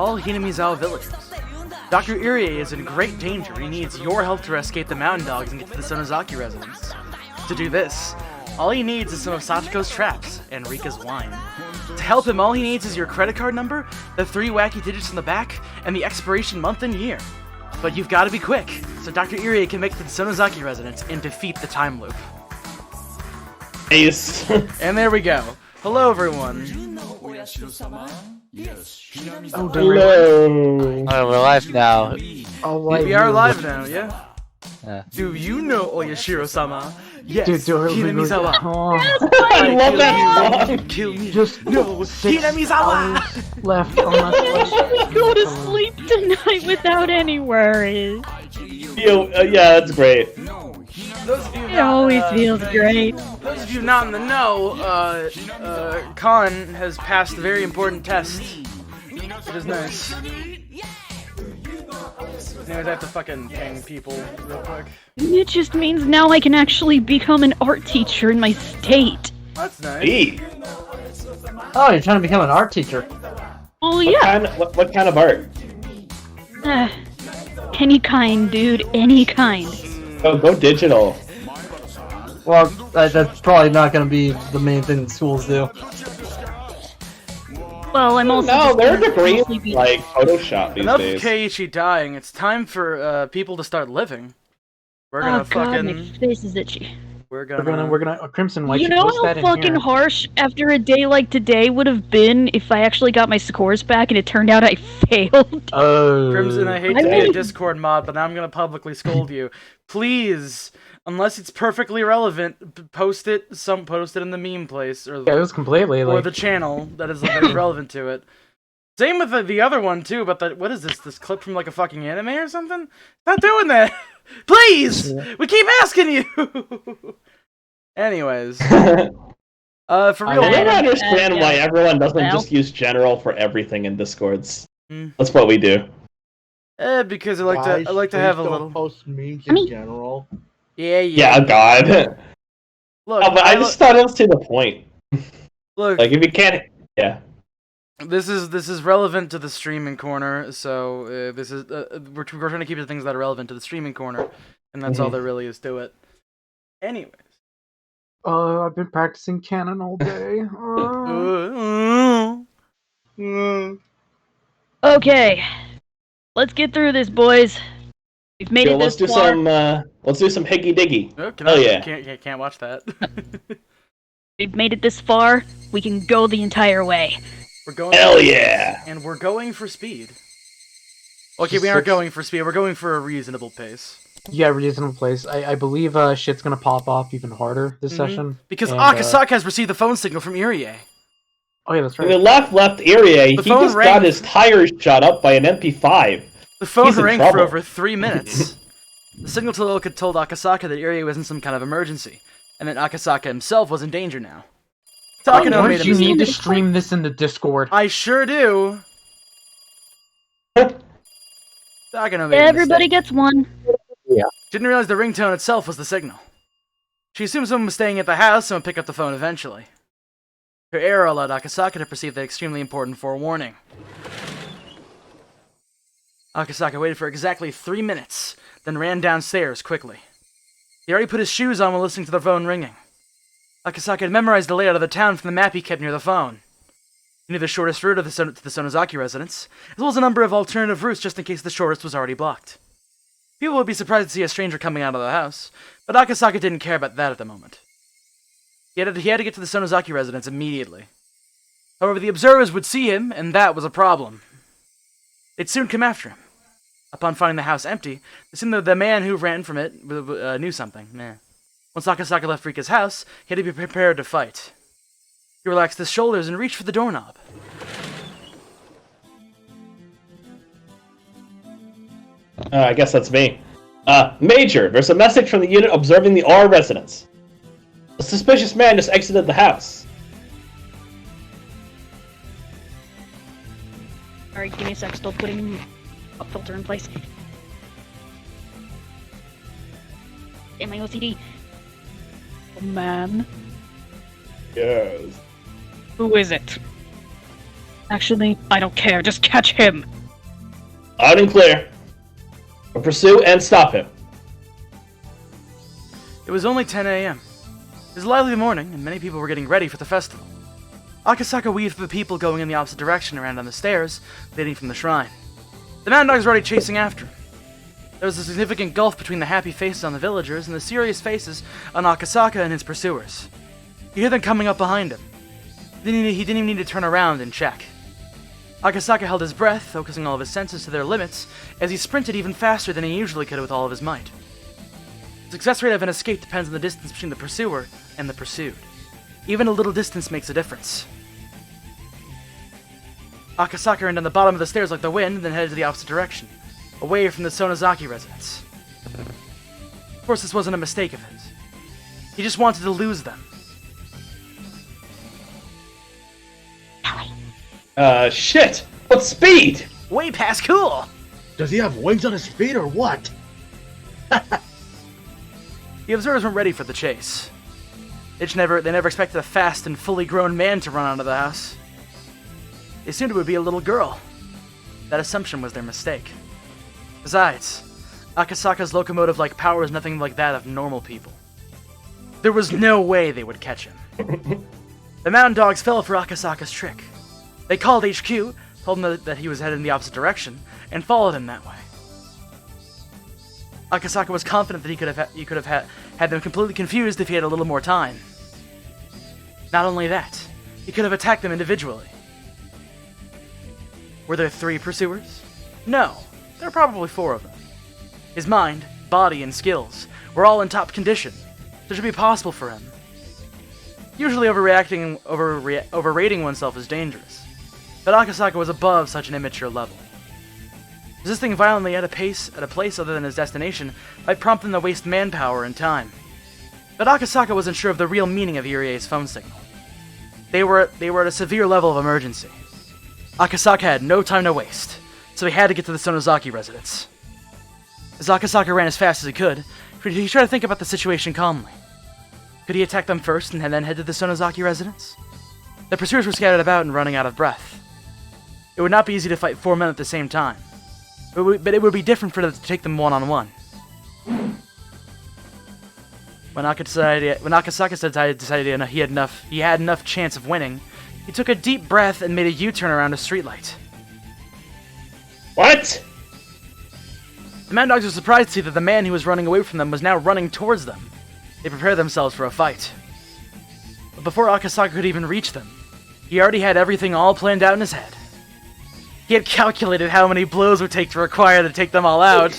all Hinamizawa villagers. Dr. Irie is in great danger. He needs your help to escape the mountain dogs and get to the Sonozaki residence. To do this, all he needs is some of Sachiko's traps and Rika's wine. To help him, all he needs is your credit card number, the 3 wacky digits on the back, and the expiration month and year. But you've got to be quick, so Dr. Irie can make it to the Sonozaki residence and defeat the time loop. Nice. And there we go. Hello, everyone. Oh, Hello. Oh, we're live now. We are live now, yeah? Yeah. Do you know Oyashiro-sama? Yes, Dude, Hinamizawa. I love that song. Kill me. Just No, 6 Hinamizawa! hours left on that Go to sleep tonight without any worries. Yeah, that's great. Those of you It not, always feels great. Those of you not in the know, Khan has passed a very important test. It is nice. Anyways, I have to fucking ping people real quick. It just means now I can actually become an art teacher in my state. That's nice. Hey, Oh, you're trying to become an art teacher. Oh yeah, what kind of art? any kind, dude, any kind. Go digital. Well, that's probably not going to be the main thing that schools do. Well, I'm also No, just there are gonna degrees mostly be- like Photoshop these Enough days. Keiichi dying. It's time for people to start living. We're gonna Oh god, my fucking. face is itchy. We're We're gonna. gonna Crimson. Why You don't know post how that in fucking here? harsh after a day like today would have been if I actually got my scores back and it turned out I failed? Oh. Crimson, I hate I to be a mean- Discord mod, but I'm gonna publicly scold you. Please, unless it's perfectly relevant, post it in the meme place or Yeah, it was completely like. the channel that is relevant to it. Same with the other one too, but what is this clip from like a fucking anime or something? Not doing that! Please! We keep asking you! Anyways. For real. I don't Yeah. understand why everyone doesn't Well. just use general for everything in Discords. Mm. That's what we do. Because I like to have a little. Post memes I mean- in general. Yeah. Yeah, God. Look, Oh, but I just thought it was to the point. look. Like, if you can't... Yeah. This is relevant to the streaming corner, so this is we're trying to keep the things that are relevant to the streaming corner, and that's all there really is to it. Anyways. I've been practicing canon all day. Okay, let's get through this, boys. We've made Yo, it let's this do far. let's do some higgy diggy. Oh, can Oh, I yeah. can't watch that. We've made it this far. We can go the entire way. We're going. Hell yeah! And we're going for speed. Okay, we aren't going for speed. We're going for a reasonable pace. Yeah, reasonable place. I believe shit's gonna pop off even harder this session. Because and, Akasaka has received the phone signal from Irie. Oh yeah, that's In the right. left area, he The phone just rang. got his tires shot up by an MP5. The phone He's in rang for trouble. over 3 minutes. The signal told Akasaka that Irie was in some kind of emergency, and that Akasaka himself was in danger now. Takano Don't made a you mistake. need to stream this into Discord? I sure do. Takano made a Everybody mistake. gets one. Didn't realize the ringtone itself was the signal. She assumed someone was staying at the house and would pick up the phone eventually. Her error allowed Akasaka to perceive the extremely important forewarning. Akasaka waited for exactly 3 minutes, then ran downstairs quickly. He already put his shoes on while listening to the phone ringing. Akasaka had memorized the layout of the town from the map he kept near the phone. He knew the shortest route to the Sonozaki residence, as well as a number of alternative routes just in case the shortest was already blocked. People would be surprised to see a stranger coming out of the house, but Akasaka didn't care about that at the moment. He had to get to the Sonozaki residence immediately. However, the observers would see him, and that was a problem. They'd soon come after him. Upon finding the house empty, it seemed that the man who ran from it knew something. Once Akasaka left Rika's house, he had to be prepared to fight. He relaxed his shoulders and reached for the doorknob. I guess that's me. Major, there's a message from the unit observing the R residence. A suspicious man just exited the house. Alright, give me a sec. Still putting a filter in place. And my OCD. Oh man. Yes. Who is it? Actually, I don't care. Just catch him. Loud and clear. We'll pursue and stop him. It was only 10 a.m. It was a lively morning, and many people were getting ready for the festival. Akasaka weaved through the people going in the opposite direction around on the stairs, leading from the shrine. The mountain dogs were already chasing after him. There was a significant gulf between the happy faces on the villagers and the serious faces on Akasaka and his pursuers. You hear them coming up behind him. He didn't even need to turn around and check. Akasaka held his breath, focusing all of his senses to their limits, as he sprinted even faster than he usually could with all of his might. The success rate of an escape depends on the distance between the pursuer and the pursued. Even a little distance makes a difference. Akasaka ran down the bottom of the stairs like the wind, and then headed to the opposite direction, away from the Sonozaki residence. Of course, this wasn't a mistake of his. He just wanted to lose them. Shit! What speed? Way past cool! Does he have wings on his feet or what? The observers weren't ready for the chase. They never expected a fast and fully grown man to run out of the house. They assumed it would be a little girl. That assumption was their mistake. Besides, Akasaka's locomotive-like power is nothing like that of normal people. There was no way they would catch him. The mountain dogs fell for Akasaka's trick. They called HQ, told him that he was headed in the opposite direction, and followed him that way. Akasaka was confident that he could have had them completely confused if he had a little more time. Not only that, he could have attacked them individually. Were there 3 pursuers? No, there were probably 4 of them. His mind, body, and skills were all in top condition, so it should be possible for him. Usually overrating oneself is dangerous, but Akasaka was above such an immature level. Resisting violently at a place other than his destination might prompt him to waste manpower and time. But Akasaka wasn't sure of the real meaning of Irie's phone signal. They were at a severe level of emergency. Akasaka had no time to waste, so he had to get to the Sonozaki residence. As Akasaka ran as fast as he could, he tried to think about the situation calmly. Could he attack them first and then head to the Sonozaki residence? The pursuers were scattered about and running out of breath. It would not be easy to fight 4 men at the same time, but it would be different for them to take them one-on-one. When Akasaka decided he had enough chance of winning, he took a deep breath and made a U-turn around a streetlight. What? The Mad Dogs were surprised to see that the man who was running away from them was now running towards them. They prepared themselves for a fight. But before Akasaka could even reach them, he already had everything all planned out in his head. He had calculated how many blows would require to take them all out.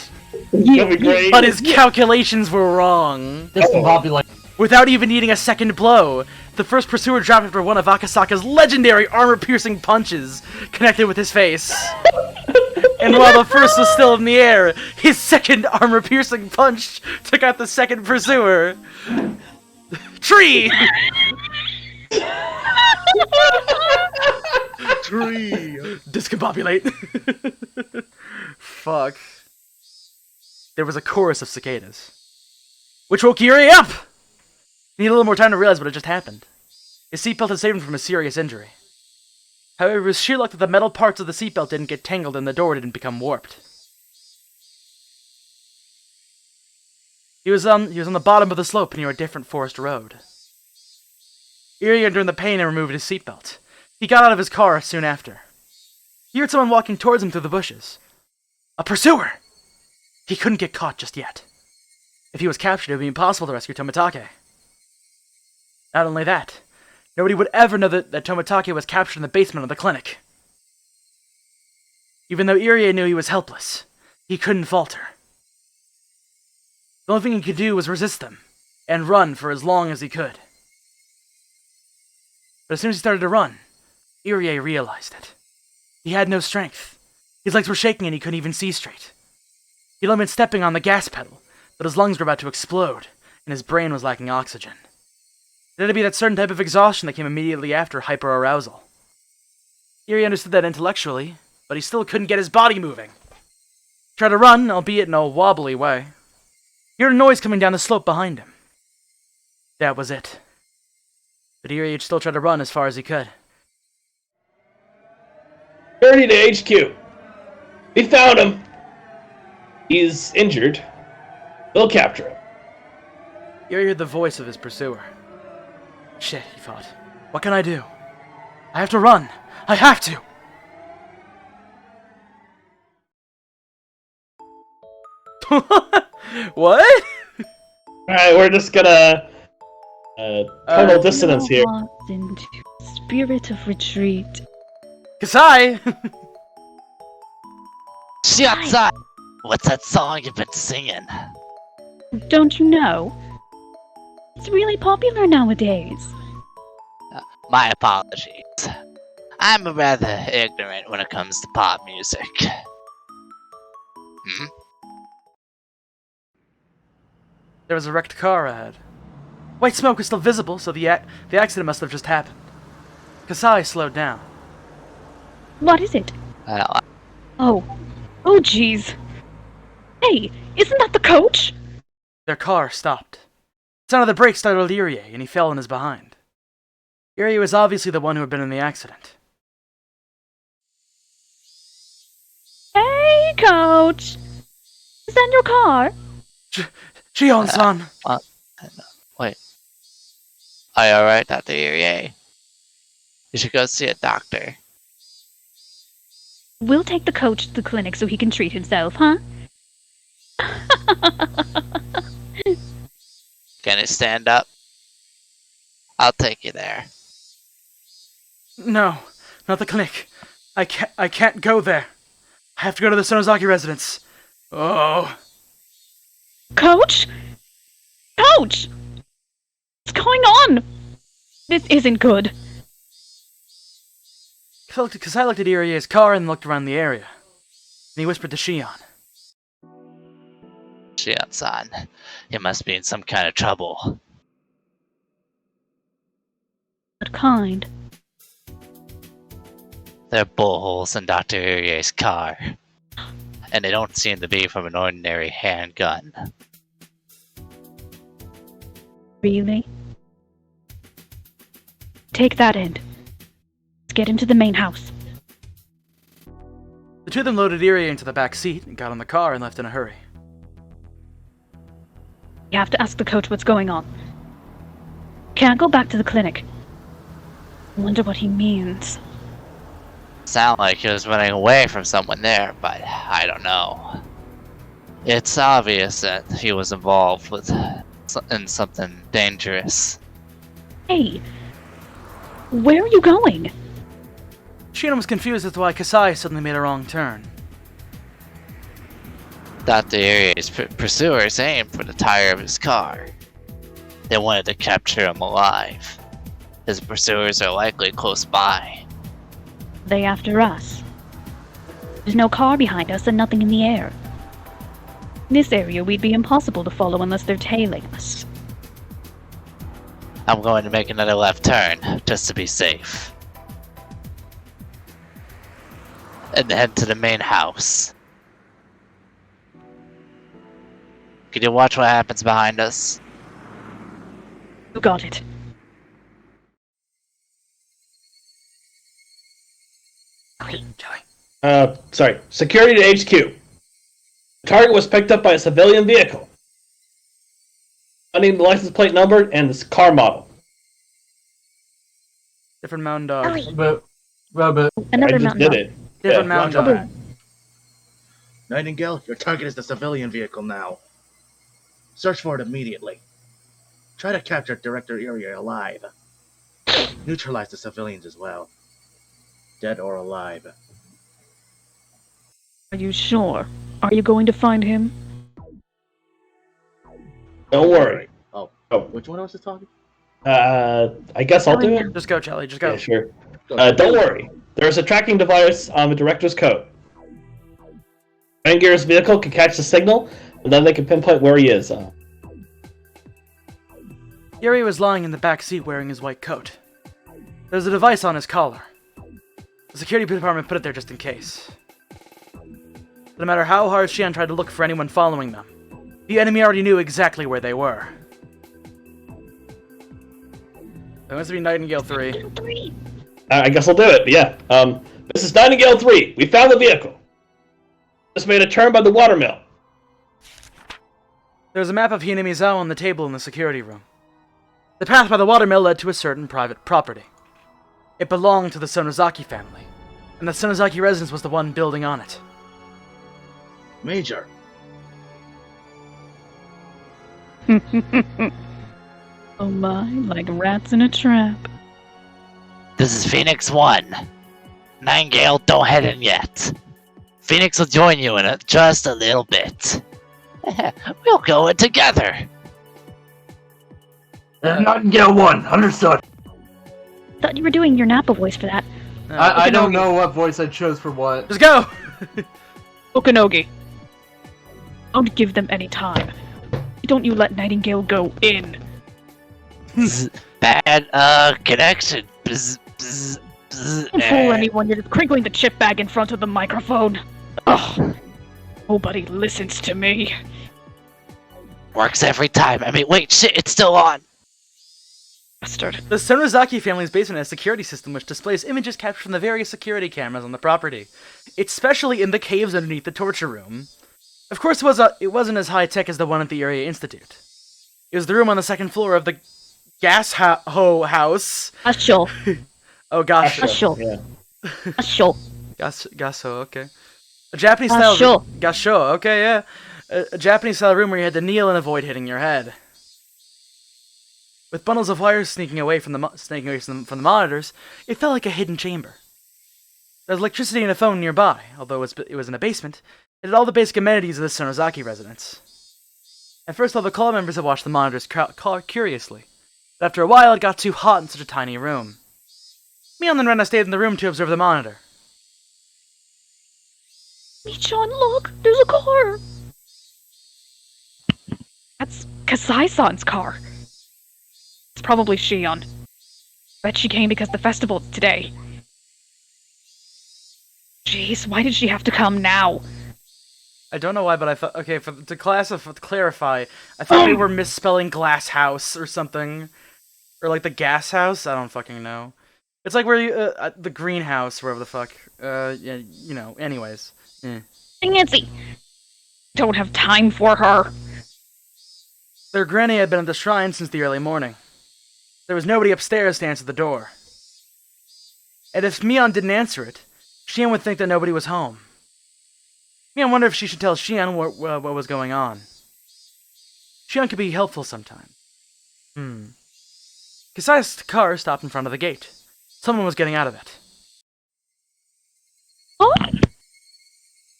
That'd be great. But his calculations were wrong. Discombobulate. Without even needing a second blow, the first pursuer dropped after one of Akasaka's legendary armor-piercing punches connected with his face. And while the first was still in the air, his second armor-piercing punch took out the second pursuer. Tree! Tree. Discombobulate. Fuck. There was a chorus of cicadas, which woke Yuri up! He needed a little more time to realize what had just happened. His seatbelt had saved him from a serious injury. However, it was sheer luck that the metal parts of the seatbelt didn't get tangled and the door didn't become warped. He was on the bottom of the slope near a different forest road. Yuri endured the pain and removed his seatbelt. He got out of his car soon after. He heard someone walking towards him through the bushes. A pursuer! He couldn't get caught just yet. If he was captured, it would be impossible to rescue Tomitake. Not only that, nobody would ever know that Tomitake was captured in the basement of the clinic. Even though Irie knew he was helpless, he couldn't falter. The only thing he could do was resist them, and run for as long as he could. But as soon as he started to run, Irie realized it. He had no strength. His legs were shaking and he couldn't even see straight. He'd only been stepping on the gas pedal, but his lungs were about to explode, and his brain was lacking oxygen. It had to be that certain type of exhaustion that came immediately after hyperarousal. Irie understood that intellectually, but he still couldn't get his body moving. He tried to run, albeit in a wobbly way. He heard a noise coming down the slope behind him. That was it. But Irie still tried to run as far as he could. Security to HQ. We found him. He's injured. We'll capture him. Yuri heard the voice of his pursuer. Shit, he thought. What can I do? I have to run. I have to! What? Alright, we're just gonna... tonal dissonance here. Locked into spirit of retreat. Kasai! Shut up! What's that song you've been singing? Don't you know? It's really popular nowadays. My apologies. I'm rather ignorant when it comes to pop music. Hmm? There was a wrecked car ahead. White smoke was still visible, so the accident must have just happened. Kasai slowed down. What is it? Well, Oh. Oh, jeez. Hey, isn't that the coach? Their car stopped. The sound of the brakes startled Irie, and he fell on his behind. Irie was obviously the one who had been in the accident. Hey, coach! Is that your car? Shion-san! wait. Are you alright, Dr. Irie? You should go see a doctor. We'll take the coach to the clinic so he can treat himself, huh? Can you stand up? I'll take you there. No, not the clinic. I can't go there. I have to go to the Sonozaki residence. Oh. Coach? Coach! What's going on? This isn't good. Kasai looked at Irie's car and looked around the area. And he whispered to Shion. Shion-san, you must be in some kind of trouble. What kind? There are bullet holes in Dr. Irie's car. And they don't seem to be from an ordinary handgun. Really? Take that end. Let's get into the main house. The two of them loaded Irie into the back seat and got in the car and left in a hurry. You have to ask the coach what's going on. Can't go back to the clinic. Wonder what he means. Sound like he was running away from someone there, but I don't know. It's obvious that he was involved in something dangerous. Hey, where are you going? Shion was confused as to why Kasai suddenly made a wrong turn. Dr. Irie's pursuers aimed for the tire of his car. They wanted to capture him alive. His pursuers are likely close by. They after us. There's no car behind us and nothing in the air. In this area, we'd be impossible to follow unless they're tailing us. I'm going to make another left turn, just to be safe. And head to the main house. Could you watch what happens behind us? You got it. Sorry. Security to HQ. The target was picked up by a civilian vehicle. Finding the license plate number and the car model. Different mountain dog. But I Another just mountain did dog. it. Different Yeah. mountain Roger dog. that. Nightingale, your target is the civilian vehicle now. Search for it immediately. Try to capture Director Irie alive. Neutralize the civilians as well. Dead or alive. Are you sure? Are you going to find him? Don't worry. Oh, Oh. which one was this talking? I guess I'll do it. Just go, Charlie. Just go. Yeah, sure. Don't worry. There's a tracking device on the director's coat. Rangear's vehicle can catch the signal, and then they can pinpoint where he is. Irie was lying in the back seat wearing his white coat. There was a device on his collar. The security department put it there just in case. No matter how hard Shion tried to look for anyone following them, the enemy already knew exactly where they were. It must be Nightingale 3. Three. I guess I'll do it. But yeah. This is Nightingale 3. We found the vehicle. Just made a turn by the watermill. There was a map of Hinamizawa on the table in the security room. The path by the watermill led to a certain private property. It belonged to the Sonozaki family, and the Sonozaki residence was the one building on it. Major. Oh my, like rats in a trap. This is Phoenix 1. Nightingale, don't head in yet. Phoenix will join you in just a little bit. We'll go in together. Nightingale 1, understood. Thought you were doing your Nappa voice for that. I don't know what voice I chose for what. Just go! Okanogi. Don't give them any time. Don't you let Nightingale go in. Bad, connection. Bzz, bzz, bzz. Don't fool anyone, you're just crinkling the chip bag in front of the microphone. Ugh. Nobody listens to me. Works every time. I mean, wait, shit, it's still on. Bastard. The Sonozaki family's basement has a security system which displays images captured from the various security cameras on the property. It's specially in the caves underneath the torture room. Of course, it wasn't as high-tech as the one at the Area Institute. It was the room on the second floor of the gas house. Asho. Oh gosh. Asho. Yeah. Asho. Gaso, okay. A Japanese-style... Gasho. Gasho, okay, yeah. A Japanese-style room where you had to kneel and avoid hitting your head. With bundles of wires sneaking away from the monitors, it felt like a hidden chamber. There was electricity and a phone nearby, although it was in a basement. It had all the basic amenities of the Sonozaki residence. At first, all the call members had watched the monitors curiously, but after a while, it got too hot in such a tiny room. Mion and Rena stayed in the room to observe the monitor. Michan, look! There's a car! That's Kasai-san's car. It's probably Shion. Bet she came because the festival's today. Jeez, why did she have to come now? I don't know why, but I thought... Okay, to clarify, I thought we were misspelling glass house or something. Or like the gas house? I don't fucking know. It's like where you... the greenhouse, wherever the fuck. Yeah, you know, anyways. Nancy! Don't have time for her. Their granny had been at the shrine since the early morning. There was nobody upstairs to answer the door. And if Mion didn't answer it, Shion would think that nobody was home. Mion wondered if she should tell Shion what was going on. Shion could be helpful sometimes. Kasai's car stopped in front of the gate. Someone was getting out of it. Oh?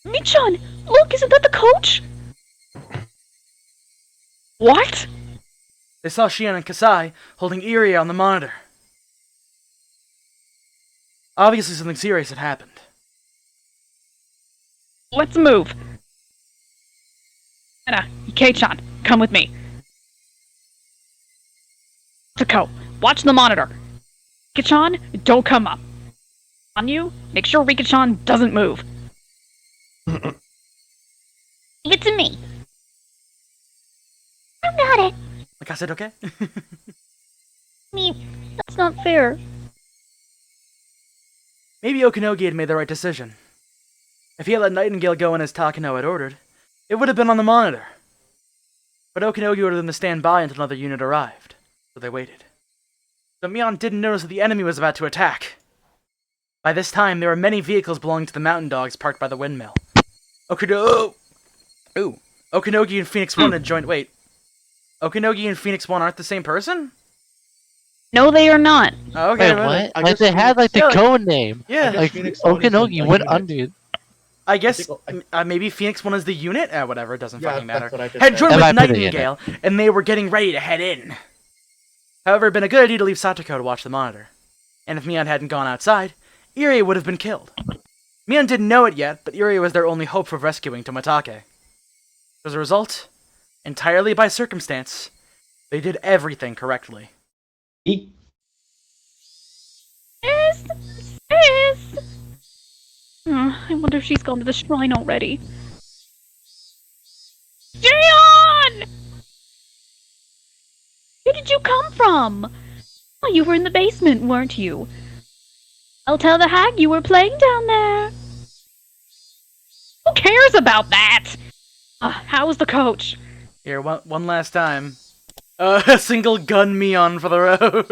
Michan! Look, isn't that the coach? What? They saw Shion and Kasai holding Irie on the monitor. Obviously something serious had happened. Let's move. Anna, Ike-chan, come with me. Tako, watch the monitor. Rika-chan, don't come up. On you, make sure Rika-chan doesn't move. It's me. I got it. Like I said, okay? That's not fair. Maybe Okanogi had made the right decision. If he had let Nightingale go in as Takano had ordered, it would have been on the monitor. But Okanogi ordered them to stand by until another unit arrived, so they waited. But Mion didn't notice that the enemy was about to attack. By this time, there were many vehicles belonging to the Mountain Dogs parked by the windmill. Okanogi and Phoenix 1 had joined... Wait. Okanogi and Phoenix 1 aren't the same person? No, they are not. Oh, okay. Wait, what? I Like guess they had like the Yeah, code name. Yeah. Like Phoenix One isn't Okanogi a went unit. under. I guess maybe Phoenix 1 is the unit? Whatever, it doesn't Yeah, fucking that's matter. what I just Had said. joined That with might be the unit. Nightingale, and they were getting ready to head in. However, it had been a good idea to leave Satoko to watch the monitor. And if Mion hadn't gone outside, Irie would have been killed. Mion didn't know it yet, but Irie was their only hope of rescuing Tomatake. As a result, entirely by circumstance, they did everything correctly. Eek. Sis! I wonder if she's gone to the shrine already. Jion! Where did you come from? Oh, you were in the basement, weren't you? I'll tell the hag you were playing down there. Who cares about that? How's the coach? Here, one last time. A single gun me on for the road.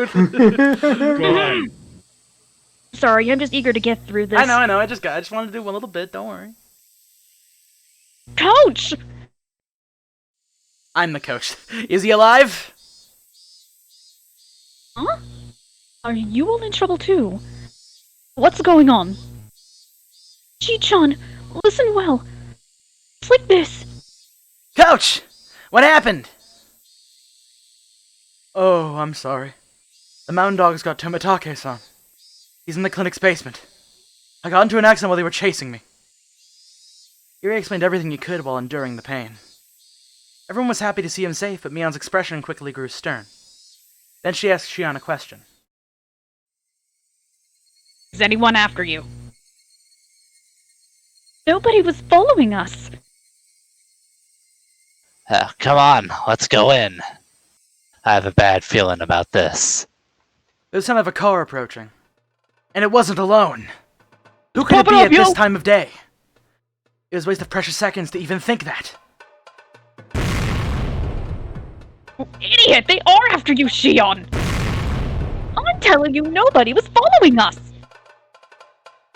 Sorry, I'm just eager to get through this. I know. I just wanted to do one little bit. Don't worry. Coach! I'm the coach. Is he alive? Huh? Are you all in trouble too? What's going on? Chi-chan, listen well. It's like this. Coach! What happened? Oh, I'm sorry. The mountain dog's got Tomitake-san. He's in the clinic's basement. I got into an accident while they were chasing me. Yuri explained everything he could while enduring the pain. Everyone was happy to see him safe, but Mion's expression quickly grew stern. Then she asked Shion a question. Is anyone after you? Nobody was following us. Come on, let's go in. I have a bad feeling about this. There was sound of a car approaching. And it wasn't alone. Who could it be at this time of day? It was a waste of precious seconds to even think that. Idiot! They are after you, Shion! I'm telling you, nobody was following us!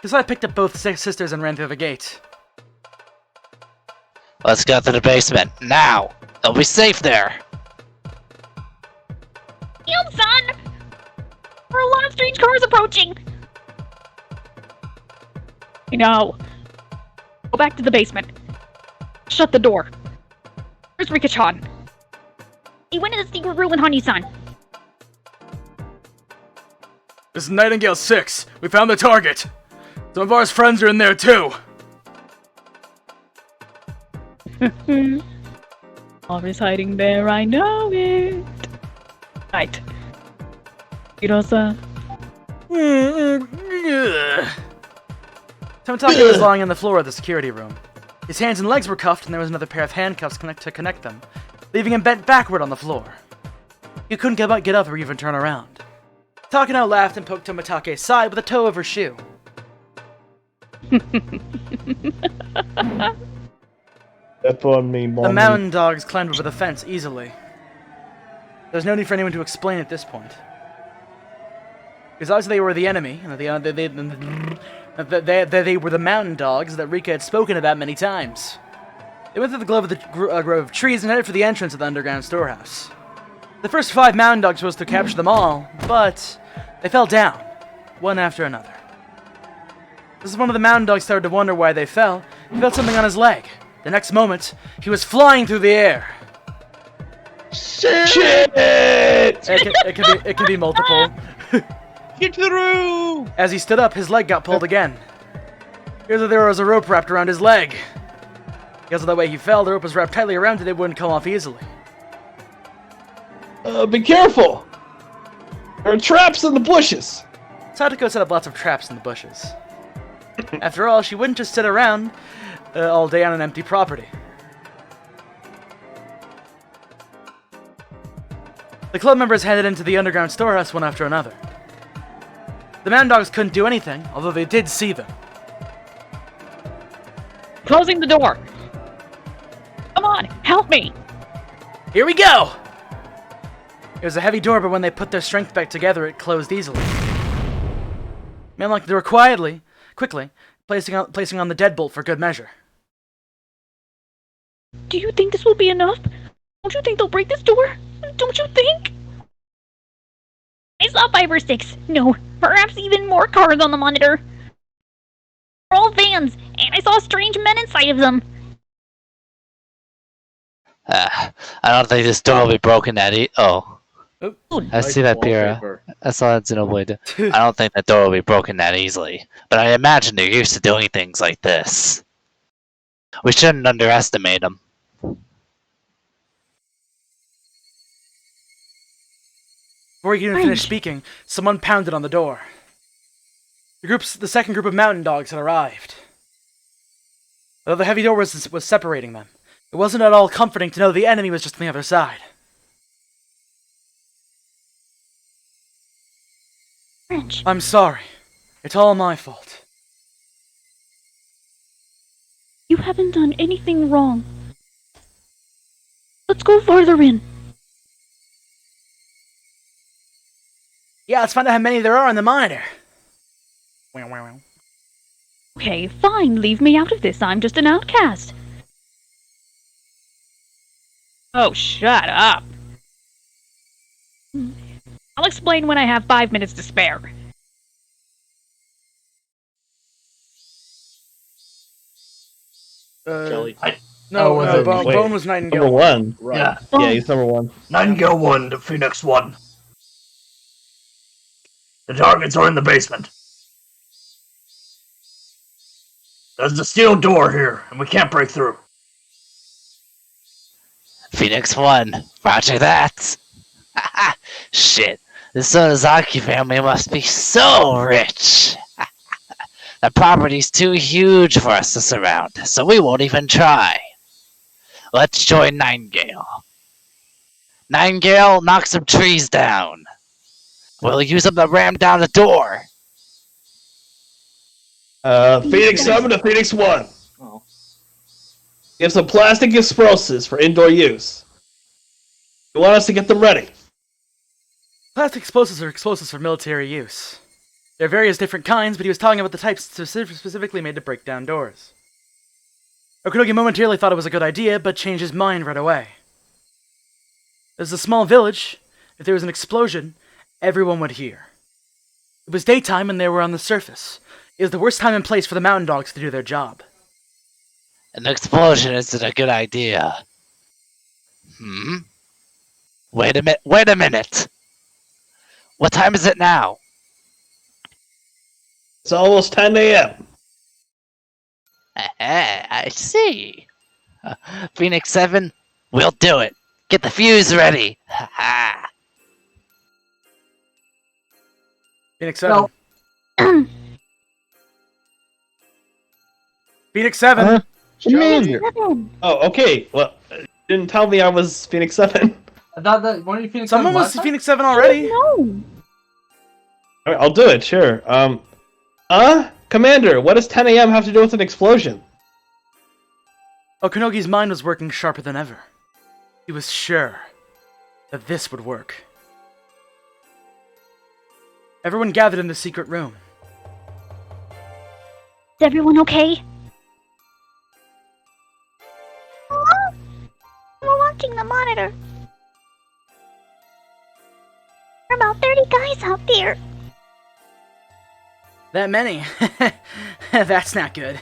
So I picked up both sisters and ran through the gate. Let's go to the basement, now! They'll be safe there! Shion-san! There are a lot of strange cars approaching! No. Go back to the basement. Shut the door. Where's Rika-chan? He went in the secret room with Honey-san. This is Nightingale 6. We found the target. Some of our friends are in there too. Always hiding there, I know it. Right. Hirosa. Tomitake was lying on the floor of the security room. His hands and legs were cuffed, and there was another pair of handcuffs to connect them, leaving him bent backward on the floor. He couldn't get up or even turn around. Takano laughed and poked Tomitake's side with the toe of her shoe. That's on me, Mom. The mountain dogs climbed over the fence easily. There's no need for anyone to explain at this point. Because obviously they were the enemy, and they were the mountain dogs that Rika had spoken about many times. They went through the grove of trees and headed for the entrance of the underground storehouse. The first 5 mountain dogs were supposed to capture them all, but they fell down, one after another. This is when one of the mountain dogs started to wonder why they fell. He felt something on his leg. The next moment, he was flying through the air. Shit! It can be multiple. Get through! As he stood up, his leg got pulled again. Here's where there was a rope wrapped around his leg. Because of the way he fell, the rope was wrapped tightly around it, it wouldn't come off easily. Be careful! There are traps in the bushes! Sadako set up lots of traps in the bushes. After all, she wouldn't just sit around all day on an empty property. The club members headed into the underground storehouse one after another. The mountain dogs couldn't do anything, although they did see them. Closing the door! Come on, help me! Here we go! It was a heavy door, but when they put their strength back together, it closed easily. Men locked the door quickly, placing on the deadbolt for good measure. Do you think this will be enough? Don't you think they'll break this door? Don't you think? I saw 5 or 6. No, perhaps even more cars on the monitor. They're all vans, and I saw strange men inside of them. I don't think this door will be broken that I see that, Pira. I saw that Xenoblade. I don't think that door will be broken that easily. But I imagine they're used to doing things like this. We shouldn't underestimate them. Before he could even finish speaking, someone pounded on the door. The second group of mountain dogs had arrived. Although the heavy door was separating them, it wasn't at all comforting to know the enemy was just on the other side. French. I'm sorry. It's all my fault. You haven't done anything wrong. Let's go farther in. Yeah, let's find out how many there are in the monitor. Okay, fine, leave me out of this. I'm just an outcast. Oh, shut up. I'll explain when I have 5 minutes to spare. Kelly. Oh, was it- Bone, wait. Bone was Number Nightingale. 1. Right. Yeah. Yeah, he's number 1. Nightingale 1 to Phoenix 1. The targets are in the basement. There's a steel door here, and we can't break through. Phoenix 1. Roger that. Shit. The Sonozaki family must be so rich. The property's too huge for us to surround, so we won't even try. Let's join Nightingale. Nightingale, knock some trees down. We'll use them to ram down the door. Phoenix 7 to Phoenix 1. Oh. You have some plastic explosives for indoor use. You want us to get them ready? Plastic explosives are explosives for military use. There are various different kinds, but he was talking about the types specifically made to break down doors. Okunogi momentarily thought it was a good idea, but changed his mind right away. This is a small village. If there was an explosion, everyone would hear. It was daytime and they were on the surface. It was the worst time and place for the mountain dogs to do their job. An explosion isn't a good idea. Wait a minute. What time is it now? It's almost 10 a.m. I see. Phoenix 7, we'll do it. Get the fuse ready. Phoenix 7. Phoenix 7. Commander. Oh, okay. Well, you didn't tell me I was Phoenix 7. I thought that one of you Phoenix Someone 7 was last time? Phoenix 7 already. No. Alright, I'll do it, sure. Commander, what does 10 a.m. have to do with an explosion? Okunogi's mind was working sharper than ever. He was sure that this would work. Everyone gathered in the secret room. Is everyone okay? We're watching the monitor. There are about 30 guys out there. That many? That's not good.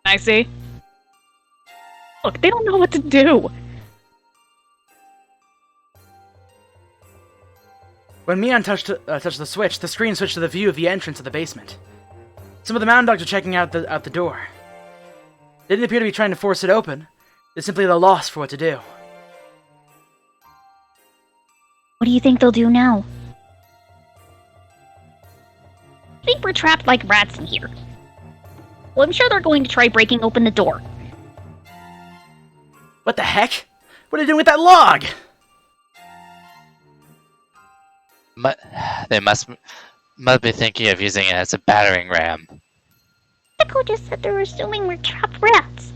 I see. Look, they don't know what to do. When Mion touched the switch, the screen switched to the view of the entrance of the basement. Some of the mountain dogs were checking out the door. They didn't appear to be trying to force it open. They're simply at a loss for what to do. What do you think they'll do now? I think we're trapped like rats in here. Well, I'm sure they're going to try breaking open the door. What the heck? What are they doing with that log? They must be thinking of using it as a battering ram. Echo just said they're assuming we're trapped rats.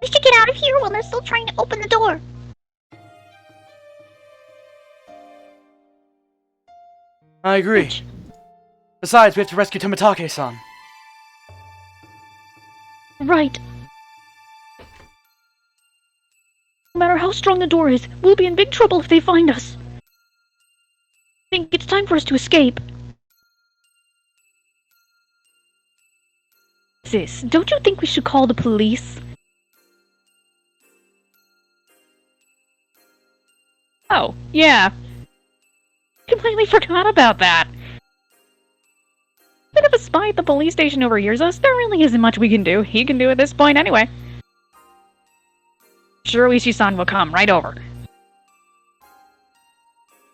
We should get out of here while they're still trying to open the door. I agree. Besides, we have to rescue Tomitake-san. Right. No matter how strong the door is, we'll be in big trouble if they find us. I think it's time for us to escape. Sis, don't you think we should call the police? Oh, yeah. Completely forgot about that. Bit of a spy at the police station overhears us. There really isn't much we can do. He can do at this point anyway. Sure, Ishi-san will come right over.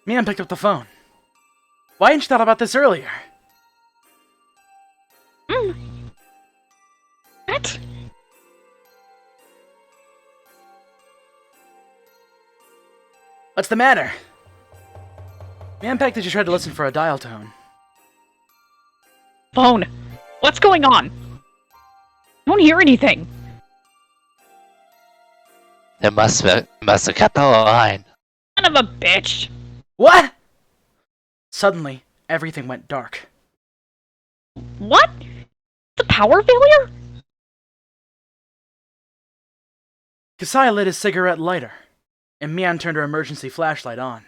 Mion picked up the phone. Why hadn't you thought about this earlier? What? What's the matter? The impact that you tried to listen for a dial tone. Phone. What's going on? I don't hear anything. It must have cut the line. Son of a bitch. What? Suddenly, everything went dark. What? The power failure? Kasai lit his cigarette lighter, and Mian turned her emergency flashlight on.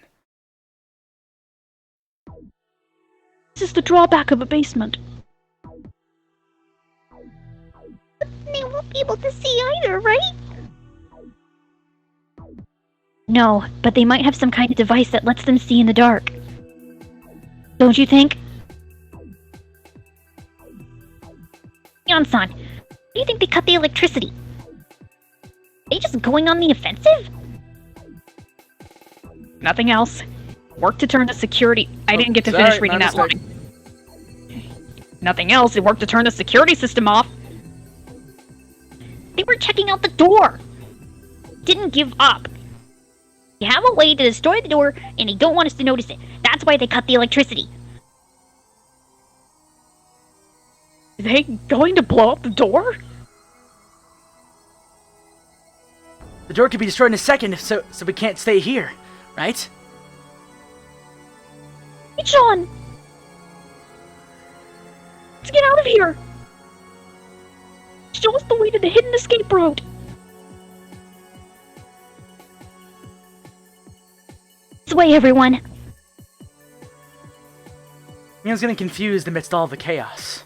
This is the drawback of a basement. They won't be able to see either, right? No, but they might have some kind of device that lets them see in the dark. Don't you think? Yon-san, do you think they cut the electricity? Are they just going on the offensive? Nothing else. Work to turn the security... I didn't get to finish reading that line. Nothing else. It worked to turn the security system off. They were checking out the door. Didn't give up. They have a way to destroy the door, and they don't want us to notice it. That's why they cut the electricity. Are they going to blow up the door? The door could be destroyed in a second, so we can't stay here, right? Hey, John! Let's get out of here! Show us the way to the hidden escape route! This way, everyone! Mian's getting confused amidst all the chaos.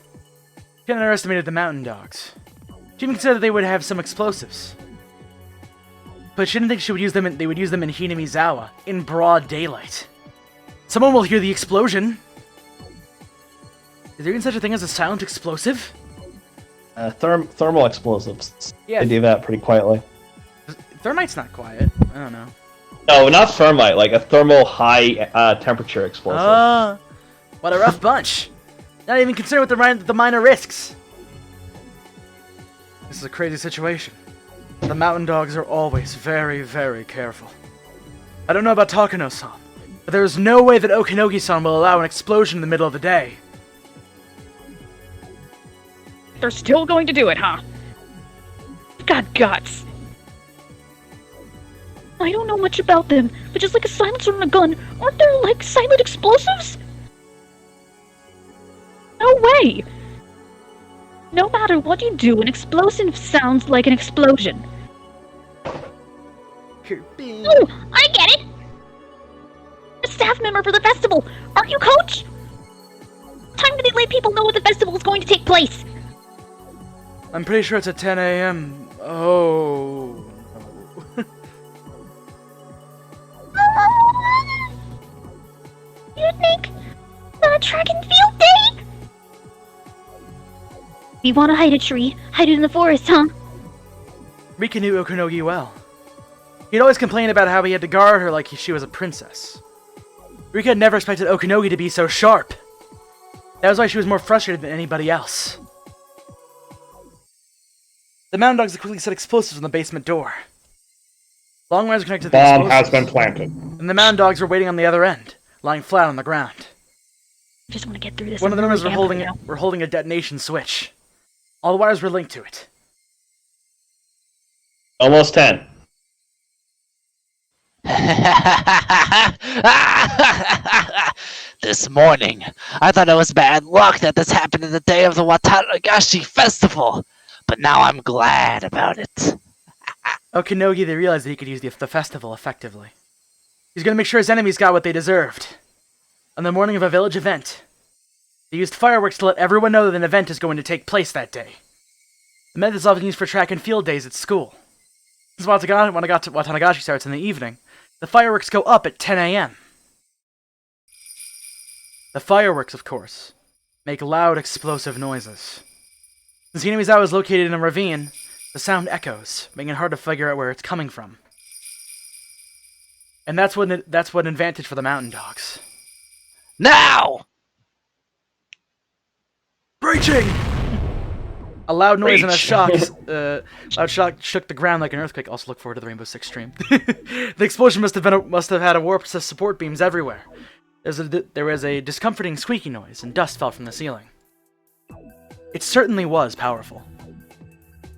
She underestimated the mountain dogs. She even considered they would have some explosives. But she didn't think they would use them in Hinamizawa, in broad daylight. Someone will hear the explosion. Is there even such a thing as a silent explosive? Thermal explosives. Yeah. They do that pretty quietly. Thermite's not quiet. I don't know. No, not thermite, like a thermal high temperature explosive. What a rough bunch. Not even concerned with the minor risks. This is a crazy situation. The mountain dogs are always very, very careful. I don't know about Takano-san, but there is no way that Okinogi-san will allow an explosion in the middle of the day. They're still going to do it, huh? They've got guts. I don't know much about them, but just like a silencer on a gun, aren't there, like, silent explosives? No way! No matter what you do, an explosive sounds like an explosion. Oh, I get it! A staff member for the festival! Aren't you, Coach? What time do they let people know what the festival is going to take place? I'm pretty sure it's at 10 a.m. Oh. You think the track and field day? You want to hide a tree? Hide it in the forest, huh? Rika knew Okinogi well. He'd always complain about how he had to guard her like she was a princess. Rika had never expected Okinogi to be so sharp. That was why she was more frustrated than anybody else. The mountain dogs had quickly set explosives on the basement door. Long wires were connected to the Bomb explosives, has been planted. and the mountain dogs were waiting on the other end, lying flat on the ground. Just want to get through this. One of the members now. were holding a detonation switch. All the wires were linked to it. Almost 10. This morning, I thought it was bad luck that this happened in the day of the Watanagashi festival, but now I'm glad about it. Okinogi, they realized that he could use the festival effectively. He's going to make sure his enemies got what they deserved. On the morning of a village event, they used fireworks to let everyone know that an event is going to take place that day. The method is often used for track and field days at school. Since Watanagashi starts in the evening, the fireworks go up at 10 a.m. The fireworks, of course, make loud explosive noises. Since Hinamizawa is located in a ravine, the sound echoes, making it hard to figure out where it's coming from. And that's what an advantage for the mountain dogs. Now! Breaching! A loud noise and a shock shook the ground like an earthquake. Also, look forward to the Rainbow Six stream. The explosion must have had a warp to support beams everywhere. There was a discomforting squeaky noise, and dust fell from the ceiling. It certainly was powerful.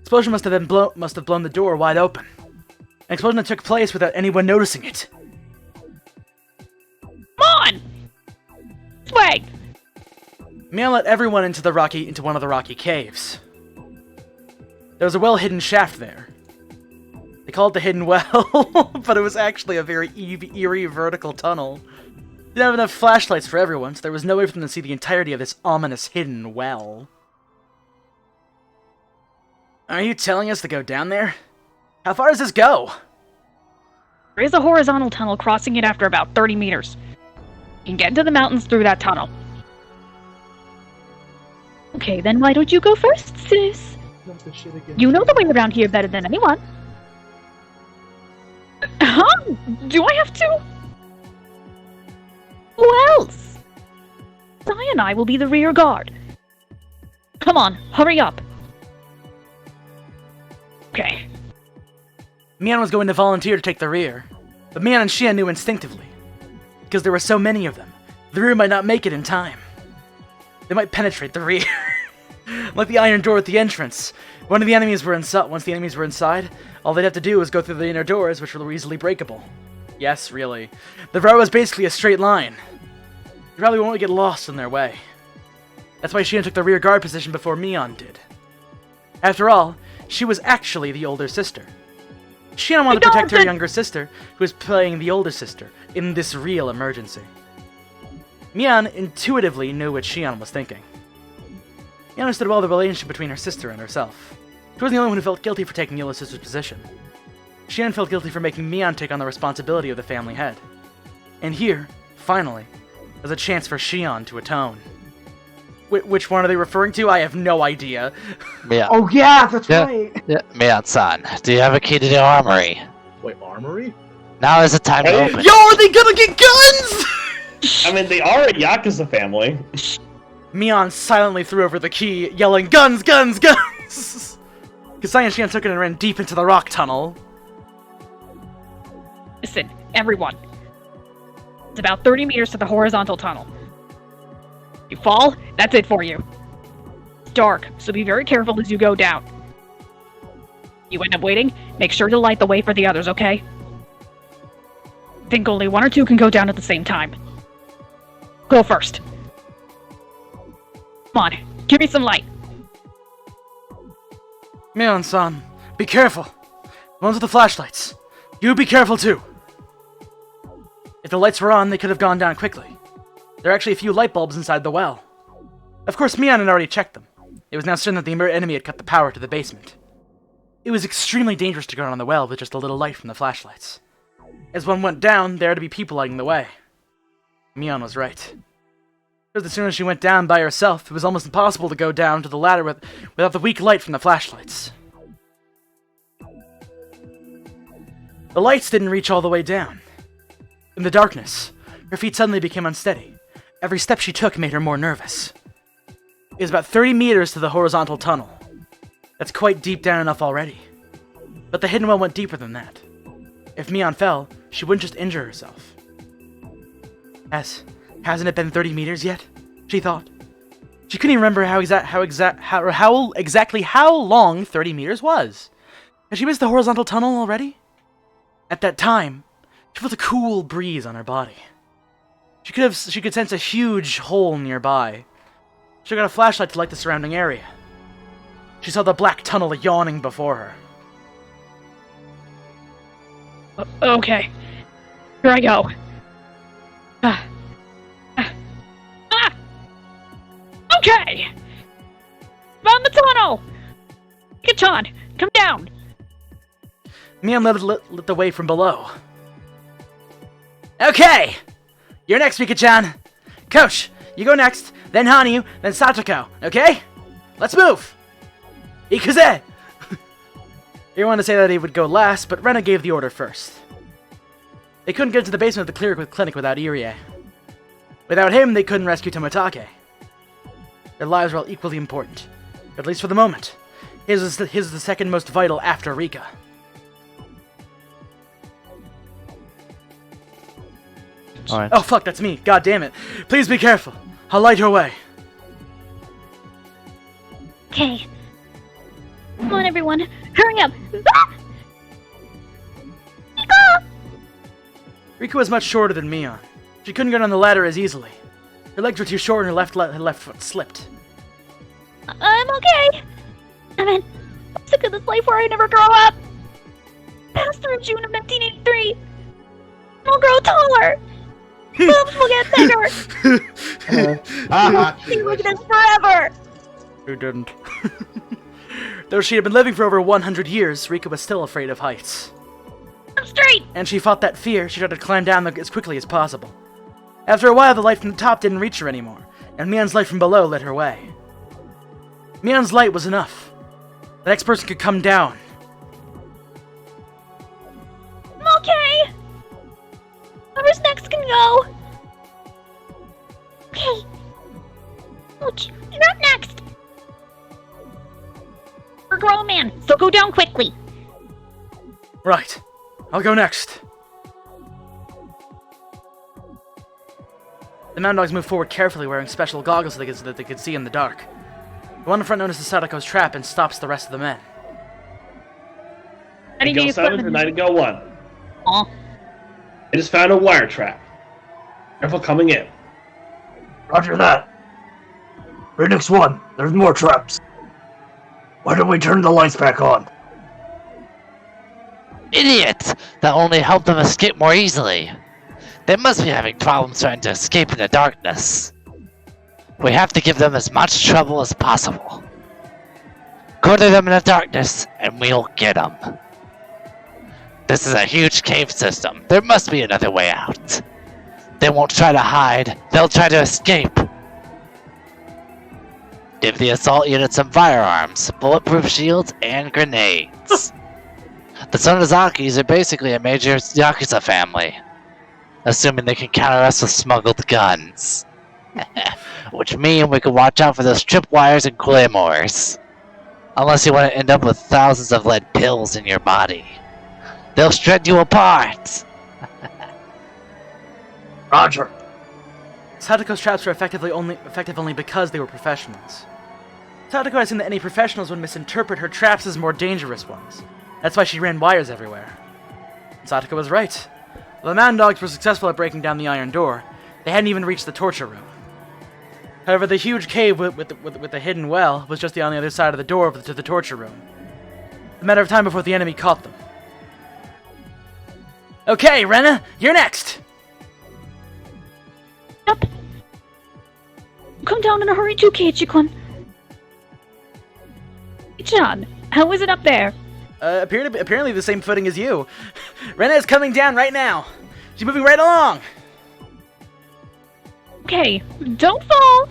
Explosion must have blown the door wide open. An explosion that took place without anyone noticing it. Come on! This way! Mian let everyone into one of the rocky caves. There was a well-hidden shaft there. They called it the Hidden Well, but it was actually a very eerie vertical tunnel. Didn't have enough flashlights for everyone, so there was no way for them to see the entirety of this ominous hidden well. Are you telling us to go down there? How far does this go? There is a horizontal tunnel crossing it after about 30 meters. You can get into the mountains through that tunnel. Okay, then why don't you go first, sis? You know the way around here better than anyone. Huh? Do I have to? Who else? Sai and I will be the rear guard. Come on, hurry up. Okay. Mian was going to volunteer to take the rear, but Mian and Xian knew instinctively. Because there were so many of them, the rear might not make it in time. They might penetrate the rear. Like the iron door at the entrance. Once the enemies were inside, all they'd have to do was go through the inner doors, which were easily breakable. Yes, really. The road was basically a straight line. They probably won't get lost in their way. That's why Xian took the rear guard position before Mian did. After all, she was actually the older sister. Xian wanted to protect her younger sister, who was playing the older sister, in this real emergency. Mian intuitively knew what Xian was thinking. He understood well the relationship between her sister and herself. She wasn't the only one who felt guilty for taking the older sister's position. Xian felt guilty for making Mian take on the responsibility of the family head. And here, finally, was a chance for Xian to atone. Which one are they referring to? I have no idea. Mian. Oh yeah, that's right. Yeah, Mian-san, do you have a key to the armory? Wait, armory? Now is the time to open. Yo, are they gonna get guns?! I mean, they are a Yakuza family. Mian silently threw over the key, yelling, "Guns, guns, guns!" Kasai and Xian took it and ran deep into the rock tunnel. Listen, everyone. It's about 30 meters to the horizontal tunnel. You fall, that's it for you. It's dark, so be very careful as you go down. You end up waiting, make sure to light the way for the others, okay? I think only one or two can go down at the same time. Go first. Come on, give me some light. Mian-san, be careful. The ones with the flashlights. You be careful too. If the lights were on, they could have gone down quickly. There are actually a few light bulbs inside the well. Of course, Mian had already checked them. It was now certain that the enemy had cut the power to the basement. It was extremely dangerous to go down the well with just a little light from the flashlights. As one went down, there had to be people lighting the way. Mian was right. Because as soon as she went down by herself, it was almost impossible to go down to the ladder without the weak light from the flashlights. The lights didn't reach all the way down. In the darkness, her feet suddenly became unsteady. Every step she took made her more nervous. It was about 30 meters to the horizontal tunnel. That's quite deep down enough already. But the hidden well went deeper than that. If Mian fell, she wouldn't just injure herself. Hasn't it been 30 meters yet? She thought. She couldn't even remember exactly how long 30 meters was. Had she missed the horizontal tunnel already? At that time, she felt a cool breeze on her body. She could sense a huge hole nearby. She got a flashlight to light the surrounding area. She saw the black tunnel yawning before her. Okay. Here I go. Okay! Found the tunnel! Kachan, come down! Mian lit the way from below. Okay! You're next, Mika-chan! Coach, you go next, then Hanyu, then Satoko, okay? Let's move! Ikuze! He wanted to say that he would go last, but Rena gave the order first. They couldn't get into the basement of the clinic without Irie. Without him, they couldn't rescue Tomitake. Their lives were all equally important, at least for the moment. His is the second most vital after Rika. Alright. Alright. Oh fuck, that's me. God damn it. Please be careful. I'll light your way. Okay. Come on, everyone. Hurry up. Ah! Mika! Rika was much shorter than Mion. She couldn't get on the ladder as easily. Her legs were too short and her left foot slipped. I'm okay. I'm sick of this life where I never grow up. Past through June of 1983. I'll grow taller. Boobs will get bigger. Stay like this forever. Who didn't? Though she had been living for over 100 years, Rika was still afraid of heights. I'm straight. And she fought that fear. She tried to climb down as quickly as possible. After a while, the light from the top didn't reach her anymore, and Mion's light from below led her way. Mion's light was enough. The next person could come down. I'm okay. Whoever's next can go. Okay. Ouch, you're up next. We're a grown man, so go down quickly. Right. I'll go next. The mountain dogs moved forward carefully, wearing special goggles so that they could see in the dark. The one in front notices Sadako's trap and stops the rest of the men. Nightingale 7 to Nightingale 1. Aw. I just found a wire trap. Careful coming in. Roger that. Phoenix 1, there's more traps. Why don't we turn the lights back on? Idiot! That only helped them escape more easily. They must be having problems trying to escape in the darkness. We have to give them as much trouble as possible. Corner them in the darkness, and we'll get them. This is a huge cave system. There must be another way out. They won't try to hide. They'll try to escape. Give the assault unit some firearms, bulletproof shields, and grenades. The Sonozakis are basically a major Yakuza family, assuming they can counter us with smuggled guns. Which means we can watch out for those tripwires and claymores. Unless you want to end up with thousands of lead pills in your body. They'll shred you apart! Roger. Sadako's traps were effective only because they were professionals. Sadako assumed that any professionals would misinterpret her traps as more dangerous ones. That's why she ran wires everywhere. Sadako was right. While the mountain dogs were successful at breaking down the iron door, they hadn't even reached the torture room. However, the huge cave with the hidden well was just on the other side of the door to the torture room. A matter of time before the enemy caught them. Okay, Rena, you're next! Yep. Come down in a hurry too, Keiichi-kun. John, how is it up there? Apparently the same footing as you. Rena is coming down right now. She's moving right along. Okay, don't fall.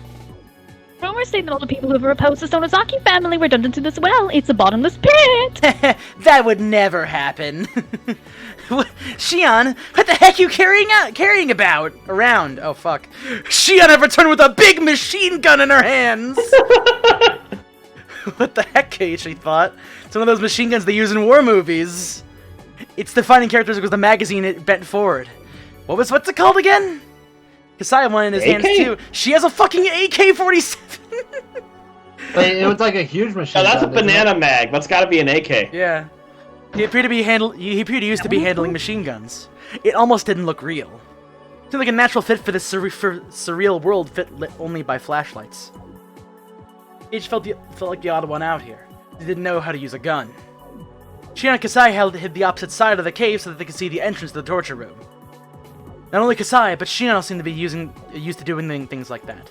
Rumors say that all the people who have opposed the Sonozaki family were dumped into this well. It's a bottomless pit. That would never happen. Shion, what the heck you carrying about? Around? Oh fuck. Shion had returned with a big machine gun in her hands. What the heck, Keiichi thought? It's one of those machine guns they use in war movies. Its defining characteristic was the magazine it bent forward. What's it called again? Kasai had one in his hands too. She has a fucking AK-47. Wait, it was like a huge machine. Oh, that's a gun, isn't banana it? mag. That's gotta be an AK. Yeah. He appeared to used to be handling machine guns. It almost didn't look real. It seemed like a natural fit for this surreal world lit only by flashlights. Each felt like the odd one out here. They didn't know how to use a gun. Shion and Kasai hid the opposite side of the cave so that they could see the entrance to the torture room. Not only Kasai, but Shion seemed to be used to doing things like that.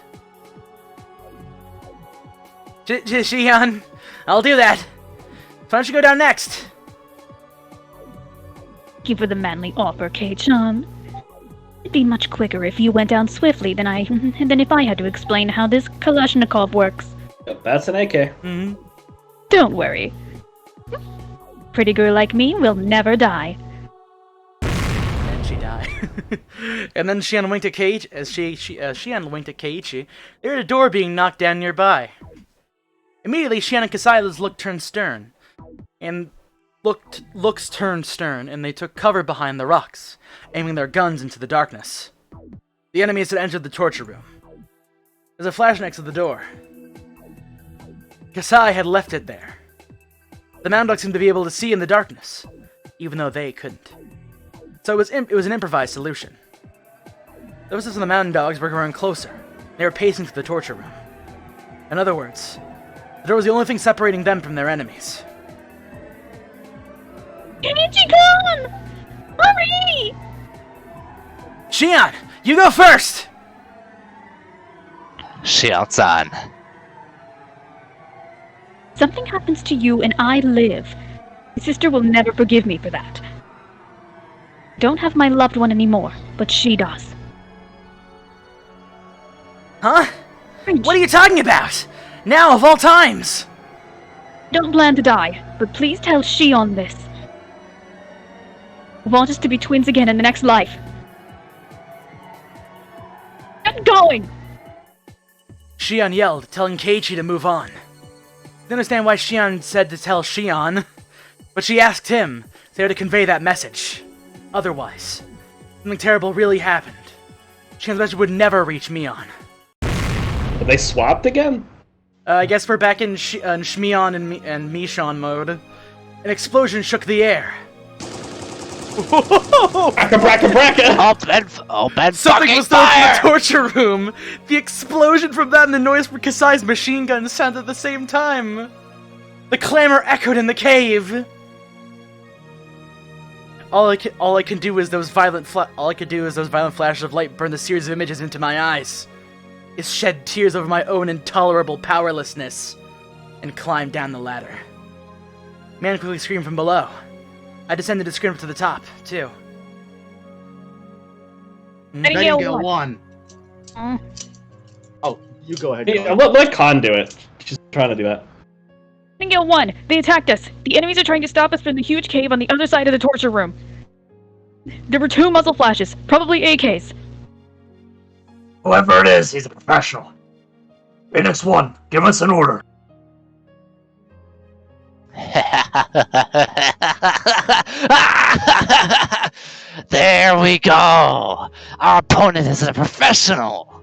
Shion, I'll do that. Why don't you go down next? Thank you for the manly offer, Kei-chan. It'd be much quicker if you went down swiftly than if I had to explain how this Kalashnikov works. Yep, that's an AK. Mm-hmm. Don't worry. Pretty girl like me will never die. And she died. And then Shion winked at Keiichi. As Shion winked at Keiichi, they heard a door being knocked down nearby. Immediately, Shion and Kasai's looks turned stern, and they took cover behind the rocks, aiming their guns into the darkness. The enemies had entered the torture room. There's a flash next to the door. Kasai had left it there. The Mound Dogs seemed to be able to see in the darkness, even though they couldn't. So it was an improvised solution. The Vistas and the Mountain Dogs were growing closer. They were pacing to the torture room. In other words, the door was the only thing separating them from their enemies. Kenichi-kun! Hurry! Shion, you go first! Shion-san. Something happens to you and I live. My sister will never forgive me for that. I don't have my loved one anymore, but she does. Huh? What are you talking about? Now, of all times! Don't plan to die, but please tell Shion this. I want us to be twins again in the next life. Get going! Shion yelled, telling Keiichi to move on. I didn't understand why Shion said to tell Shion, but she asked him there to convey that message. Otherwise, something terrible really happened. Shion's message would never reach Mion. They swapped again? I guess we're back in Shmion and Mishon mode. An explosion shook the air. Bracka bracka! Open Something fucking was thrown from fire! the torture room! The explosion from that and the noise from Kasai's machine gun sounded at the same time! The clamor echoed in the cave! All I can do is those violent flashes of light burn the series of images into my eyes. Is shed tears over my own intolerable powerlessness, and climb down the ladder. Man quickly screamed from below. I descended to scream to the top, too. Nightingale 1. Mm. Oh, you go ahead. Yeah, John. let Khan do it. She's trying to do that. Nightingale 1, they attacked us. The enemies are trying to stop us from the huge cave on the other side of the torture room. There were 2 muzzle flashes, probably AKs. Whoever it is, he's a professional. Phoenix 1, give us an order. There we go! Our opponent is a professional!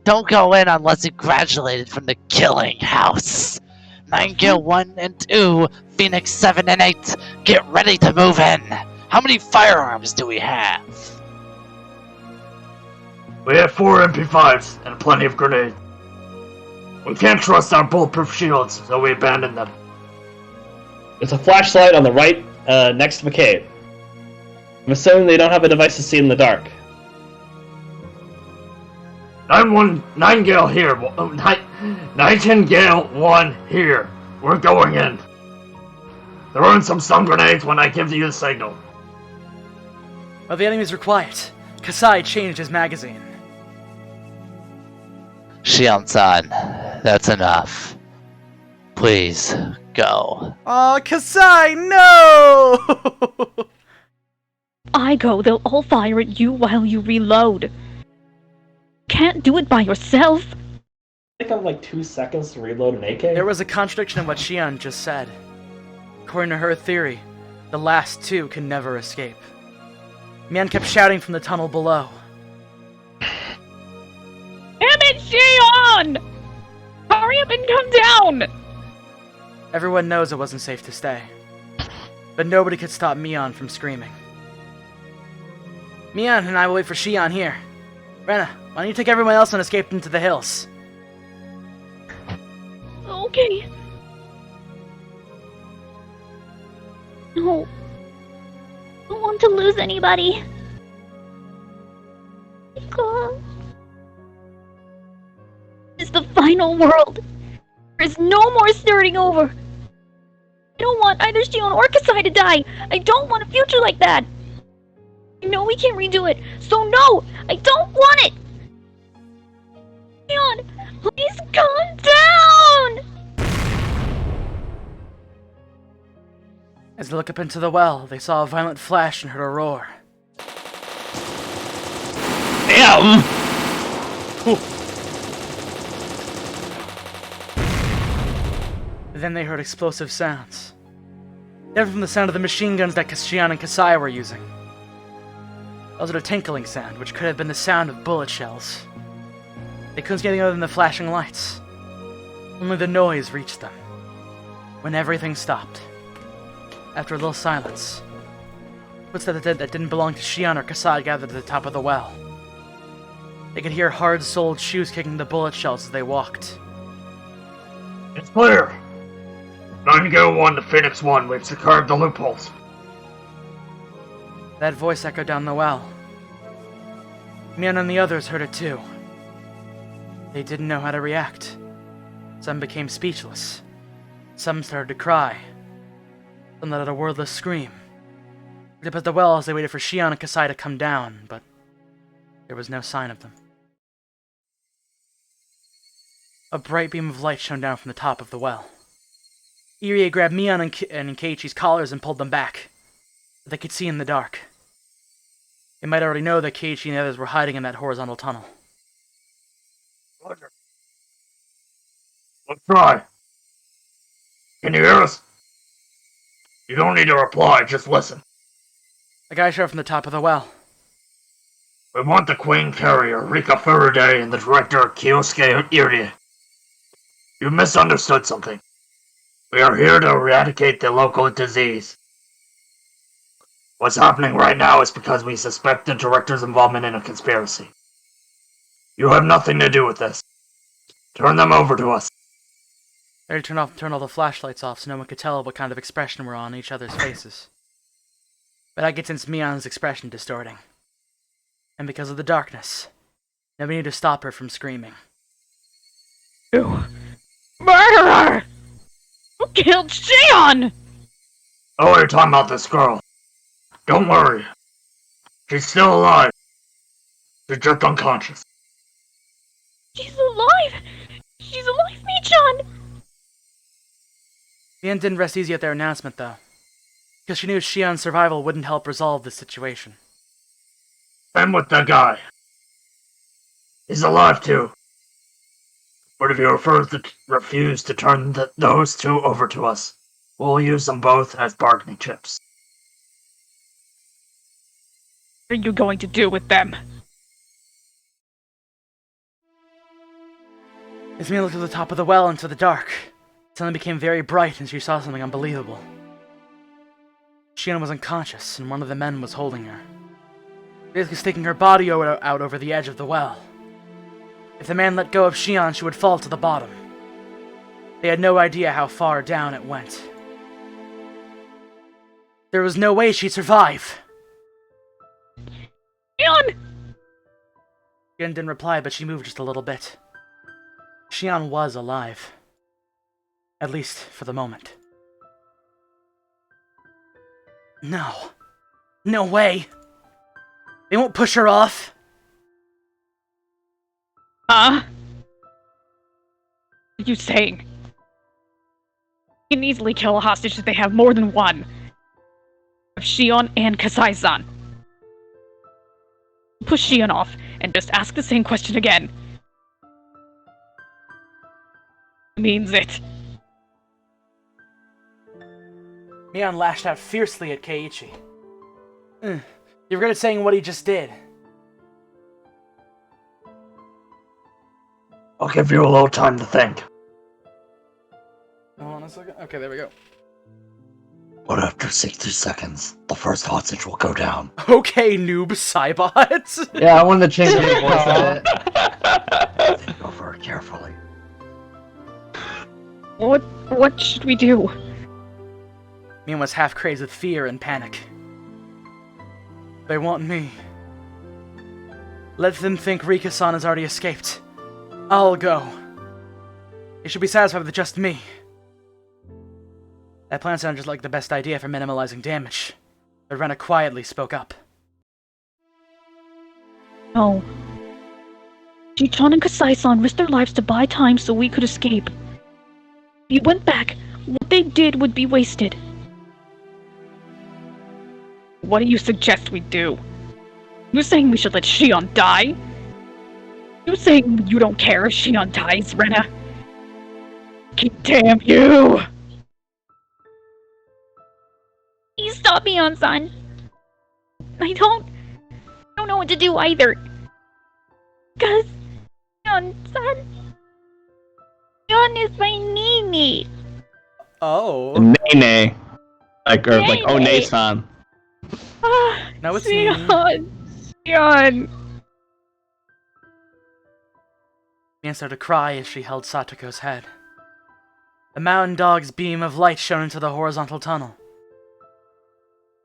Don't go in unless you graduated from the killing house. Nightingale 1 and 2, Phoenix 7 and 8, get ready to move in! How many firearms do we have? We have 4 MP5s and plenty of grenades. We can't trust our bulletproof shields, so we abandon them. There's a flashlight on the right, next to the cave. I'm assuming they don't have a device to see in the dark. 9-1, here. Nightingale 1 here. We're going in. Throw in some stun grenades when I give you the signal. While the enemies were quiet, Kasai changed his magazine. Shion-san, that's enough. Please, go. Aw, Kasai, no! I go, they'll all fire at you while you reload. Can't do it by yourself. I think I'm like 2 seconds to reload an AK. There was a contradiction in what Shion just said. According to her theory, the last 2 can never escape. Man kept shouting from the tunnel below. Damn it, Shion! Hurry up and come down! Everyone knows it wasn't safe to stay. But nobody could stop Mion from screaming. Mion and I will wait for Shion here. Rena, why don't you take everyone else and escape into the hills? Okay. No. I don't want to lose anybody. God. It's the final world. There is no more starting over. I don't want either Shion or Kasai to die. I don't want a future like that. I know we can't redo it, so no! I don't want it! Shion, please calm down! As they looked up into the well, they saw a violent flash and heard a roar. Damn! Then they heard explosive sounds. Then from the sound of the machine guns that Shion and Kasai were using. was a tinkling sound, which could have been the sound of bullet shells. They couldn't see anything other than the flashing lights. Only the noise reached them. When everything stopped. After a little silence, footsteps that didn't belong to Shion or Kasai gathered at the top of the well. They could hear hard-soled shoes kicking the bullet shells as they walked. It's clear. Nightingale 1 to Phoenix 1, we've secured the loopholes. That voice echoed down the well. Mion and the others heard it too. They didn't know how to react. Some became speechless. Some started to cry. Some let out a wordless scream. Looked up at the well as they waited for Shion and Kasai to come down, but there was no sign of them. A bright beam of light shone down from the top of the well. Irie grabbed Mion and Keiichi's collars and pulled them back, but they could see in the dark. They might already know that Keiichi and the others were hiding in that horizontal tunnel. Roger. Let's try. Can you hear us? You don't need to reply, just listen. A guy shouted from the top of the well. We want the Queen Carrier, Rika Faraday, and the director, Kyosuke Irie. You misunderstood something. We are here to eradicate the local disease. What's happening right now is because we suspect the director's involvement in a conspiracy. You have nothing to do with this. Turn them over to us. They had to turn all the flashlights off so no one could tell what kind of expression were on each other's faces. But I could sense Mion's expression distorting. And because of the darkness, nobody knew to stop her from screaming. You murderer! Who killed Shion? Oh, you're talking about this girl. Don't worry. She's still alive. She's just unconscious. She's alive! She's alive, Michan! Mion didn't rest easy at their announcement, though, because she knew Shion's survival wouldn't help resolve this situation. Same with the guy. He's alive too. But if you refuse to turn those two over to us, we'll use them both as bargaining chips. What are you going to do with them? As Mion looked at the top of the well into the dark, it suddenly became very bright and she saw something unbelievable. Shion was unconscious, and one of the men was holding her, basically sticking her body out over the edge of the well. If the man let go of Shion, she would fall to the bottom. They had no idea how far down it went. There was no way she'd survive. Shion! Shion didn't reply, but she moved just a little bit. Shion was alive. At least for the moment. No. No way. They won't push her off. What are you saying? You can easily kill a hostage if they have more than one. Of Shion and Kasai-san. Push Shion off, and just ask the same question again. Means it. Mion lashed out fiercely at Keiichi. You regretted saying what he just did. I'll give you a little time to think. Hold on a second. Okay, there we go. But after 60 seconds, the first hostage will go down. Okay, noob Cybot. Yeah, I wanted to change the voice of it. Think over it carefully. What should we do? Mion was half crazed with fear and panic. They want me. Let them think Rika-san has already escaped. I'll go. They should be satisfied with just me. That plan sounded just like the best idea for minimalizing damage. But Rena quietly spoke up. No. Jichan and Kasai-san risked their lives to buy time so we could escape. If you went back, what they did would be wasted. What do you suggest we do? You saying we should let Shion die? You saying you don't care if Shion dies, Rena? Damn you! Please stop me, son. I don't don't know what to do either. Cause Yon-san is my Nini. Oh. Nene. Like Nene. One-san. Ah, Now it's me. Yon. Mian started to cry as she held Satoko's head. The mountain dog's beam of light shone into the horizontal tunnel.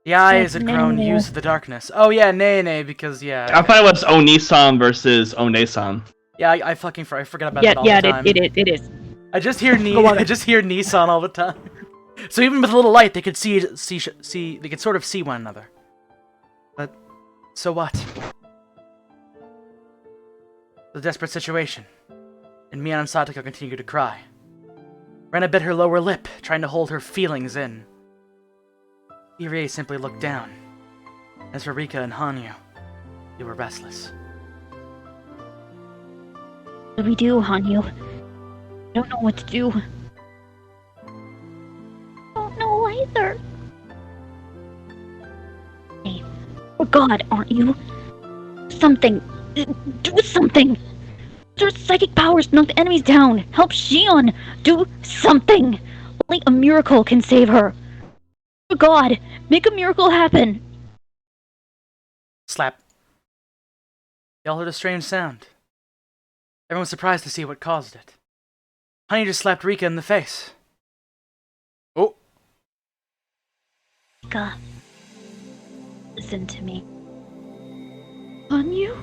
The eyes had grown Nene. used to the darkness. Oh yeah, Nene, because yeah. I thought it was Oni-san versus One-san. Yeah, I forget about that all the time. It is. I just hear Go on. I just hear Nissan all the time. So even with a little light, they could see they could sort of see one another. But so what? The desperate situation, and Mian and Satoko continued to cry. Rena bit her lower lip, trying to hold her feelings in. Irie simply looked down. As for Rika and Hanyu, they were restless. What do we do, Hanyu? I don't know what to do. I don't know either. Hey, for God, aren't you? Something. Do something! Use psychic powers to knock the enemies down! Help Shion! Do something! Only a miracle can save her! For God, make a miracle happen! Slap. They all heard a strange sound. Everyone was surprised to see what caused it. Honey just slapped Rika in the face. Oh. Rika, listen to me. Hanyu?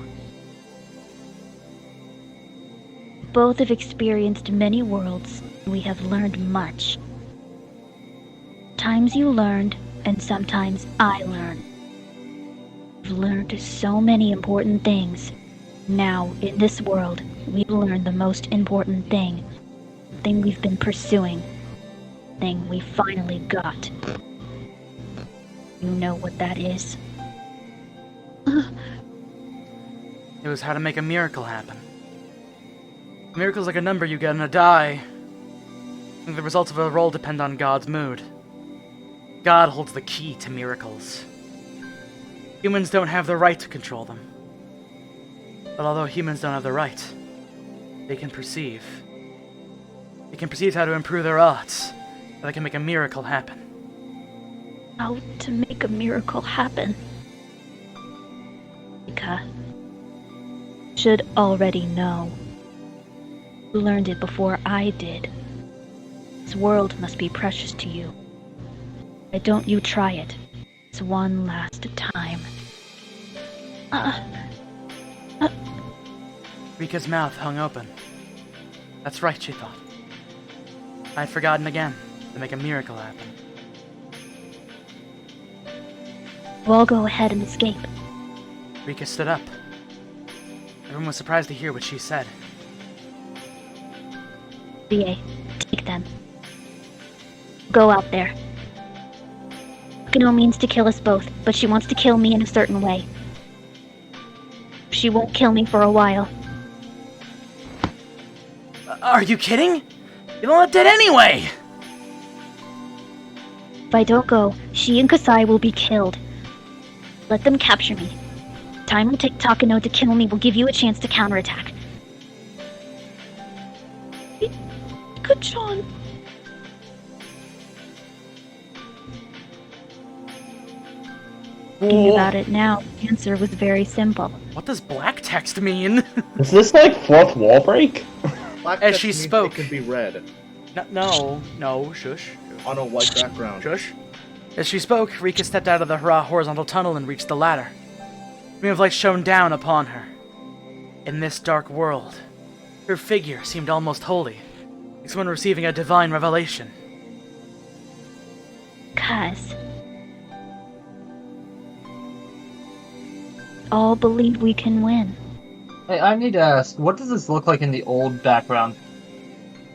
Both have experienced many worlds, and we have learned much. Times you learned, and sometimes I learn. We've learned so many important things. Now, in this world, we've learned the most important thing. The thing we've been pursuing. The thing we finally got. You know what that is? It was how to make a miracle happen. A miracle's like a number you get in a die. And the results of a roll depend on God's mood. God holds the key to miracles. Humans don't have the right to control them. But although humans don't have the right, they can perceive. They can perceive how to improve their odds, so they can make a miracle happen. How to make a miracle happen. Rika should already know. You learned it before I did. This world must be precious to you. Why don't you try it? It's one last time. Rika's mouth hung open. That's right, she thought. I'd forgotten again to make a miracle happen. We'll go ahead and escape. Rika stood up. Everyone was surprised to hear what she said. VA, take them. Go out there. Akino means to kill us both, but she wants to kill me in a certain way. She won't kill me for a while. Are you kidding? You're not dead anyway! If I don't go, she and Kasai will be killed. Let them capture me. Time will take Takano to kill me will give you a chance to counterattack. Good John. Thinking about it now, the answer was very simple. What does black text mean? Is this like fourth wall break? Black As text she means spoke. It can be read No, shush. on a white background. Shush. As she spoke, Rika stepped out of the horizontal tunnel and reached the ladder. A beam of light shone down upon her. In this dark world, her figure seemed almost holy, like someone receiving a divine revelation. Cuz all believe we can win. Hey, I need to ask, what does this look like in the old background?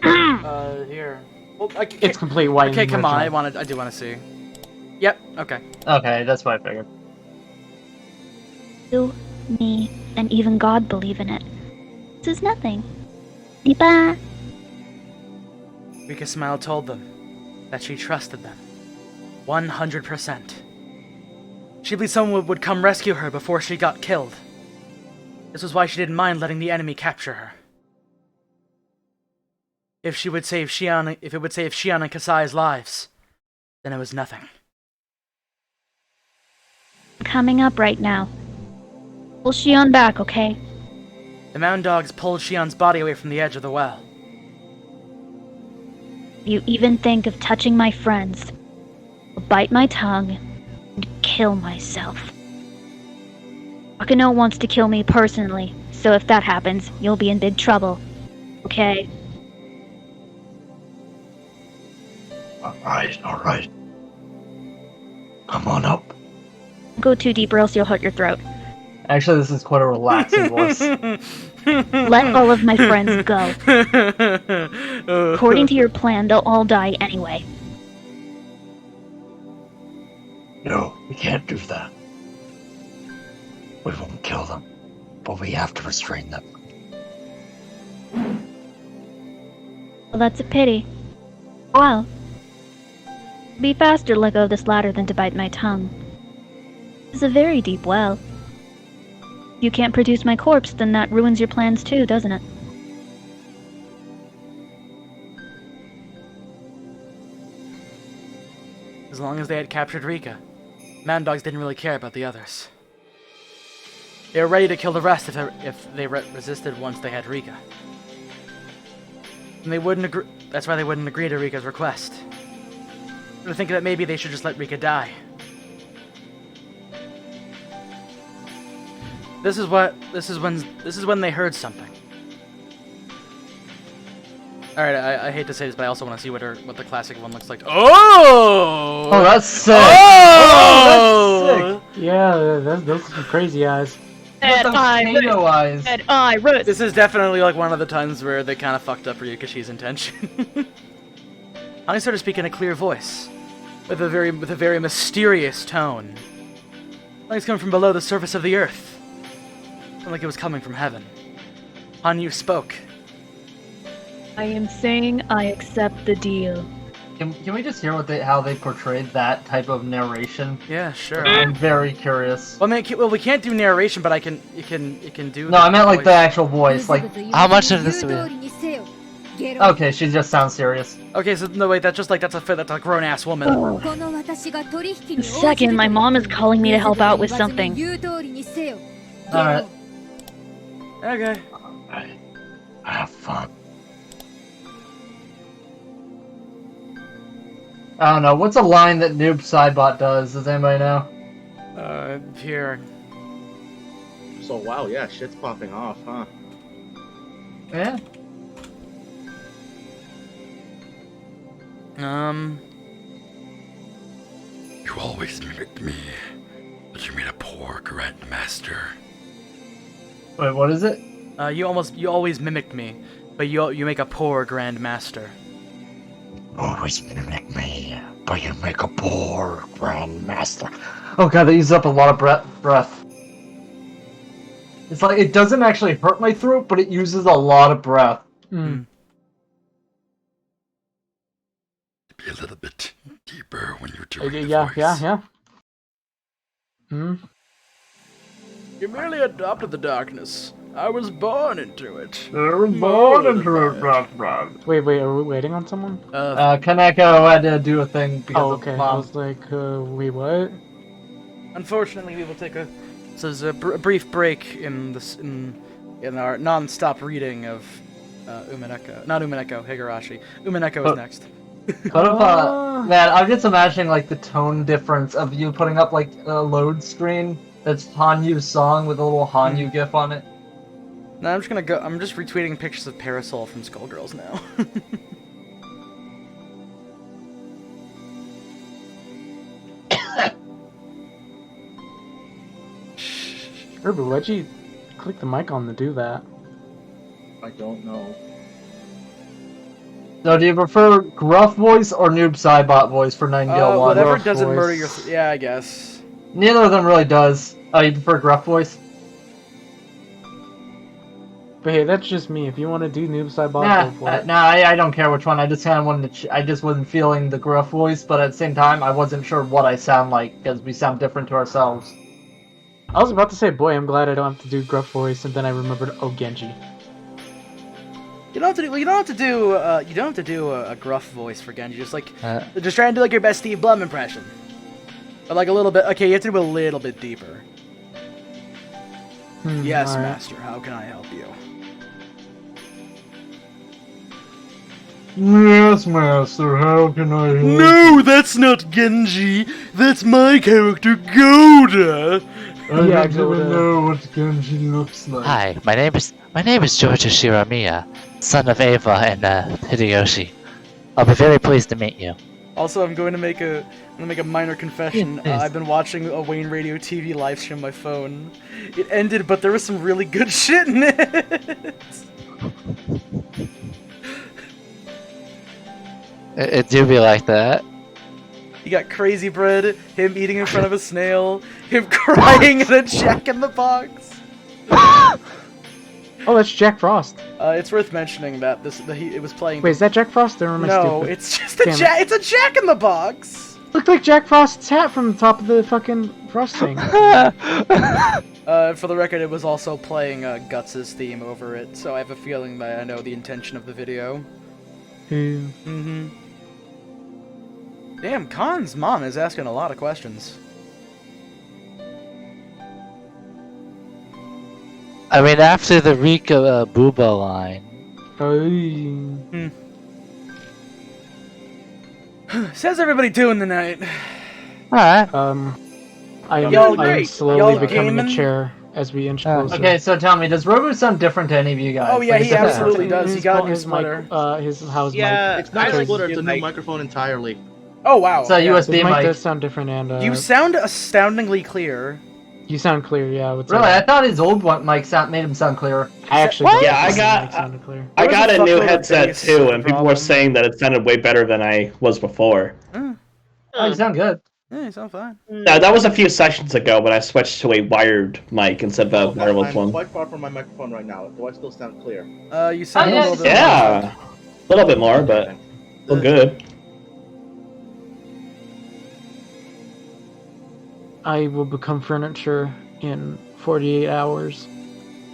Here. Well, It's complete white. Okay, and come on. original. I do want to see. Yep. Okay. Okay, that's what I figured. You, me, and even God believe in it. This is nothing. Diba. Rika's smile told them that she trusted them. 100%. She believed someone would come rescue her before she got killed. This was why she didn't mind letting the enemy capture her. If it would save Shion and Kasai's lives, then it was nothing. Coming up right now. Pull Shion back, okay? The mound dogs pulled Shion's body away from the edge of the well. If you even think of touching my friends, I'll bite my tongue and kill myself. Akano wants to kill me personally, so if that happens, you'll be in big trouble. Okay? Alright. Come on up. Don't go too deep or else you'll hurt your throat. Actually, this is quite a relaxing voice. Let all of my friends go. According to your plan, they'll all die anyway. No, we can't do that. We won't kill them, but we have to restrain them. Well, that's a pity. Well, it'd be faster to let go of this ladder than to bite my tongue. This is a very deep well. If you can't produce my corpse, then that ruins your plans too, doesn't it? As long as they had captured Rika, mound dogs didn't really care about the others. They were ready to kill the rest if they resisted once they had Rika. And they wouldn't agree. That's why they wouldn't agree to Rika's request. They were thinking that maybe they should just let Rika die. This is when they heard something. Alright, I hate to say this, but I also want to see what the classic one looks like. Oh! Oh, that's sick! Oh! That's sick! Yeah, those are some crazy eyes. Potato eyes. This is definitely like one of the times where they kind of fucked up Ryukashi's intention. Ani started speaking in a clear voice, with a very mysterious tone. Like it's coming from below the surface of the earth. Like it was coming from heaven. Hanyu spoke. I am saying I accept the deal. Can we just hear how they portrayed that type of narration? Yeah, sure. I'm very curious. Well, I mean, we can't do narration, but you can do. No, I meant like the actual voice. Like, How much of this do we? okay, she just sounds serious. Okay, so no wait, that's a grown ass woman. The second, my mom is calling me to help out with something. Alright. Okay. Alright. Have fun. I don't know. What's a line that Noob Sidebot does? Does anybody know? Here. So wow, yeah, shit's popping off, huh? Yeah. You always mimicked me, but you made a poor grandmaster. Wait, what is it? You always mimicked me, but you make a poor Grand Master. Always mimic me, but you make a poor grandmaster. Oh god, they use up a lot of breath. It's like, it doesn't actually hurt my throat, but it uses a lot of breath. Mm. Be a little bit deeper when you're doing the Yeah, voice. yeah. Hmm. You merely adopted the darkness. I was born into it. Wait, are we waiting on someone? Kaneko had to do a thing because Okay. of I mom. was like, wait, what? Unfortunately, we will take a brief break in our non-stop reading of Umineko. Not Umineko, Higurashi. Umineko is next. What if, man, I'm just imagining, like, the tone difference of you putting up, like, a load screen that's Hanyu's song with a little Hanyu gif on it. Now I'm just retweeting pictures of Parasol from Skullgirls now. But why'd you click the mic on to do that? I don't know. So, do you prefer gruff voice or Noob Sidebot voice for Nightingale 1? Whatever Rough doesn't voice. murder your... Yeah, I guess. Neither of them really does. Oh, you prefer gruff voice? But hey, that's just me. If you want to do Noob Side Bob, Nah, go for it. I don't care which one. I just kind of wanted to. I just wasn't feeling the gruff voice, but at the same time, I wasn't sure what I sound like because we sound different to ourselves. I was about to say, boy, I'm glad I don't have to do gruff voice, and then I remembered, oh, Genji. You don't have to do a gruff voice for Genji. Just try and do like your best Steve Blum impression, but like a little bit. Okay, you have to do a little bit deeper. Yes, alright. master. How can I help you? Yes, master. How can I help? No, that's not Genji. That's my character, Goda. I don't even know what Genji looks like. Hi, my name is Georgia Shiramiya, son of Eva and Hideyoshi. I'll be very pleased to meet you. Also, I'm going to make a minor confession. Yes. I've been watching a Wayne Radio TV live stream on my phone. It ended, but there was some really good shit in it. It do be like that. You got Crazy Bread, him eating in front of a snail, him crying at a Jack in the Box. Oh, that's Jack Frost. It's worth mentioning that it was playing. Wait, is that Jack Frost? Or am I No, stupid? it's just a Damn Jack. It's a Jack in the Box. Looked like Jack Frost's hat from the top of the fucking Frost thing. For the record, it was also playing Guts' theme over it, so I have a feeling that I know the intention of the video. Who? Damn, Khan's mom is asking a lot of questions. I mean, after the Rika Booba line. How's everybody doing tonight? Alright. I Y'all am great. slowly Y'all becoming gaming? a chair as we inch closer. Okay, so tell me, does Robo sound different to any of you guys? Oh yeah, Like, he is it absolutely different? does. He got a new his mic, splitter. how's Yeah, It's not I a like splitter, it's a new mic. microphone entirely. Oh wow. It's a yeah. USB his mic mic. does sound different, and You sound astoundingly clear. you sound clear. Yeah, I would say. Really, I thought his old one mic made him sound clearer. I actually. thought Yeah, his I got- mic sounded clear. I Where's got the a new fuckload of headset bass too, and people were problem? saying that it sounded way better than I was before. Oh, you sound good. Yeah, you sound fine. No, that was a few sessions ago when I switched to a wired mic instead of a wireless I'm one. quite far from my microphone right now. Do I still sound clear? You sound Oh, a little bit. Yeah, a little bit more, but still good. I will become furniture in 48 hours.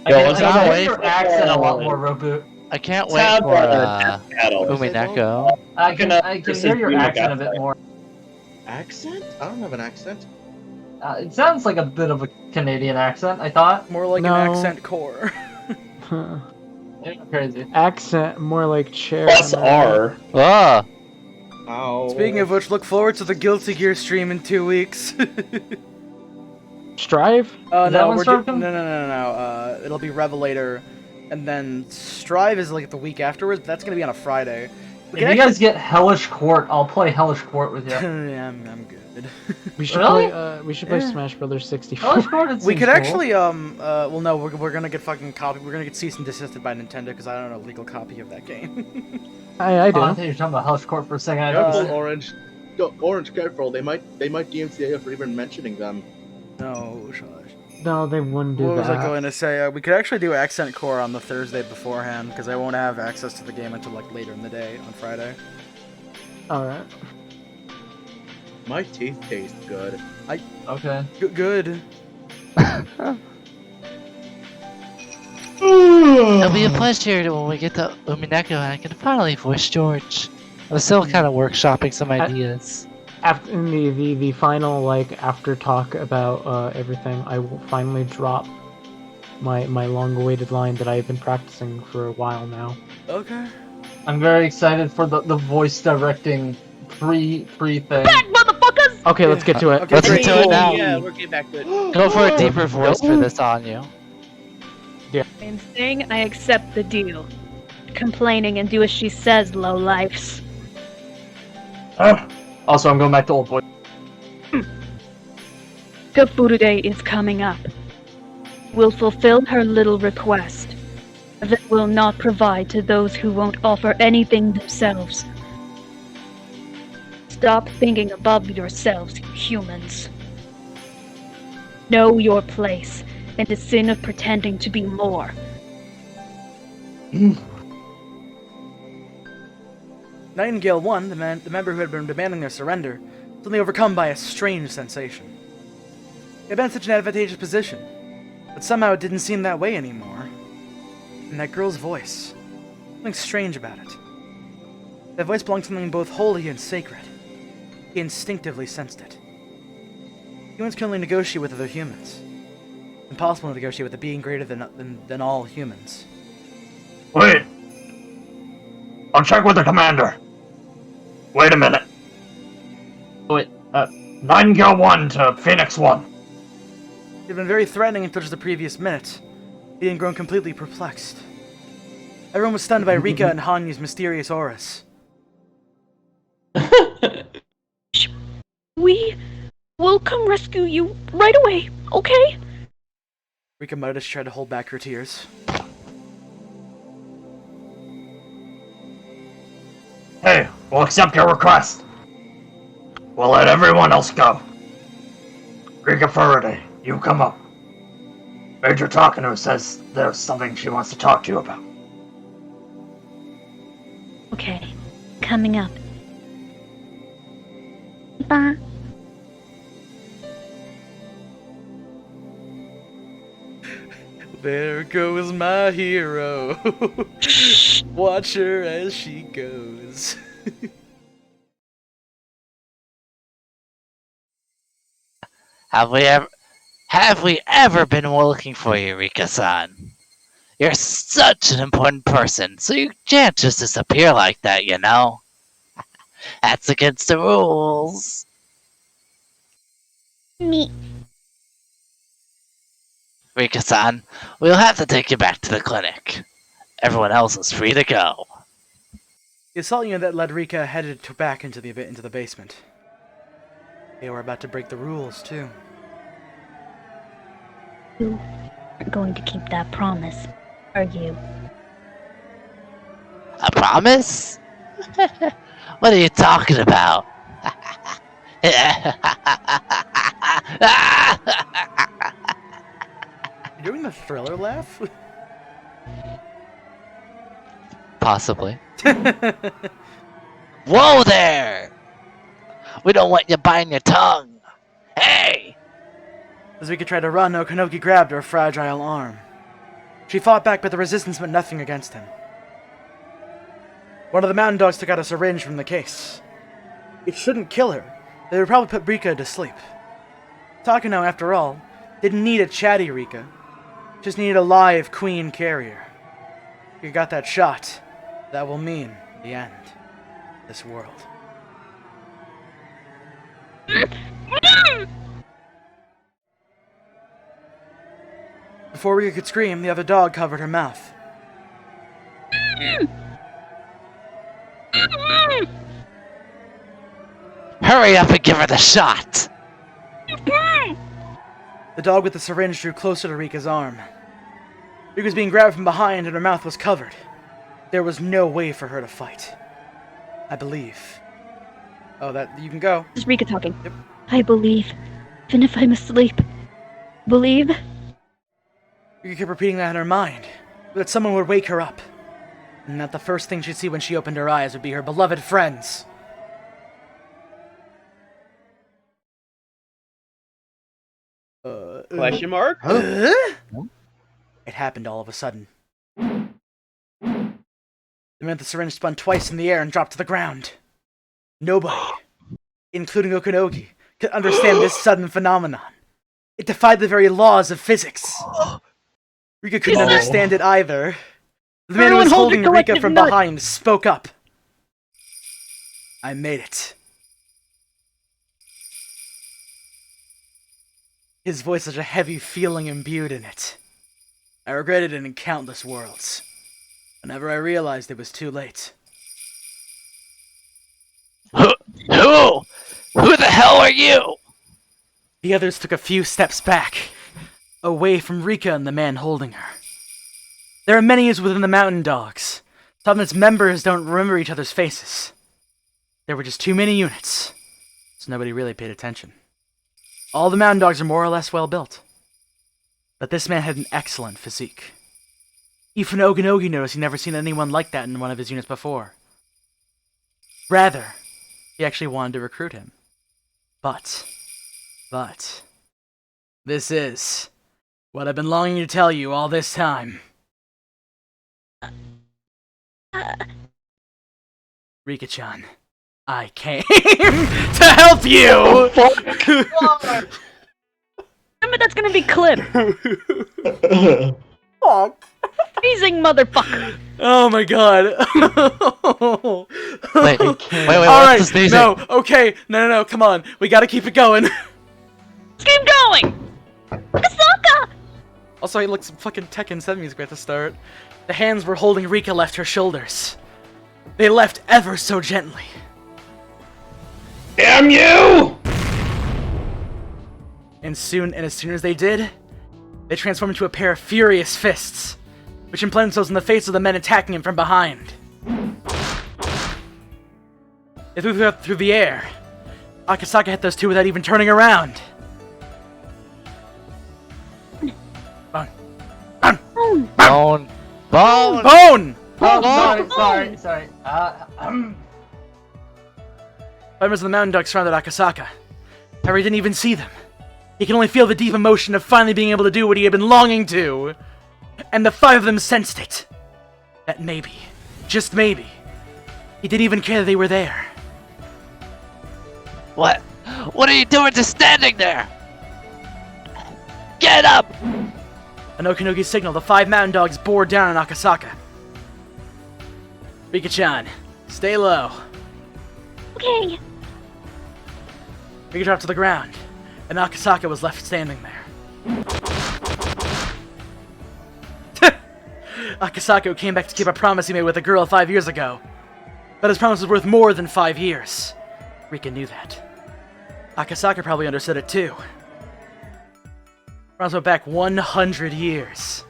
Yo, I let's can not hear wait your for- accent a lot more, Robo. I can't It's wait not for battle. Umineko. I can this hear is your Remake accent a bit accent. more. Accent? I don't have an accent. It sounds like a bit of a Canadian accent, I thought. More like No. an accent core. Crazy. Accent more like chair. Plus R. Oh, Ow. Speaking of which, look forward to the Guilty Gear stream in 2 weeks. Strive. Is that no, when we're Strive no, comes? no. It'll be Revelator, and then Strive is like the week afterwards. But that's gonna be on a Friday. If you guys get Hellish Court, I'll play Hellish Court with you. yeah, I'm good. We should Really? play. We should play Yeah. Smash Brothers 64. Hellish Court, it We seems could cool. actually, well, no, we're gonna get fucking copy. We're gonna get cease and desisted by Nintendo because I don't know a legal copy of that game. I Oh, I do. thought you were talking about Hellish Court for a second. I Careful, thought Orange. Go, Orange, careful. They might DMCA for even mentioning them. no, shush. No, they wouldn't do What was that. I going to say? We could actually do Accent Core on the Thursday beforehand because I won't have access to the game until like later in the day on Friday. All right. My teeth taste good. okay. Good. it'll be a pleasure when we get to Umineko and I can finally voice George. I'm still kind of workshopping some ideas. After in the final like after talk about everything, I will finally drop my long-awaited line that I've been practicing for a while now. Okay. I'm very excited for the voice directing pre thing. Back, motherfuckers! Okay, let's get to it. Okay, Let's great. get to it now. Yeah, we're getting back to it. Go for a deeper voice for this on you. I'm saying I accept the deal. Complaining and do as she says, low lifes. Also, I'm going back to old voice. Gafurude is coming up. We'll fulfill her little request. That will not provide to those who won't offer anything themselves. Stop thinking above yourselves, humans. Know your place and the sin of pretending to be more. Nightingale 1, the member who had been demanding their surrender, suddenly overcome by a strange sensation. He had been in such an advantageous position, but somehow it didn't seem that way anymore. And that girl's voice, something strange about it. That voice belonged to something both holy and sacred. He instinctively sensed it. Humans can only negotiate with other humans. It's impossible to negotiate with a being greater than all humans. Wait! I'll check with the commander. Wait a minute. Wait, Nightingale 1 to Phoenix 1. He had been very threatening until just the previous minute. He had grown completely perplexed. Everyone was stunned by Rika and Hanyu's mysterious auras. We will come rescue you right away, okay? Rika muttered as she tried to hold back her tears. Hey, we'll accept your request. We'll let everyone else go. Rika Faraday, you come up. Major Takano says there's something she wants to talk to you about. Okay, coming up. Bah. There goes my hero. Watch her as she goes. Have we ever been looking for you, Rika-san? You're such an important person, so you can't just disappear like that, you know? That's against the rules. Me. Rika-san, we'll have to take you back to the clinic. Everyone else is free to go. The assault unit that led Rika headed back into the basement. They were about to break the rules, too. You aren't going to keep that promise, are you? A promise? What are you talking about? You're doing the Thriller laugh? Possibly. Whoa there! We don't want you biting your tongue. Hey! As Rika tried to run, Okanoki grabbed her fragile arm. She fought back, but the resistance meant nothing against him. One of the mountain dogs took out a syringe from the case. It shouldn't kill her. They would probably put Rika to sleep. Takano, after all, didn't need a chatty Rika. Just needed a live queen carrier. If you got that shot, that will mean the end of this world. Before Rika could scream, the other dog covered her mouth. Hurry up and give her the shot! The dog with the syringe drew closer to Rika's arm. Rika was being grabbed from behind and her mouth was covered. There was no way for her to fight. I believe. Oh, that you can go. This is Rika talking. Yep. I believe, even if I'm asleep. Believe? Rika kept repeating that in her mind. That someone would wake her up. And that the first thing she'd see when she opened her eyes would be her beloved friends. Question mark? It happened all of a sudden. The minute the syringe spun twice in the air and dropped to the ground. Nobody, including Okanogi, could understand this sudden phenomenon. It defied the very laws of physics. Rika couldn't understand it either. The man who was holding Rika from behind spoke up. I made it. His voice had a heavy feeling imbued in it. I regretted it in countless worlds. Whenever I realized it was too late. Who? Who the hell are you? The others took a few steps back, away from Rika and the man holding her. There are many as within the Mountain Dogs. Some of its members don't remember each other's faces. There were just too many units, so nobody really paid attention. All the Mountain Dogs are more or less well built. But this man had an excellent physique. Even Okinogi noticed he'd never seen anyone like that in one of his units before. Rather, he actually wanted to recruit him. But, this is what I've been longing to tell you all this time. Rika-chan, I came to help you! Remember, that's gonna be clipped. Fuck. Amazing motherfucker. Oh my god. Wait, All what's right, the sneezing? no, okay, no, come on. We gotta keep it going. Let's keep going. Akasaka! Also, he looks fucking Tekken 7 music at the start. The hands were holding Rika left her shoulders. They left ever so gently. Damn you! And as soon as they did, they transformed into a pair of furious fists, which implanted themselves in the face of the men attacking him from behind. They threw them through the air. Akasaka hit those two without even turning around. Bone. Bone! Oh, sorry. Members of the Mountain Dogs surrounded Akasaka. However, he didn't even see them. He could only feel the deep emotion of finally being able to do what he had been longing to. And the five of them sensed it. That maybe, just maybe, he didn't even care that they were there. What? What are you doing just standing there? Get up! An Okinogi signal, the five Mountain Dogs bore down on Akasaka. Rika-chan, stay low. Okay. Rika dropped to the ground, and Akasaka was left standing there. Akasaka came back to keep a promise he made with a girl 5 years ago. But his promise was worth more than 5 years. Rika knew that. Akasaka probably understood it too. Promise went back 100 years.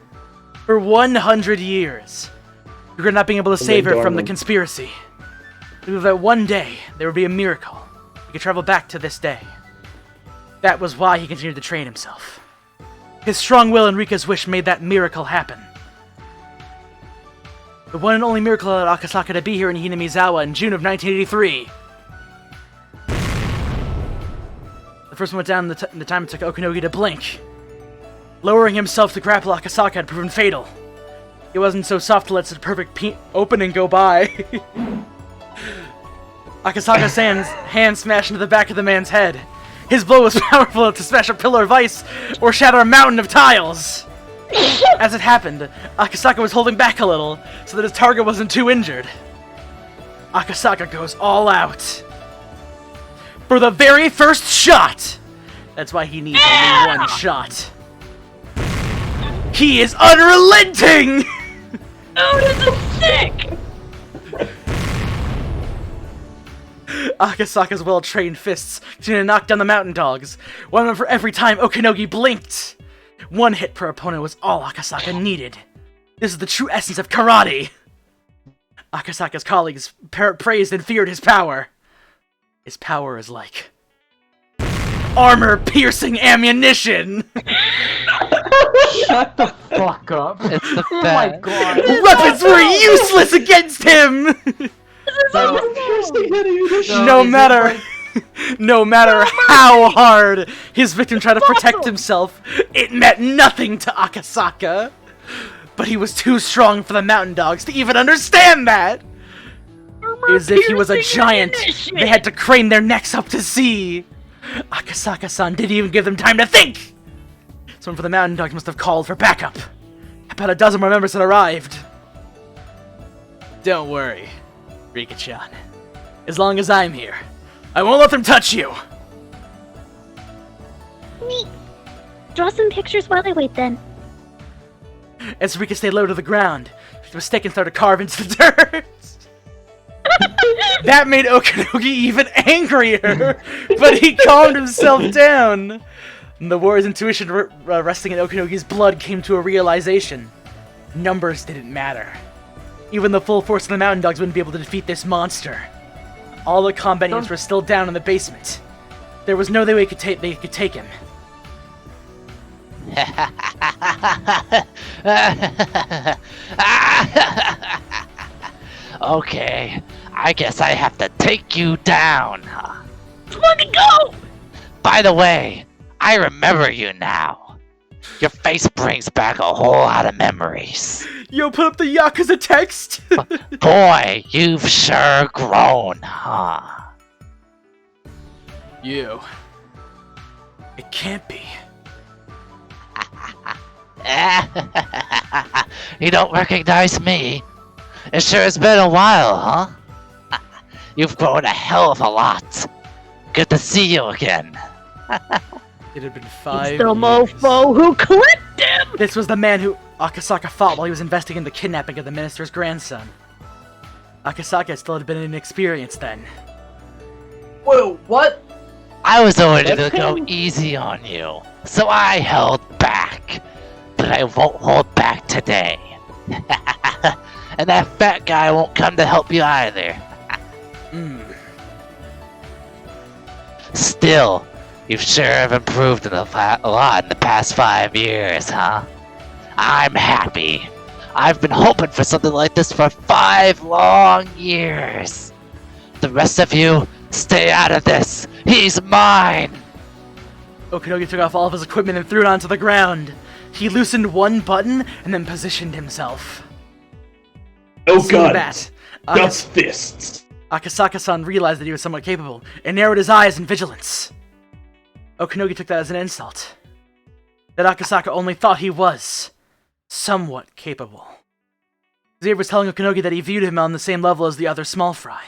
For 100 years. Rika not being able to save her from the conspiracy. He knew that one day there would be a miracle. He could travel back to this day. That was why he continued to train himself. His strong will and Rika's wish made that miracle happen. The one and only miracle allowed Akasaka to be here in Hinamizawa in June of 1983. The first one went down in the time it took Okinogi to blink. Lowering himself to grapple Akasaka had proven fatal. He wasn't so soft to let such perfect opening go by. Akasaka's hand smashed into the back of the man's head. His blow was powerful enough to smash a pillar of ice or shatter a mountain of tiles. As it happened, Akasaka was holding back a little so that his target wasn't too injured. Akasaka goes all out. For the very first shot! That's why he needs only one shot. He is unrelenting! Oh, this is sick! Akasaka's well-trained fists continue to knock down the Mountain Dogs, one of them for every time Okinogi blinked. One hit per opponent was all Akasaka needed. This is the true essence of karate. Akasaka's colleagues praised and feared his power. His power is like armor-piercing ammunition. Shut the fuck up. It's the Oh my god. Weapons were useless against him. No matter how hard his victim tried to protect himself, it meant nothing to Akasaka. But he was too strong for the Mountain Dogs to even understand that. As if he was a giant, they had to crane their necks up to see. Akasaka-san didn't even give them time to think. Someone for the Mountain Dogs must have called for backup. About a dozen more members had arrived. Don't worry, Rika-chan. As long as I'm here, I won't let them touch you! Neat. Draw some pictures while I wait then. As Rika stayed low to the ground, she took a stick and started to carve into the dirt. That made Okinogi even angrier, but he calmed himself down. And the warrior's intuition resting in Okinogi's blood came to a realization. Numbers didn't matter. Even the full force of the Mountain Dogs wouldn't be able to defeat this monster. All the combat units were still down in the basement. There was no way they could take him. Okay, I guess I have to take you down, huh? Fucking go! By the way, I remember you now. Your face brings back a whole lot of memories. Yo, put up the Yakuza text! Boy, you've sure grown, huh? You. It can't be. You don't recognize me? It sure has been a while, huh? You've grown a hell of a lot. Good to see you again. It had been 5 It's the years. mofo who clipped him! This was the man who Akasaka fought while he was investigating the kidnapping of the minister's grandson. Akasaka still had been inexperienced then. Whoa, what? I was ordered to go easy on you, so I held back. But I won't hold back today. And that fat guy won't come to help you either. Still, you sure have improved a lot in the past 5 years, huh? I'm happy. I've been hoping for something like this for 5 long years. The rest of you, stay out of this. He's mine. Okanogi took off all of his equipment and threw it onto the ground. He loosened one button and then positioned himself. Oh Seeing god. that, Guts fists. Akasaka-san realized that he was somewhat capable and narrowed his eyes in vigilance. Okanogi took that as an insult. That Akasaka only thought he was somewhat capable. Xavier was telling Okanogi that he viewed him on the same level as the other small fry.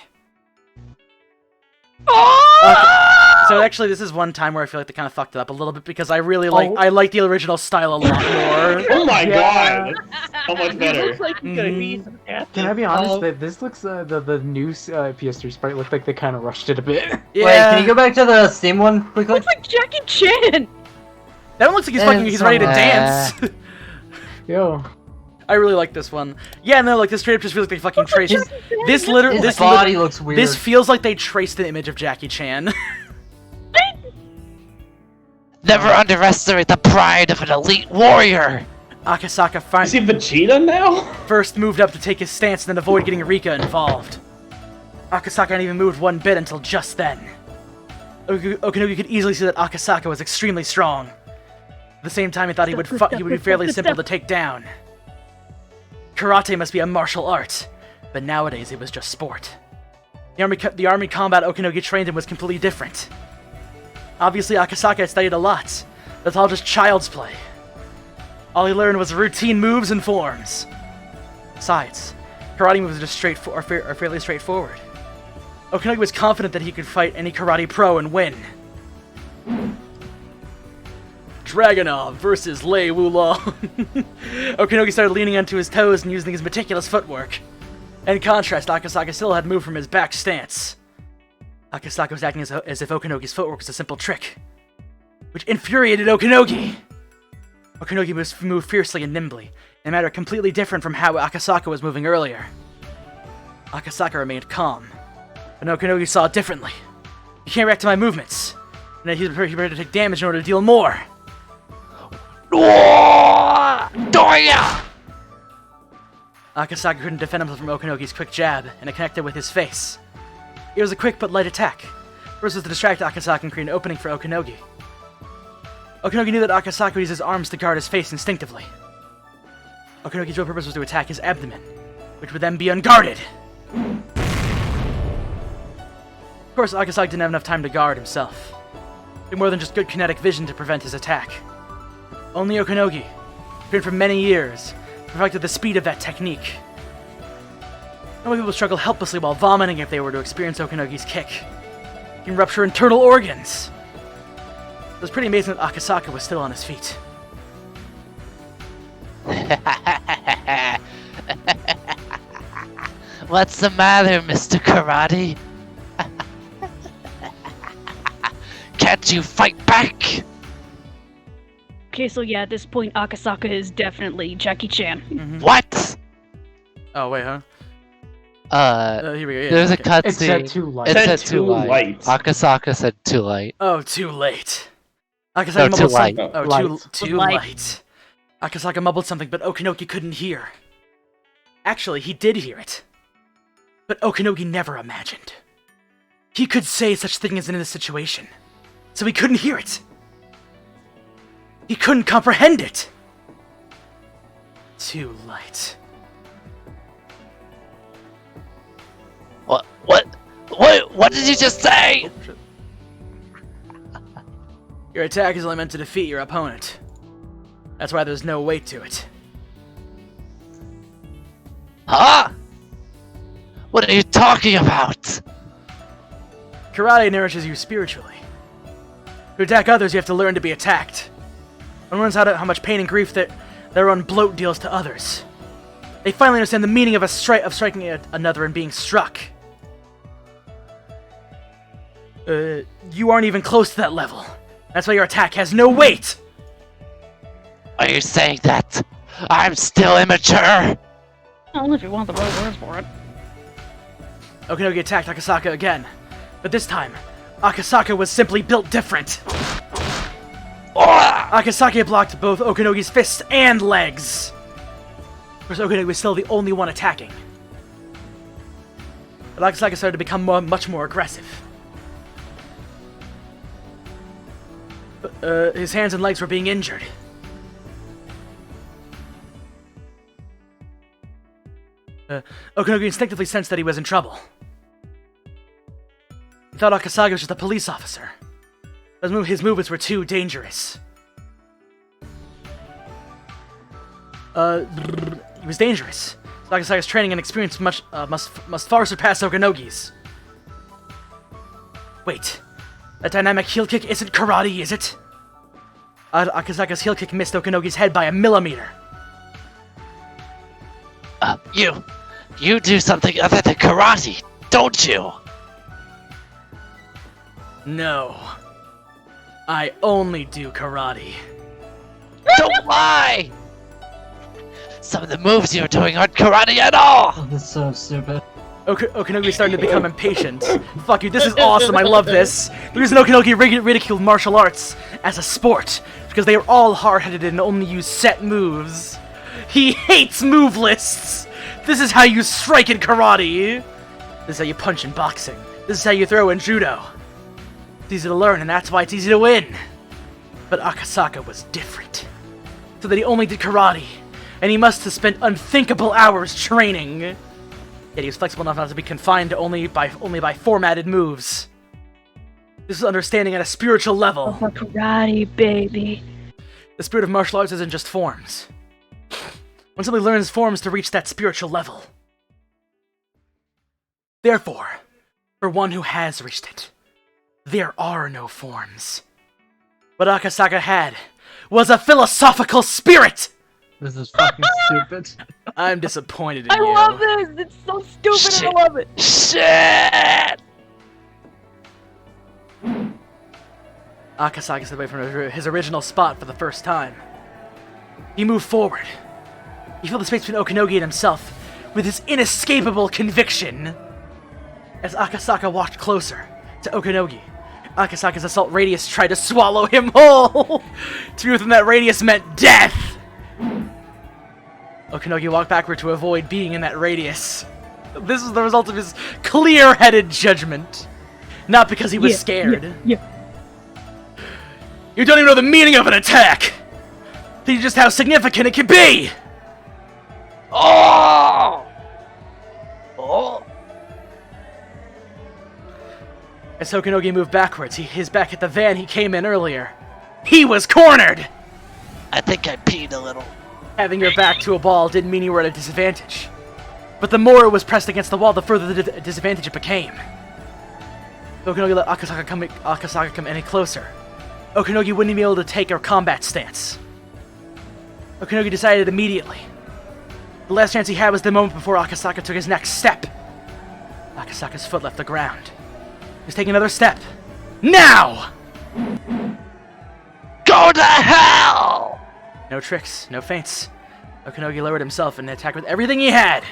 So actually, this is one time where I feel like they kind of fucked it up a little bit because I really like the original style a lot more. Oh my god! That's so much better. Looks like Can I be honest? That this looks the new PS3 sprite looked like they kind of rushed it a bit. Yeah. Wait, can you go back to the Steam one quickly? Looks like Jackie Chan! That one looks like he's ready to dance. Yo. I really like this one. Yeah, no, like this straight up just feels like they fucking traced. His body looks weird. This feels like they traced the image of Jackie Chan. Never underestimate the pride of an elite warrior. Akasaka Is he Vegeta now? first moved up to take his stance and then avoid getting Rika involved. Akasaka hadn't even moved one bit until just then. Okanogi could easily see that Akasaka was extremely strong. At the same time, he thought he would be fairly simple to take down. Karate must be a martial art, but nowadays it was just sport. The army combat Okanogi trained in was completely different. Obviously, Akasaka had studied a lot. That's all just child's play. All he learned was routine moves and forms. Besides, karate moves are just fairly straightforward. Okanogi was confident that he could fight any karate pro and win. Dragunov versus Lei Wulong. Okanogi started leaning onto his toes and using his meticulous footwork. In contrast, Akasaka still had moved from his back stance. Akasaka was acting as if Okanogi's footwork was a simple trick, which infuriated Okanogi. Okanogi moved fiercely and nimbly, in a manner completely different from how Akasaka was moving earlier. Akasaka remained calm, but Okanogi saw it differently. You can't react to my movements, and that he was prepared to take damage in order to deal more. Akasaka couldn't defend himself from Okanogi's quick jab, and it connected with his face. It was a quick but light attack. First was to distract Akasaka and create an opening for Okanogi. Okanogi knew that Akasaka would use his arms to guard his face instinctively. Okanogi's real purpose was to attack his abdomen, which would then be unguarded. Of course, Akasaka didn't have enough time to guard himself. He had more than just good kinetic vision to prevent his attack. Only Okanogi, trained for many years, perfected the speed of that technique. Normal people struggle helplessly while vomiting if they were to experience Okanogi's kick. He can rupture internal organs. It was pretty amazing that Akasaka was still on his feet. What's the matter, Mr. Karate? Can't you fight back? Okay, so yeah, at this point, Akasaka is definitely Jackie Chan. Mm-hmm. What? Oh, wait, huh? Here we go. Yeah, There's okay. a cutscene. It said too light. It said too light. Akasaka said too light. Oh, too late. Akasaka No, too light. Oh, Light. too light. Akasaka mumbled something, but Okinogi couldn't hear. Actually, he did hear it. But Okinogi never imagined. He could say such thing as in this situation, so he couldn't hear it. He couldn't comprehend it. Too late. What did you just say? Your attack is only meant to defeat your opponent. That's why there's no weight to it. Huh? What are you talking about? Karate nourishes you spiritually. To attack others, you have to learn to be attacked. One learns how much pain and grief that their own bloat deals to others. They finally understand the meaning of striking another and being struck. You aren't even close to that level. That's why your attack has no weight! Are you saying that I'm still immature? Only if you want the right words for it. Okinogi attacked Akasaka again. But this time, Akasaka was simply built different. Akasaka blocked both Okinogi's fists and legs. Of course, Okinogi was still the only one attacking. But Akasaka started to become much more aggressive. His hands and legs were being injured. Okinogi instinctively sensed that he was in trouble. He thought Akasaka was just a police officer. His movements were too dangerous. He was dangerous. So Akasaka's training and experience must far surpass Okinogi's. Wait, that dynamic heel kick isn't karate, is it? Akasaka's heel kick missed Okinogi's head by a millimeter. You do something other than karate, don't you? No. I only do karate. Don't lie! Some of the moves you're doing aren't karate at all! This is so stupid. Okinogi's starting to become impatient. Fuck you, this is awesome, I love this. The reason Okinogi ridiculed martial arts as a sport, because they are all hard-headed and only use set moves. He hates move lists! This is how you strike in karate! This is how you punch in boxing. This is how you throw in judo. It's easy to learn, and that's why it's easy to win. But Akasaka was different. So that he only did karate, and he must have spent unthinkable hours training. Yet he was flexible enough not to be confined to only by formatted moves. This is understanding at a spiritual level. For karate, baby. The spirit of martial arts isn't just forms. One simply learns forms to reach that spiritual level. Therefore, for one who has reached it, there are no forms. What Akasaka had was a philosophical spirit! This is fucking stupid. I'm disappointed in I you. love this! It's so stupid and I love it! Shit! Akasaka stepped away from his original spot for the first time. He moved forward. He filled the space between Okinogi and himself with his inescapable conviction. As Akasaka walked closer to Okinogi, Akasaka's assault radius tried to swallow him whole! To be within that radius meant death! Okinogi walked backward to avoid being in that radius. This was the result of his clear-headed judgment. Not because he was scared. Yeah. You don't even know the meaning of an attack! Think just how significant it can be! Oh! Oh! As Okinogi moved backwards, his back hit the van he came in earlier. He was cornered! I think I peed a little. Having your back to a ball didn't mean you were at a disadvantage. But the more it was pressed against the wall, the further the disadvantage it became. Okinogi let Akasaka come any closer. Okinogi wouldn't be able to take a combat stance. Okinogi decided immediately. The last chance he had was the moment before Akasaka took his next step. Akasaka's foot left the ground. He was taking another step. Now! Go to hell! No tricks, no feints. Okinogi lowered himself and attacked with everything he had.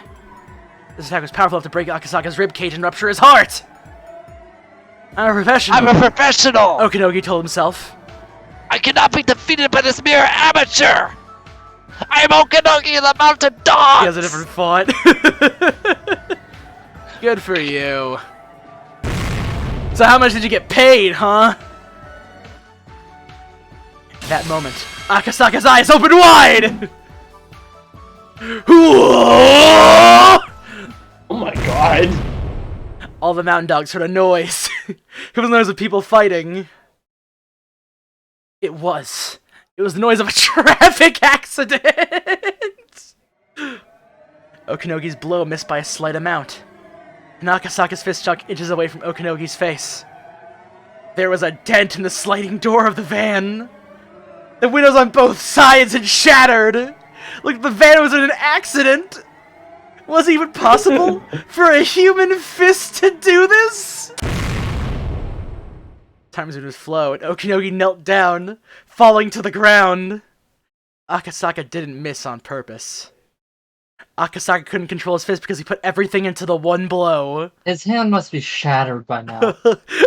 This attack was powerful enough to break Akasaka's ribcage and rupture his heart. I'm a professional. Okinogi told himself. I cannot be defeated by this mere amateur! I'm Okanogi, the mountain dog! He has a different font. Good for you. So how much did you get paid, huh? At that moment, Akasaka's eyes opened wide! Oh my god. All the mountain dogs heard a noise. It was a noise of people fighting. It was the noise of a traffic accident! Okanogi's blow missed by a slight amount. And Akasaka's fist chuck inches away from Okanogi's face. There was a dent in the sliding door of the van. The windows on both sides had shattered. Like the van was in an accident. Was it even possible for a human fist to do this? Time was in his flow, and Okanogi knelt down, falling to the ground. Akasaka didn't miss on purpose. Akasaka couldn't control his fist because he put everything into the one blow. His hand must be shattered by now.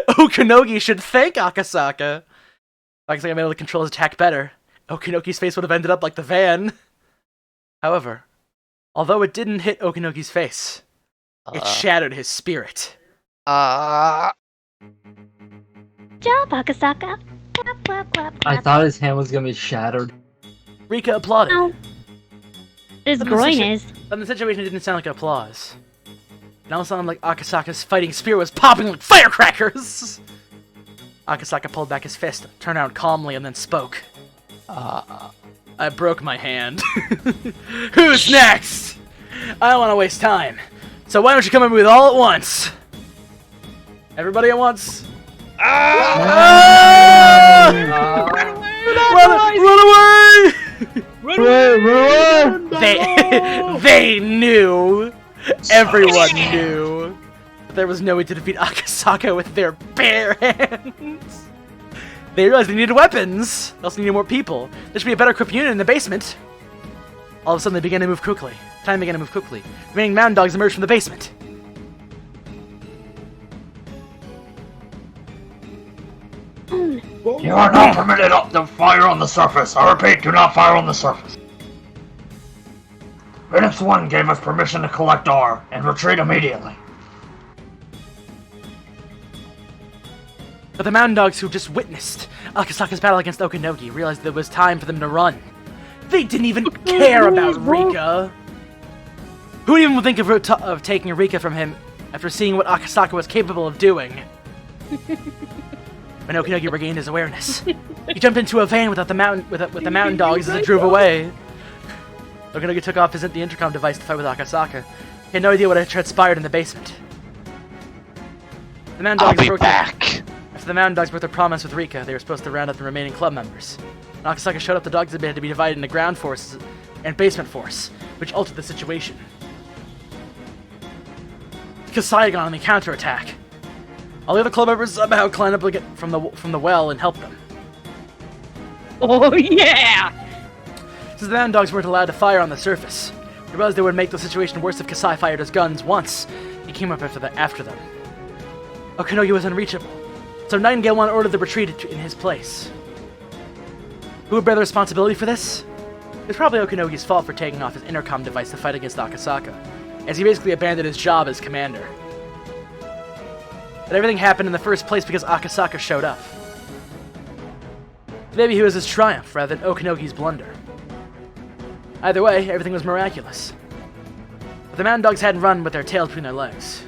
Okanogi should thank Akasaka. Akasaka made able to control his attack better. Okanogi's face would have ended up like the van. However, although it didn't hit Okanogi's face, it shattered his spirit. Job, Akasaka. Clap, clap, clap, I clap. thought his hand was gonna be shattered. Rika applauded. No. His groin is. But the situation didn't sound like applause. It all sounded like Akasaka's fighting spirit was popping like firecrackers! Akasaka pulled back his fist, turned around calmly, and then spoke. I broke my hand. Who's next? I don't want to waste time. So why don't you come at me with all at once? Everybody at once? Run away! They knew. Everyone knew. There was no way to defeat Akasaka with their bare hands. They realized they needed weapons. They also needed more people. There should be a better equipped unit in the basement. All of a sudden, they began to move quickly. Time began to move quickly. The remaining mountain dogs emerged from the basement. You are not permitted to fire on the surface. I repeat, do not fire on the surface. Phoenix 1 gave us permission to collect R and retreat immediately. But the mountain dogs who just witnessed Akasaka's battle against Okanogi realized that it was time for them to run. They didn't even care about Rika. Who would even think of taking Rika from him after seeing what Akasaka was capable of doing? When Okanogi regained his awareness, he jumped into a van without the mountain dogs as it drove away. Okanogi took off the intercom device to fight with Akasaka. He had no idea what had transpired in the basement. The mountain dogs broke back. After the mountain dogs broke their promise with Rika, they were supposed to round up the remaining club members. When Akasaka showed up, the dogs had to be divided into ground forces and basement force, which altered the situation. Kasai got on the counterattack. All the other club members somehow climbed up from the well and helped them. Oh yeah! Since the mountain dogs weren't allowed to fire on the surface, they realized they would make the situation worse if Kasai fired his guns once he came up after them. Okanogi was unreachable, so Nightingale wanted to order the retreat in his place. Who would bear the responsibility for this? It was probably Okanogi's fault for taking off his intercom device to fight against Akasaka, as he basically abandoned his job as commander. But everything happened in the first place because Akasaka showed up. Maybe he was his triumph rather than Okanogi's blunder. Either way, everything was miraculous. But the mountain dogs hadn't run with their tails between their legs.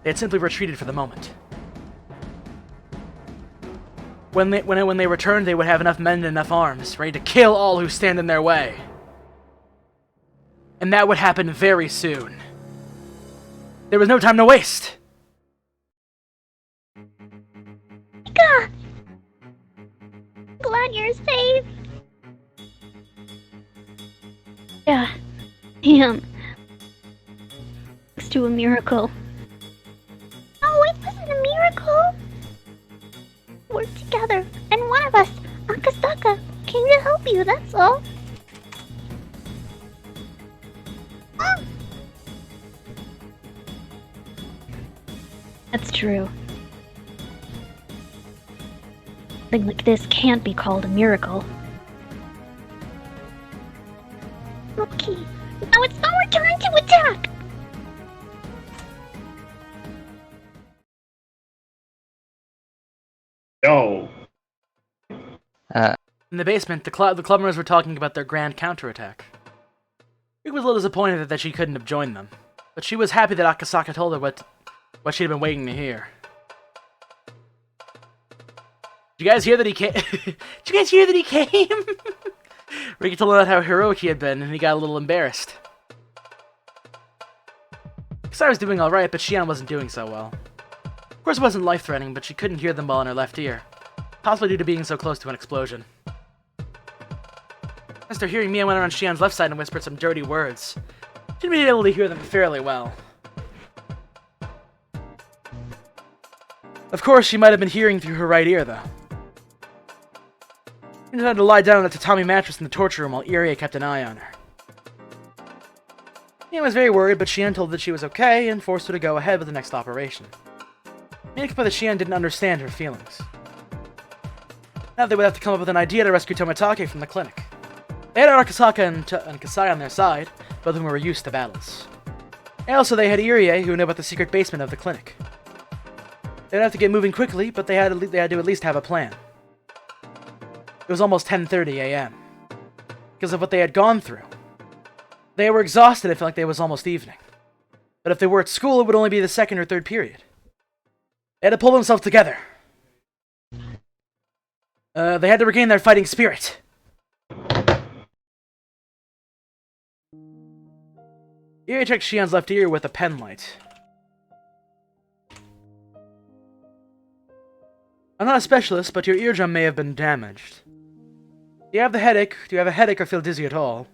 They had simply retreated for the moment. When they returned, they would have enough men and enough arms, ready to kill all who stand in their way. And that would happen very soon. There was no time to waste. Mika! Glad you're safe. Yeah. Damn. Thanks to a miracle. No, it wasn't a miracle. We're together, and one of us, Akasaka, came to help you, that's all. That's true. Something like this can't be called a miracle. lucky. Now it's our turn to attack. Yo. In the basement, the club members were talking about their grand counterattack. Rika was a little disappointed that she couldn't have joined them, but she was happy that Akasaka told her what she'd been waiting to hear. Did you guys hear that he came? Did you guys hear that he came? Rika told him how heroic he had been, and he got a little embarrassed. Kasai was doing alright, but Shion wasn't doing so well. Of course it wasn't life-threatening, but she couldn't hear them well in her left ear, possibly due to being so close to an explosion. After hearing Mia went around Shion's left side and whispered some dirty words. She'd been able to hear them fairly well. Of course, she might have been hearing through her right ear, though. She had to lie down on the tatami mattress in the torture room while Irie kept an eye on her. Mia was very worried, but Shion told her that she was okay and forced her to go ahead with the next operation. Mia could that Shion didn't understand her feelings. Now they would have to come up with an idea to rescue Tomitake from the clinic. They had Akasaka and Kasai on their side, both of whom were used to battles. And also they had Irie, who knew about the secret basement of the clinic. They'd have to get moving quickly, but they had to at least have a plan. It was almost 10:30 a.m. Because of what they had gone through. They were exhausted, it felt like it was almost evening. But if they were at school, it would only be the second or third period. They had to pull themselves together. They had to regain their fighting spirit. Irie checked Shion's left ear with a pen light. I'm not a specialist, but your eardrum may have been damaged. Do you have a headache or feel dizzy at all?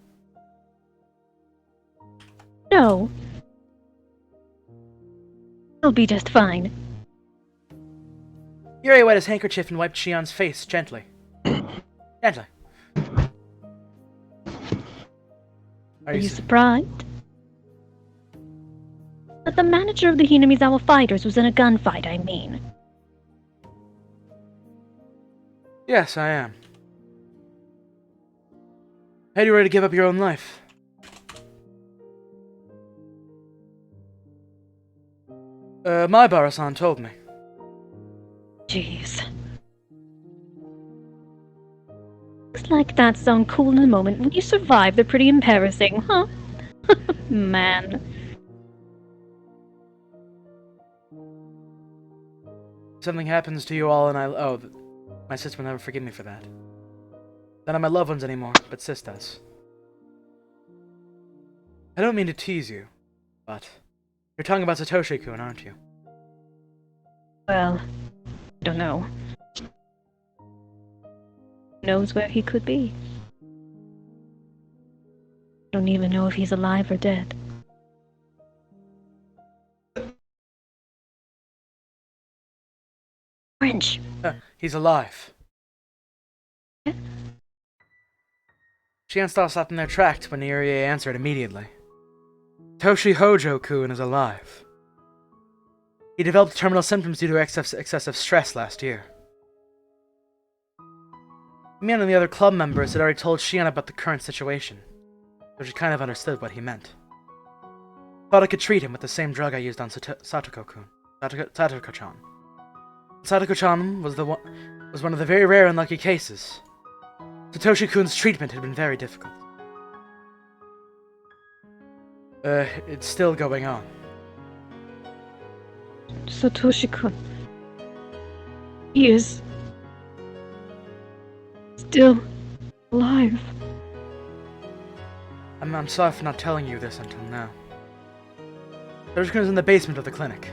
No. It'll be just fine. Irie wet his handkerchief and wiped Shion's face gently. Gently. Are you surprised? That the manager of the Hinamizawa fighters was in a gunfight, I mean. Yes, I am. Are you ready to give up your own life? My Barasan told me. Jeez. Looks like that sound cool in the moment. When you survive, they're pretty embarrassing, huh? Man. Something happens to you all and my sis will never forgive me for that. None of my loved ones anymore, but sis does. I don't mean to tease you, but you're talking about Satoshi-kun, aren't you? Well, I don't know. Who knows where he could be? I don't even know if he's alive or dead. French. He's alive. Shion stopped in their tracks when Irie answered immediately. Toshi Hojo-kun is alive. He developed terminal symptoms due to excessive stress last year. Me and the other club members had already told Shion about the current situation, so she kind of understood what he meant. Thought I could treat him with the same drug I used on Satoko-kun. Satoko-chan. Satoko-chan was one of the very rare unlucky cases. Satoshi-kun's treatment had been very difficult. It's still going on. Satoshi-kun. He is still alive. I'm sorry for not telling you this until now. Satoshi-kun is in the basement of the clinic.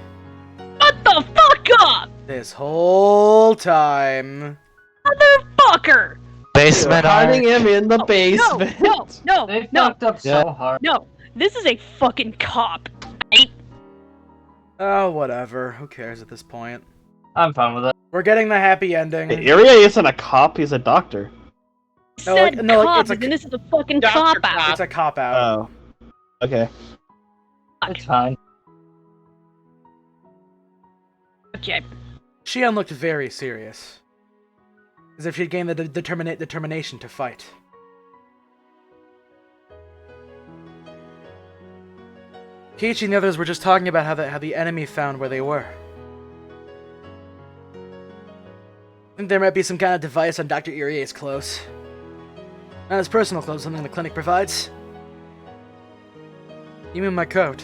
Shut the fuck up! This whole time. Motherfucker! Basement Hiding arc. him in the basement. They fucked up so hard. No, this is a fucking cop. Right? Oh, whatever. Who cares at this point? I'm fine with it. We're getting the happy ending. Irie isn't a cop, he's a doctor. No, Said no, cop, it's a- and this is a fucking Dr. cop out. It's a cop-out. Oh. Okay. It's fine. Okay. Shion looked very serious. As if she'd gained the determination to fight. Keiichi and the others were just talking about how the enemy found where they were. I think there might be some kind of device on Dr. Irie's clothes. Not his personal clothes, something the clinic provides. You mean my coat?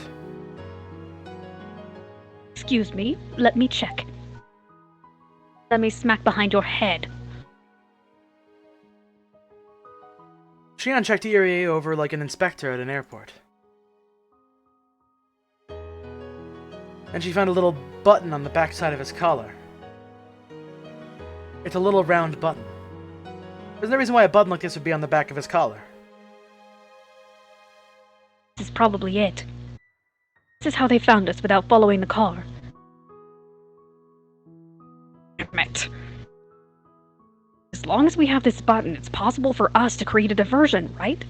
Excuse me, let me check. Let me smack behind your head. Shion checked Irie over like an inspector at an airport. And she found a little button on the backside of his collar. It's a little round button. There's no reason why a button like this would be on the back of his collar. This is probably it. This is how they found us without following the car. Damn it. As long as we have this button, it's possible for us to create a diversion, right?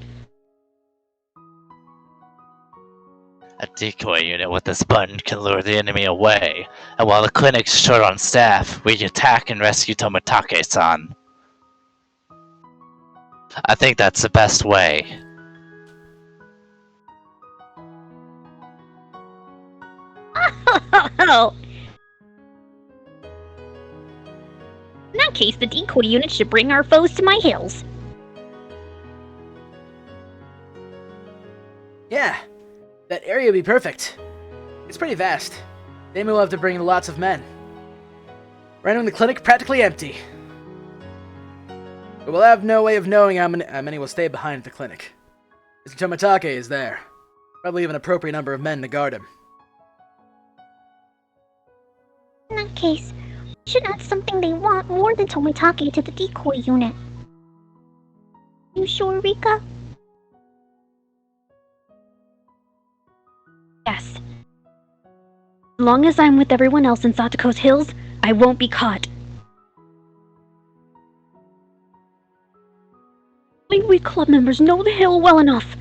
A decoy unit with this button can lure the enemy away, and while the clinic's short on staff, we attack and rescue Tomitake-san. I think that's the best way. Oh. In that case, the decoy unit should bring our foes to my hills. Yeah, that area would be perfect. It's pretty vast. They will have to bring lots of men. Rendering the clinic practically empty. But we'll have no way of knowing how many will stay behind at the clinic. Mr. Tomitake is there. Probably have an appropriate number of men to guard him. In that case, we should add something they want more than Tomitake to the decoy unit. You sure, Rika? Yes. As long as I'm with everyone else in Satoko's hills, I won't be caught. Maybe we club members know the hill well enough.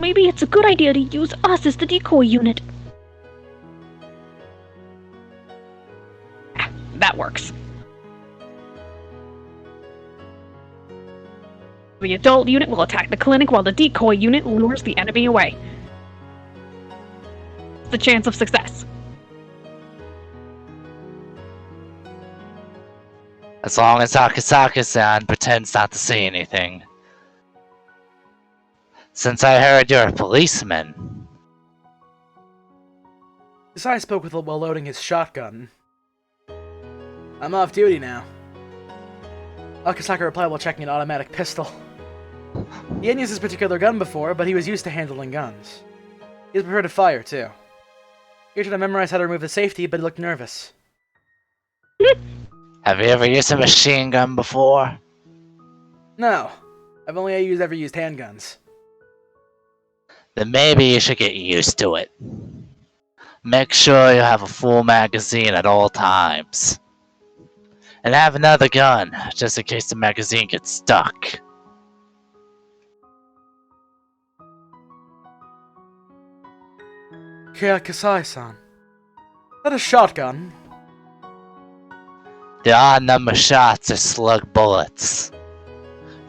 Maybe it's a good idea to use us as the decoy unit. That works. The adult unit will attack the clinic while the decoy unit lures the enemy away. It's the chance of success. As long as Akasaka-san pretends not to see anything. Since I heard you're a policeman. Kasai spoke with while loading his shotgun. I'm off duty now. Akasaka replied while checking an automatic pistol. He hadn't used this particular gun before, but he was used to handling guns. He was prepared to fire, too. He should have memorized how to remove the safety, but he looked nervous. Have you ever used a machine gun before? No. I've only ever used handguns. Then maybe you should get used to it. Make sure you have a full magazine at all times. And have another gun, just in case the magazine gets stuck. Yeah, Kasai-san. Is that a shotgun? The odd number shots are slug bullets.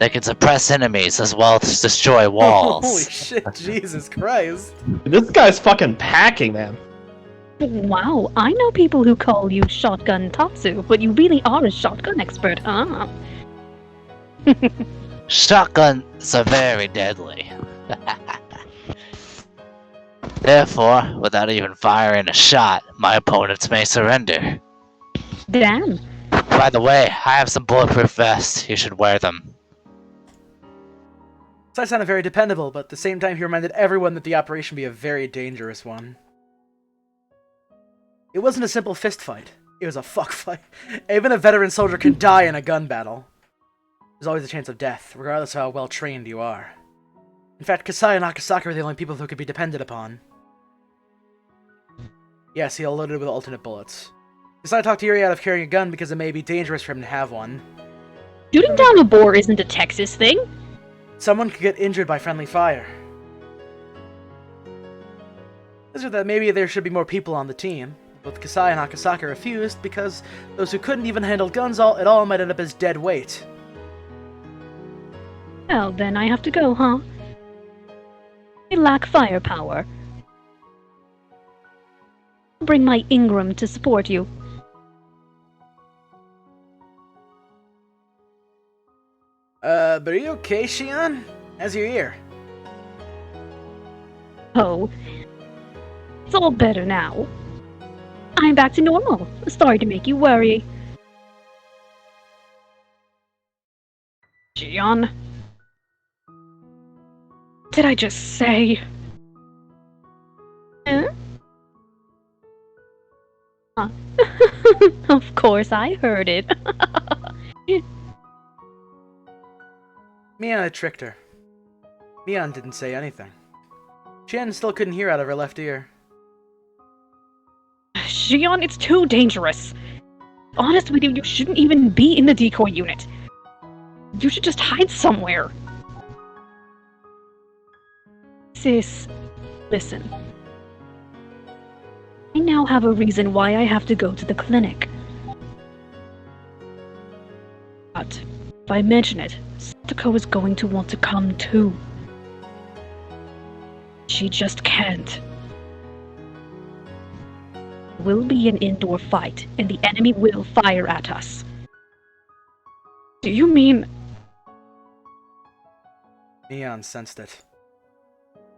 They can suppress enemies as well as destroy walls. Holy shit, Jesus Christ. This guy's fucking packing, man. Wow, I know people who call you Shotgun Tatsu, but you really are a shotgun expert, huh? Shotguns are very deadly. Therefore, without even firing a shot, my opponents may surrender. Damn. By the way, I have some bulletproof vests. You should wear them. Kasai sounded very dependable, but at the same time he reminded everyone that the operation would be a very dangerous one. It wasn't a simple fist fight. It was a fuck fight. Even a veteran soldier can die in a gun battle. There's always a chance of death, regardless of how well trained you are. In fact, Kasai and Akasaka were the only people who could be depended upon. Yes, he loaded with alternate bullets. Kasai talked Irie out of carrying a gun because it may be dangerous for him to have one. Shooting down a boar isn't a Texas thing. Someone could get injured by friendly fire. This is that maybe there should be more people on the team. Both Kasai and Akasaka refused because those who couldn't even handle guns at all might end up as dead weight. Well, then I have to go, huh? I lack firepower. I'll bring my Ingram to support you. But are you okay, Shion? How's your ear? Oh, it's all better now. I'm back to normal. Sorry to make you worry. Gian? What did I just say? Huh? Huh. Of course, I heard it. Mion tricked her. Mion didn't say anything. Shannon still couldn't hear out of her left ear. Gian, it's too dangerous. Honest with you, you shouldn't even be in the decoy unit. You should just hide somewhere. Sis, listen. I now have a reason why I have to go to the clinic. But if I mention it, Satoko is going to want to come too. She just can't. It will be an indoor fight, and the enemy will fire at us. Do you mean... Mion sensed it.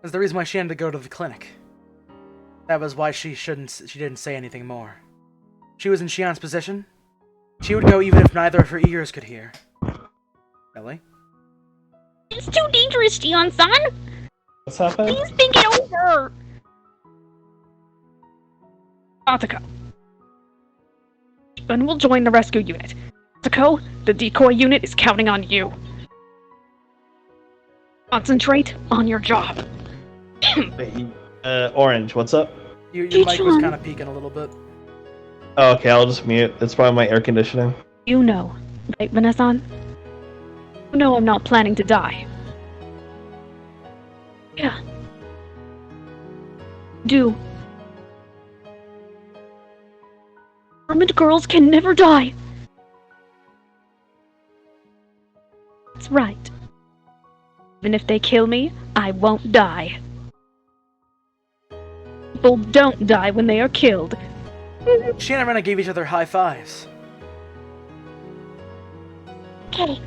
That's the reason why she had to go to the clinic. That was why she didn't say anything more. She was in Shion's position. She would go even if neither of her ears could hear. Really? It's too dangerous, Shion-san! What's happening? Please think it over! Atsuko. And we'll join the rescue unit. Atsuko, the decoy unit is counting on you. Concentrate on your job. Orange, what's up? Your mic was kind of peaking a little bit. Oh, okay, I'll just mute. It's probably my air conditioning. You know, right, Vanessa? You know I'm not planning to die. Yeah. Do. Armored girls can never die. That's right. Even if they kill me, I won't die. People don't die when they are killed. She and Rena gave each other high fives. Okay,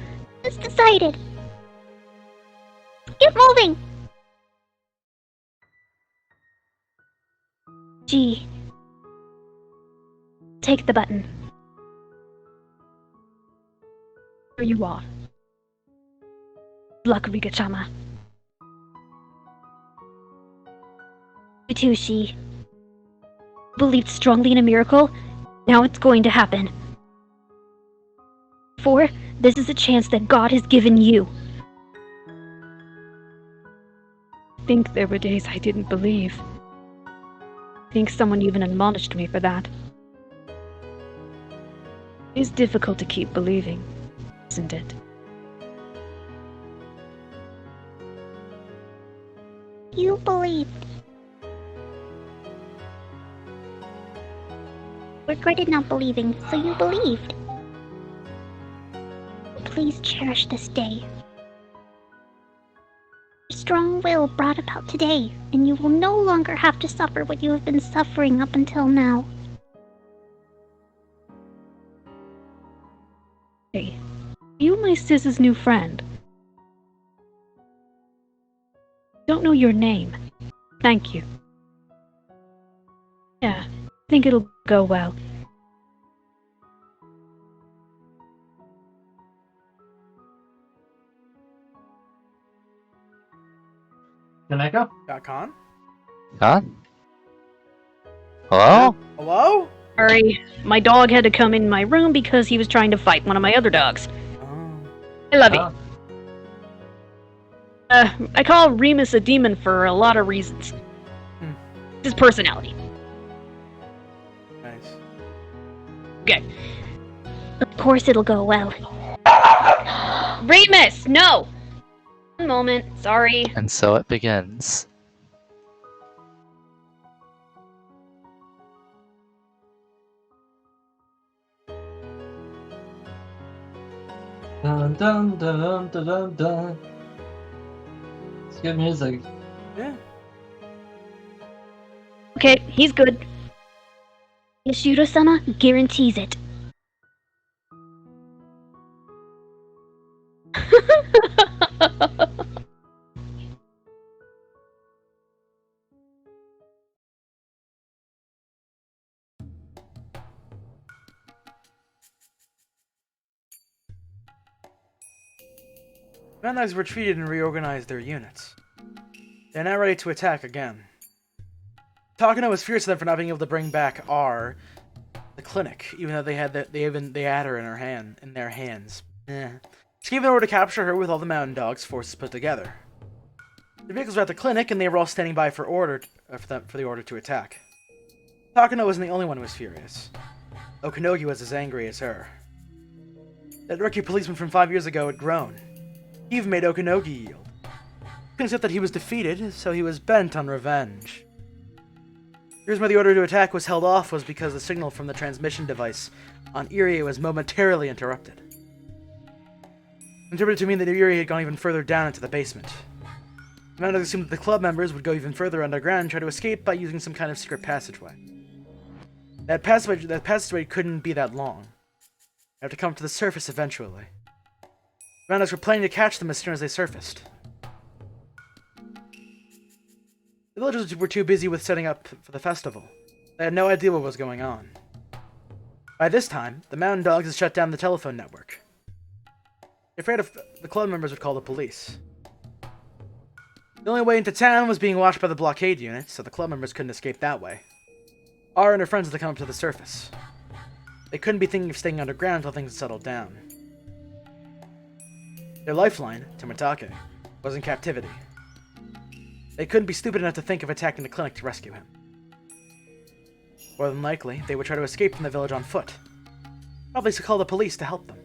it's decided. Get moving! G. Take the button. Here you are. Luck, Riga-chama. You too, She. Believed strongly in a miracle. Now it's going to happen. 4. This is a chance that God has given you. I think there were days I didn't believe. I think someone even admonished me for that. It's difficult to keep believing, isn't it? You believed. Regretted not believing, so you believed. Please cherish this day. Your strong will brought about today, and you will no longer have to suffer what you have been suffering up until now. Hey, you my sis's new friend. Don't know your name. Thank you. Yeah, think it'll go well. Kaneko? Got Khan? Huh? Hello? Hello? Sorry, my dog had to come in my room because he was trying to fight one of my other dogs. Oh. I love you. Oh. I call Remus a demon for a lot of reasons. His personality. Nice. Okay. Of course it'll go well. Remus, no! One moment, sorry. And so it begins. Dun dun dun dun dun dun. It's good music. Yeah. Okay, he's good. Yashiro-sama guarantees it. Mountain Dogs retreated and reorganized their units. They're now ready to attack again. Takano was furious at them for not being able to bring back the clinic, even though they had her in their hands. She gave an order to capture her with all the Mountain Dogs forces put together. The vehicles were at the clinic, and they were all standing by for the order to attack. Takano wasn't the only one who was furious. Okanogi was as angry as her. That rookie policeman from 5 years ago had grown. He even made Okanogi yield. He couldn't accept that he was defeated, so he was bent on revenge. The reason why the order to attack was held off was because the signal from the transmission device on Irie was momentarily interrupted. Interpreted to mean that Irie had gone even further down into the basement. The Mountain Dogs assumed that the club members would go even further underground and try to escape by using some kind of secret passageway. That passageway couldn't be that long. They have to come to the surface eventually. The Mountain Dogs were planning to catch them as soon as they surfaced. The villagers were too busy with setting up for the festival. They had no idea what was going on. By this time, the Mountain Dogs had shut down the telephone network. They're afraid if the club members would call the police. The only way into town was being watched by the blockade unit, so the club members couldn't escape that way. Ara and her friends had to come up to the surface. They couldn't be thinking of staying underground until things had settled down. Their lifeline, Tomitake, was in captivity. They couldn't be stupid enough to think of attacking the clinic to rescue him. More than likely, they would try to escape from the village on foot. Probably to call the police to help them.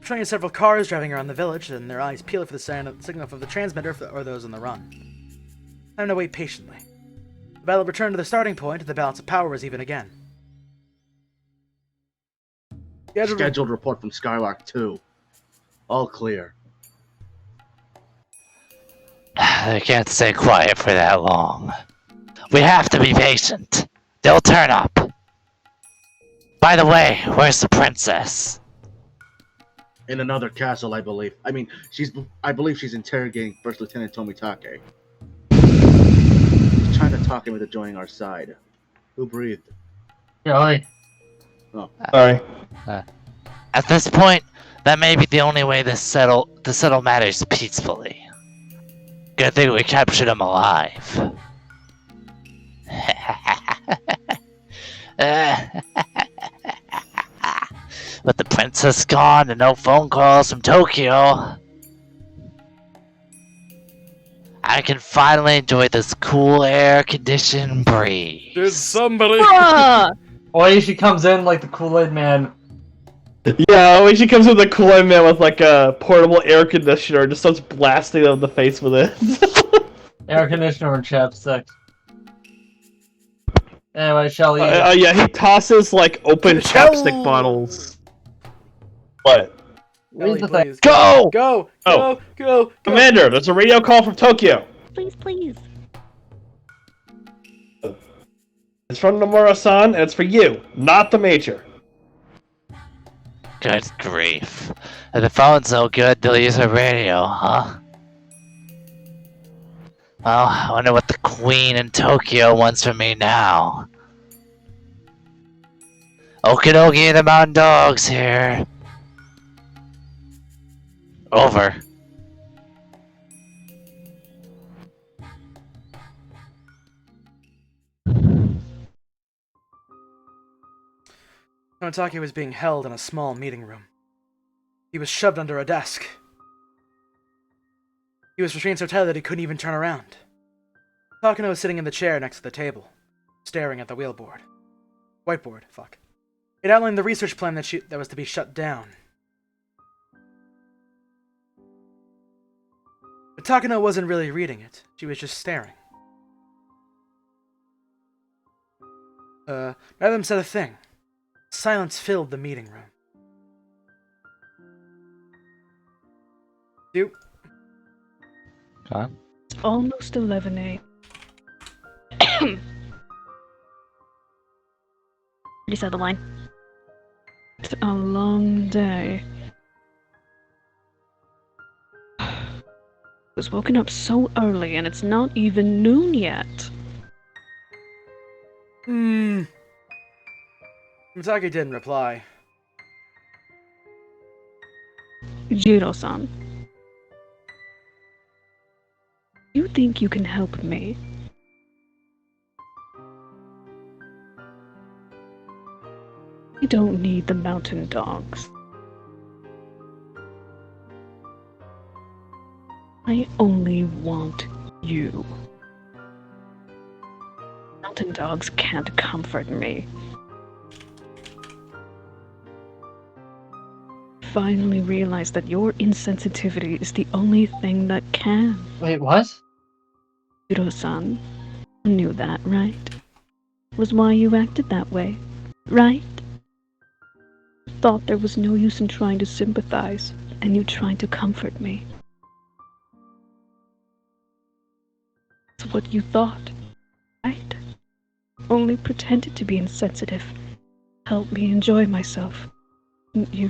Showing several cars driving around the village, and their eyes peeled for the signal of the transmitter or those on the run. Time to wait patiently. The battle returned to the starting point, and the balance of power was even again. Scheduled report from Skylark 2. All clear. They can't stay quiet for that long. We have to be patient. They'll turn up. By the way, where's the princess? In another castle, I believe. I believe she's interrogating First Lieutenant Tomitake. She's trying to talk him into joining our side. Who breathed? Joey. Oh. Sorry. At this point, that may be the only way to settle matters peacefully. Good thing we captured him alive. With the princess gone and no phone calls from Tokyo, I can finally enjoy this cool air-conditioned breeze. Did somebody... Or she comes in like the Kool-Aid Man. Yeah, when she comes with a Kool-Aid Man with like a portable air conditioner and just starts blasting them in the face with it. Air conditioner and chapstick. Anyway, Shelly. Yeah, he tosses like open chapstick bottles. What? Read the thing. Go! Go! Oh. Go! Commander, there's a radio call from Tokyo. Please, please. It's from Nomura-san, and it's for you, not the Major. Good grief. If the phone's no good, they'll use a radio, huh? Well, I wonder what the Queen in Tokyo wants from me now. Okanogi and the Mountain Dogs here. Over. Tomitake was being held in a small meeting room. He was shoved under a desk. He was restrained so tightly that he couldn't even turn around. Takano was sitting in the chair next to the table, staring at the whiteboard. It outlined the research plan that was to be shut down. But Takano wasn't really reading it. She was just staring. Neither of them said a thing. Silence filled the meeting room. Almost 11 a.m. You said the line. It's a long day. I was woken up so early and it's not even noon yet. Misaki didn't reply. Jiro-san. You think you can help me? I don't need the mountain dogs. I only want you. Mountain dogs can't comfort me. Finally realized that your insensitivity is the only thing that can. Wait, what? Jiro-san, you knew that, right? Was why you acted that way, right? Thought there was no use in trying to sympathize, and you tried to comfort me. That's what you thought, right? Only pretended to be insensitive. Helped me enjoy myself. You...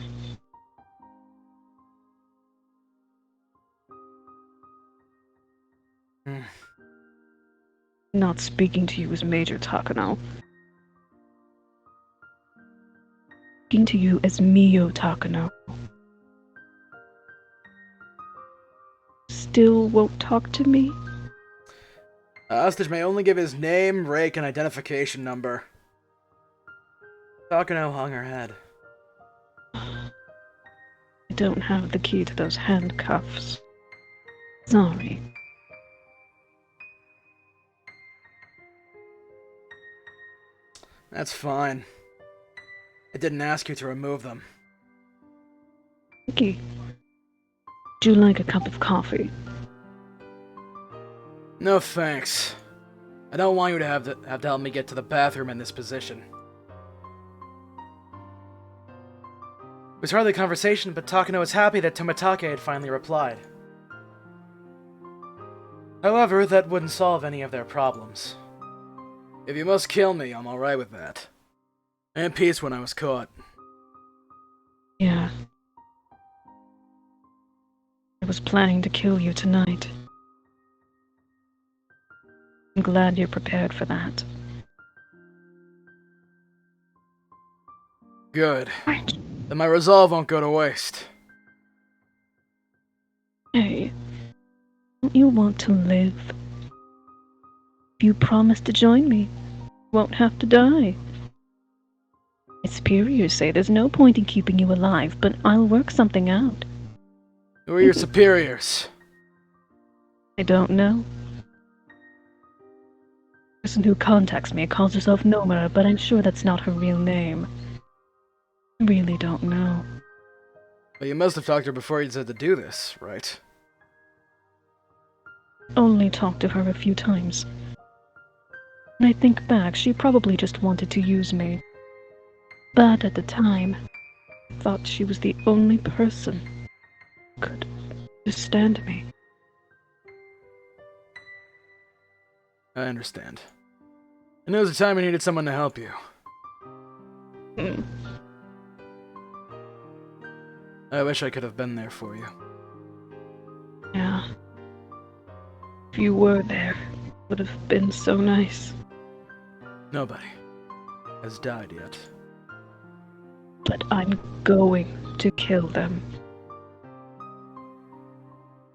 Not speaking to you as Major Takano. Speaking to you as Mio Takano. Still won't talk to me? Hostage may only give his name, rank, and identification number. Takano hung her head. I don't have the key to those handcuffs. Sorry. That's fine. I didn't ask you to remove them. Vicky, would you like a cup of coffee? No thanks. I don't want you to have to help me get to the bathroom in this position. It was hardly a conversation, but Takano was happy that Tomitake had finally replied. However, that wouldn't solve any of their problems. If you must kill me, I'm alright with that. I had peace when I was caught. Yeah. I was planning to kill you tonight. I'm glad you're prepared for that. Good. Then my resolve won't go to waste. Hey, don't you want to live? If you promise to join me, you won't have to die. My superiors say there's no point in keeping you alive, but I'll work something out. Who are your superiors? I don't know. The person who contacts me calls herself Nomura, but I'm sure that's not her real name. I really don't know. Well, you must have talked to her before you said to do this, right? Only talked to her a few times. When I think back, she probably just wanted to use me. But at the time, I thought she was the only person who could understand me. I understand. I know it was a time you needed someone to help you. I wish I could have been there for you. Yeah. If you were there, it would have been so nice. Nobody has died yet. But I'm going to kill them.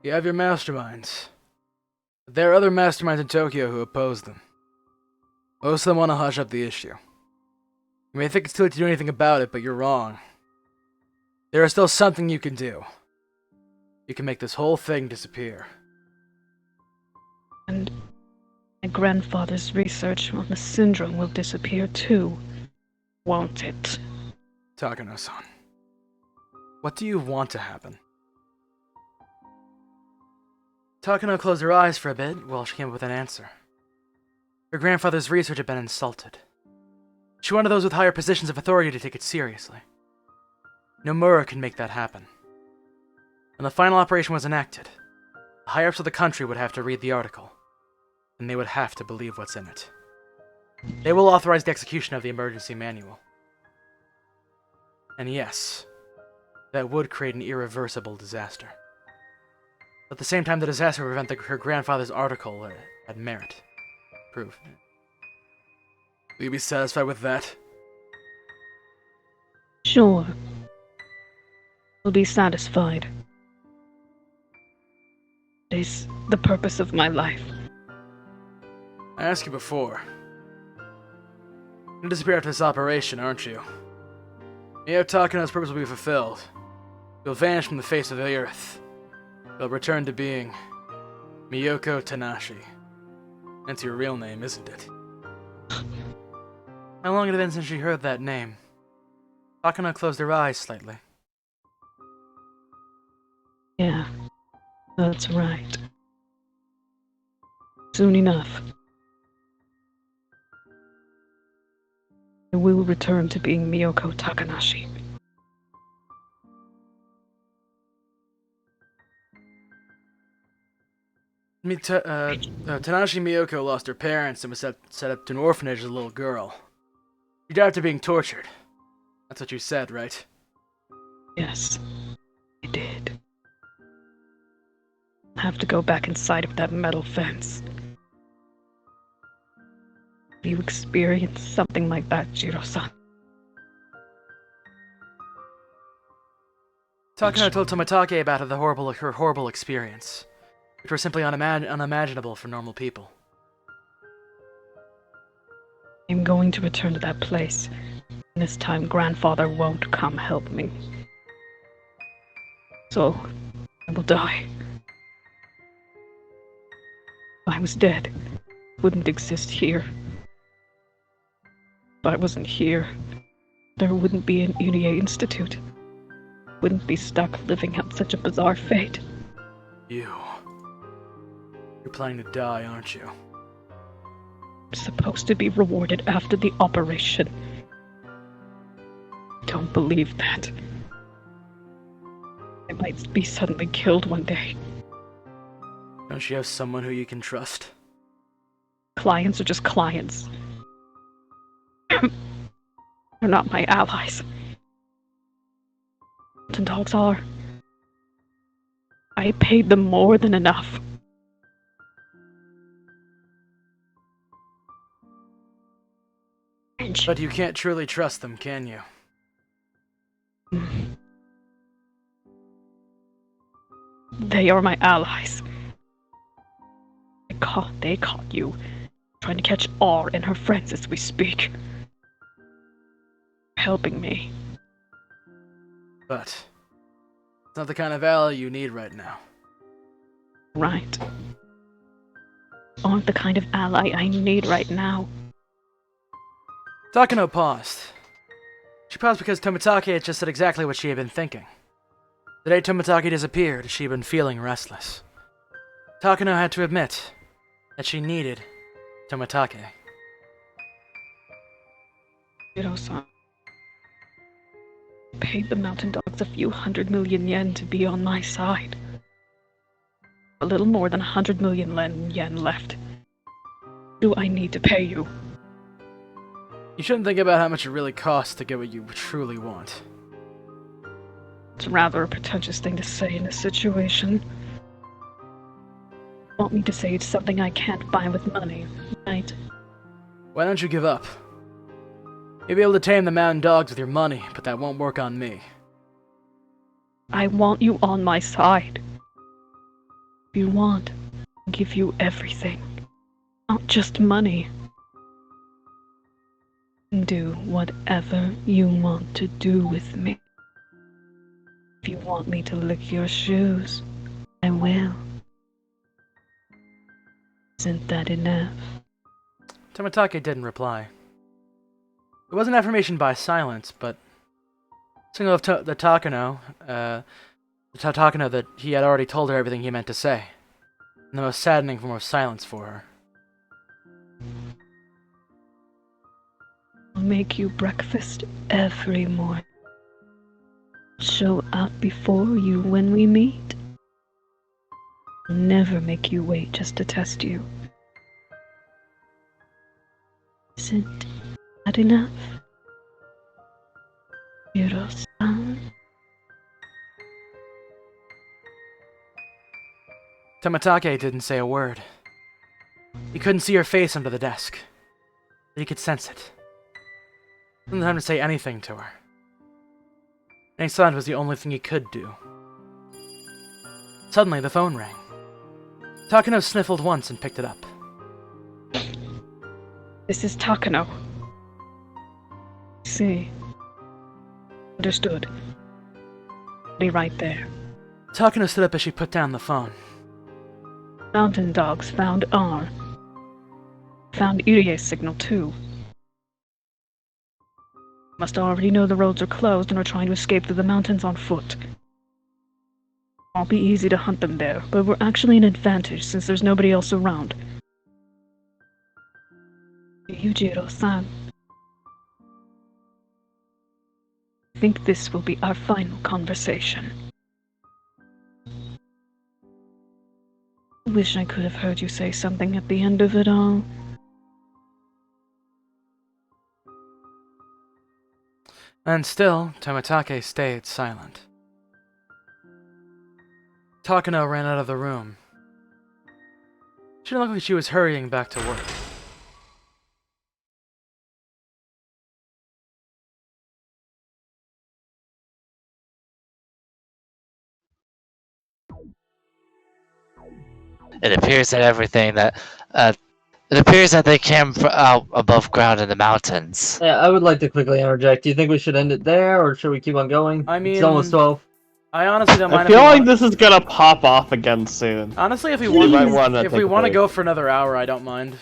You have your masterminds. But there are other masterminds in Tokyo who oppose them. Most of them want to hush up the issue. You may think it's too late to do anything about it, but you're wrong. There is still something you can do. You can make this whole thing disappear. And my grandfather's research on the syndrome will disappear too, won't it? Takano-san, what do you want to happen? Takano closed her eyes for a bit while she came up with an answer. Her grandfather's research had been insulted. She wanted those with higher positions of authority to take it seriously. Nomura could make that happen. When the final operation was enacted, The higher-ups of the country would have to read the article, and they would have to believe what's in it. They will authorize the execution of the emergency manual. And yes, that would create an irreversible disaster. But at the same time, the disaster would prevent her grandfather's article had merit. Proof. Will you be satisfied with that? Sure. I'll be satisfied. It is the purpose of my life. I asked you before. You'll disappear after this operation, aren't you? Mio Takano's purpose will be fulfilled. You'll vanish from the face of the earth. You'll return to being Miyoko Tanashi. That's your real name, isn't it? How long had it been since she heard that name? Takano closed her eyes slightly. Yeah, that's right. Soon enough. I will return to being Miyoko Takanashi. Tanashi Miyoko lost her parents and was set up to an orphanage as a little girl. She died after being tortured. That's what you said, right? Yes, I did. I have to go back inside of that metal fence. You experienced something like that, Jiro-san? Takano told Tomitake about her horrible experience, which were simply unimaginable for normal people. I'm going to return to that place, and this time Grandfather won't come help me. So, I will die. If I was dead, I wouldn't exist here. If I wasn't here, there wouldn't be an Unie Institute. Wouldn't be stuck living out such a bizarre fate. You're planning to die, aren't you? I'm supposed to be rewarded after the operation. Don't believe that. I might be suddenly killed one day. Don't you have someone who you can trust? Clients are just clients. They're not my allies. Mountain dogs are. I paid them more than enough. But you can't truly trust them, can you? They are my allies. They caught you, trying to catch R and her friends as we speak. Helping me. But it's not the kind of ally you need right now. Right. Aren't the kind of ally I need right now. Takano paused. She paused because Tomitake had just said exactly what she had been thinking. The day Tomitake disappeared, she had been feeling restless. Takano had to admit that she needed Tomitake. Hiro-san paid the mountain dogs a few 100 million yen to be on my side. A little more than 100 million yen left. Do I need to pay you? You shouldn't think about how much it really costs to get what you truly want. It's rather a pretentious thing to say in this situation. Want me to say it's something I can't buy with money, right? Why don't you give up? You'll be able to tame the mountain dogs with your money, but that won't work on me. I want you on my side. If you want, I'll give you everything. Not just money. Do whatever you want to do with me. If you want me to lick your shoes, I will. Isn't that enough? Tomitake didn't reply. It wasn't affirmation by silence, but signal of the Takano that he had already told her everything he meant to say. And the most saddening form of silence for her. I'll make you breakfast every morning. Show up before you when we meet. I'll never make you wait just to test you. Isn't that enough? Yuro-san? Tomitake didn't say a word. He couldn't see her face under the desk, but he could sense it. He didn't have to say anything to her. Staying silent was the only thing he could do. Suddenly, the phone rang. Takano sniffled once and picked it up. This is Takano. See. Understood. Be right there. Takano stood up as she put down the phone. Mountain dogs found R. Found Irie's signal too. Must already know the roads are closed and are trying to escape through the mountains on foot. Won't be easy to hunt them there, but we're actually an advantage since there's nobody else around. Yujiro-san. I think this will be our final conversation. I wish I could have heard you say something at the end of it all. And still, Tomitake stayed silent. Takano ran out of the room. She didn't look like she was hurrying back to work. It appears that it appears that they came out above ground in the mountains. Yeah, I would like to quickly interject. Do you think we should end it there, or should we keep on going? I mean, it's almost 12. I honestly don't mind. I feel like this is gonna pop off again soon. Honestly, if we You might want, wanna if we take a want to break. go for another hour, I don't mind.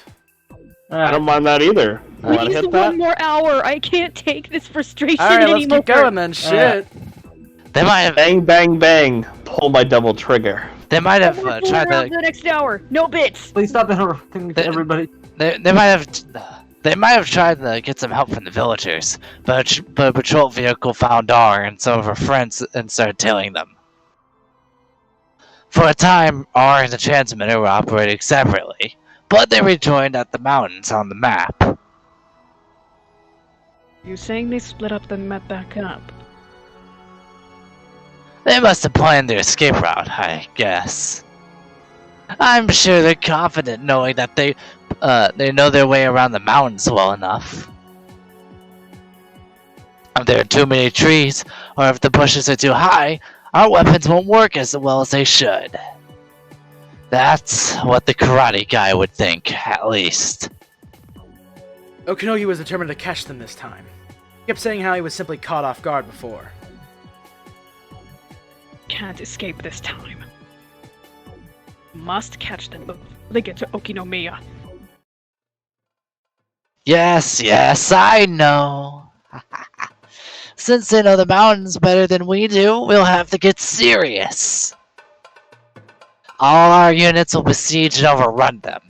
I don't mind that either. Want to Please, hit that? one more hour! I can't take this frustration All right, let's anymore! keep going then. Shit. They might have Bang, bang, bang. Pull my double trigger. They might have We're tried around to. the next hour. No bits. Please stop interrupting everybody. They might have tried to get some help from the villagers, but a patrol vehicle found R and some of her friends and started tailing them. For a time, R and the transmitter were operating separately, but they rejoined at the mountains on the map. You saying they split up then met back up? They must have planned their escape route, I guess. I'm sure they're confident knowing that they know their way around the mountains well enough. If there are too many trees, or if the bushes are too high, our weapons won't work as well as they should. That's what the karate guy would think, at least. Okinogi was determined to catch them this time. He kept saying how he was simply caught off guard before. Can't escape this time. Must catch them before they get to Okinomiya. Yes, I know. Since they know the mountains better than we do, we'll have to get serious. All our units will besiege and overrun them.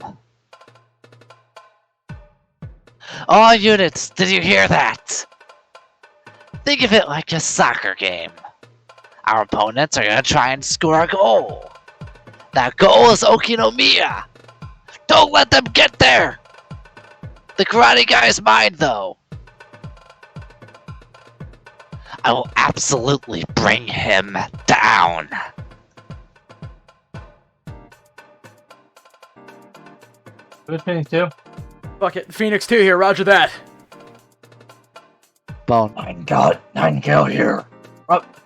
All units, did you hear that? Think of it like a soccer game. Our opponents are gonna try and score a goal. That goal is Okinomiya. Don't let them get there. The karate guy is mine, though. I will absolutely bring him down. Who's Phoenix 2? Fuck it, Phoenix 2 here, roger that. Bone. Nightingale here.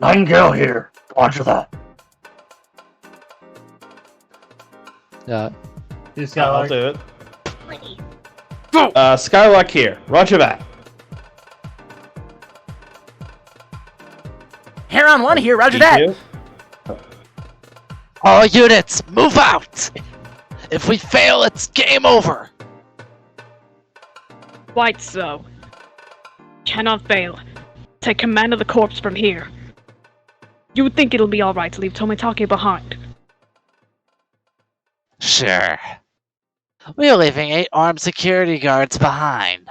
Nightingale here. Roger that. Yeah. You just got I'll like, do it. Please. Skylock here. Roger that. Heron 1 here, roger Thank that. you. All units, move out! If we fail, it's game over. Quite so. Cannot fail. Take command of the corpse from here. You would think it'll be alright to leave Tomitake behind. Sure. We're leaving 8 armed security guards behind.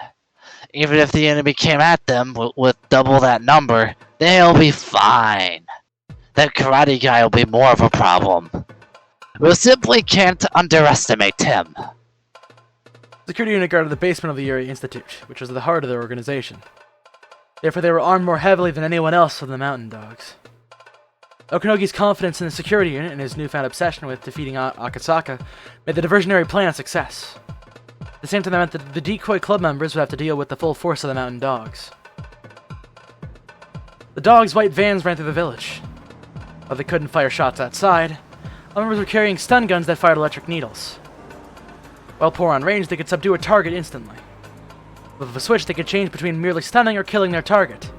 Even if the enemy came at them with double that number, they'll be fine. That karate guy will be more of a problem. We simply can't underestimate him. Security unit guarded the basement of the Yuri Institute, which was the heart of their organization. Therefore, they were armed more heavily than anyone else of the Mountain Dogs. Okanogi's confidence in the security unit and his newfound obsession with defeating Akasaka made the diversionary plan a success. At the same time, that meant that the decoy club members would have to deal with the full force of the Mountain Dogs. The dogs' white vans ran through the village. While they couldn't fire shots outside, all members were carrying stun guns that fired electric needles. While poor on range, they could subdue a target instantly. With a switch, they could change between merely stunning or killing their target.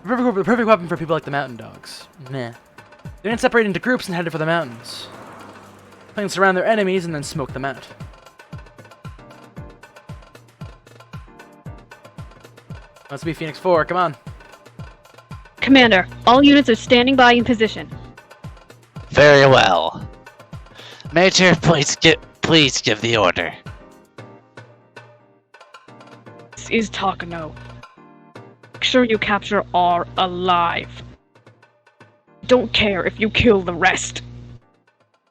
The perfect weapon for people like the Mountain Dogs. Meh. They then separated into groups and headed for the mountains. Playing surround their enemies and then smoke them out. Must be Phoenix 4, come on. Commander, all units are standing by in position. Very well. Major, please give the order. This is Takano. Make sure you capture R alive. Don't care if you kill the rest.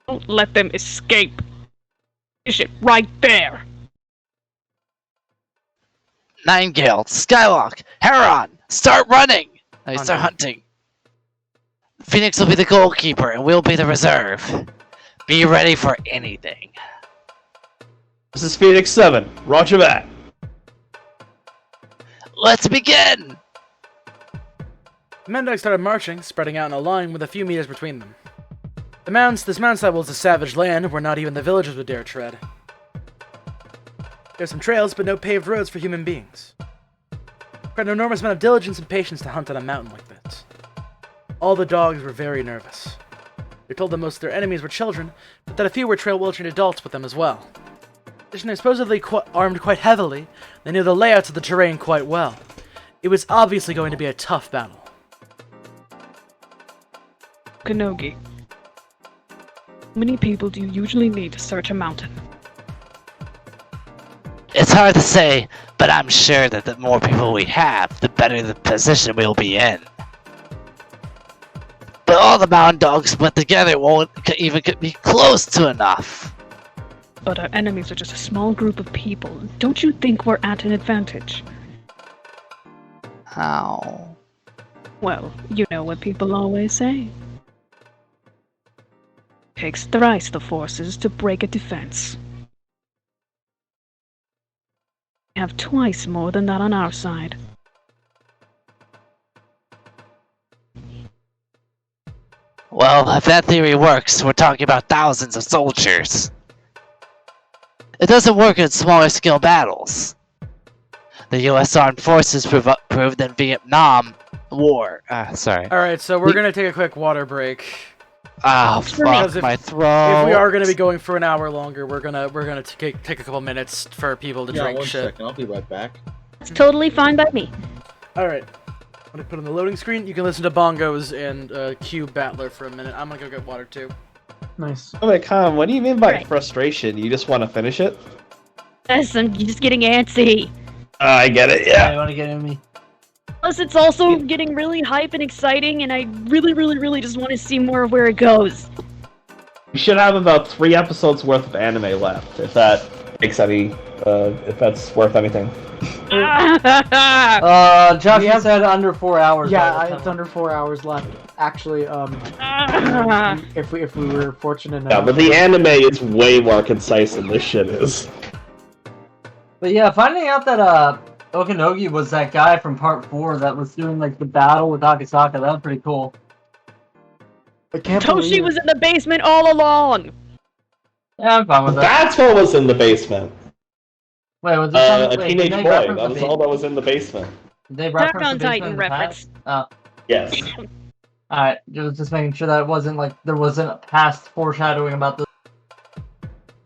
Don't let them escape. Finish it right there. Nightingale, Skylock, Heron, start running! Start hunting. Phoenix will be the goalkeeper and we'll be the reserve. Be ready for anything. This is Phoenix 7. Roger that. Let's begin! The Mountain Dogs started marching, spreading out in a line with a few meters between them. This mountainside was a savage land where not even the villagers would dare tread. There's some trails, but no paved roads for human beings. Required an enormous amount of diligence and patience to hunt on a mountain like this. All the dogs were very nervous. They told them most of their enemies were children, but that a few were well-trained adults with them as well. They were supposedly armed quite heavily. They knew the layouts of the terrain quite well. It was obviously going to be a tough battle. Kanogi, how many people do you usually need to search a mountain? It's hard to say, but I'm sure that the more people we have, the better the position we'll be in. But all the Mountain Dogs put together won't even be close to enough. But our enemies are just a small group of people. Don't you think we're at an advantage? How? Well, you know what people always say. Takes thrice the forces to break a defense. We have twice more than that on our side. Well, if that theory works, we're talking about thousands of soldiers. It doesn't work in smaller scale battles. The U.S. Armed Forces proved in Vietnam War. Alright, so we're gonna take a quick water break. Oh, fuck my throat. If we are gonna be going for an hour longer, we're gonna take a couple minutes for people to drink one shit. second, I'll be right back. It's totally fine by me. Alright. I'm gonna put on the loading screen. You can listen to bongos and cue Battler for a minute. I'm gonna go get water too. Nice. Oh, wait, Con, what do you mean by frustration? You just want to finish it? Yes, I'm just getting antsy. I get it, yeah. You want to get in me? Plus, it's also getting really hype and exciting, and I really just want to see more of where it goes. We should have about 3 episodes worth of anime left, if that makes any, if that's worth anything. Josh, you said under 4 hours. Yeah, it's under 4 hours left. Actually, if we were fortunate enough. Yeah, but the anime is way more concise than this shit is. But yeah, finding out that Okanogi was that guy from part 4 that was doing like the battle with Akasaka, that was pretty cool. I can't Toshi was in the basement all along! Yeah, I'm fine with that. That's what was in the basement. Wait, was it a teenage boy? That was all that was in the basement. Did they Attack reference on the basement Titan in the reference. past? Yes. Alright, just making sure that it wasn't like there wasn't past foreshadowing about this.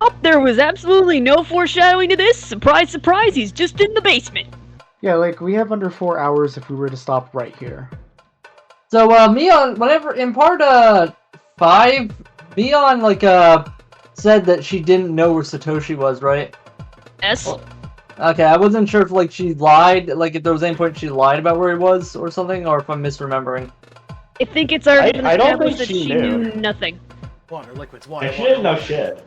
Oh, there was absolutely no foreshadowing to this. Surprise, surprise, he's just in the basement. Yeah, like we have under 4 hours if we were to stop right here. So Mion, whenever in part 5, Mion like said that she didn't know where Satoshi was, right? Yes. Okay, I wasn't sure if like she lied, like if there was any point she lied about where he was or something, or if I'm misremembering. I think it's already been I don't established think that she she knew. knew nothing. Water, liquids, water. She didn't know shit.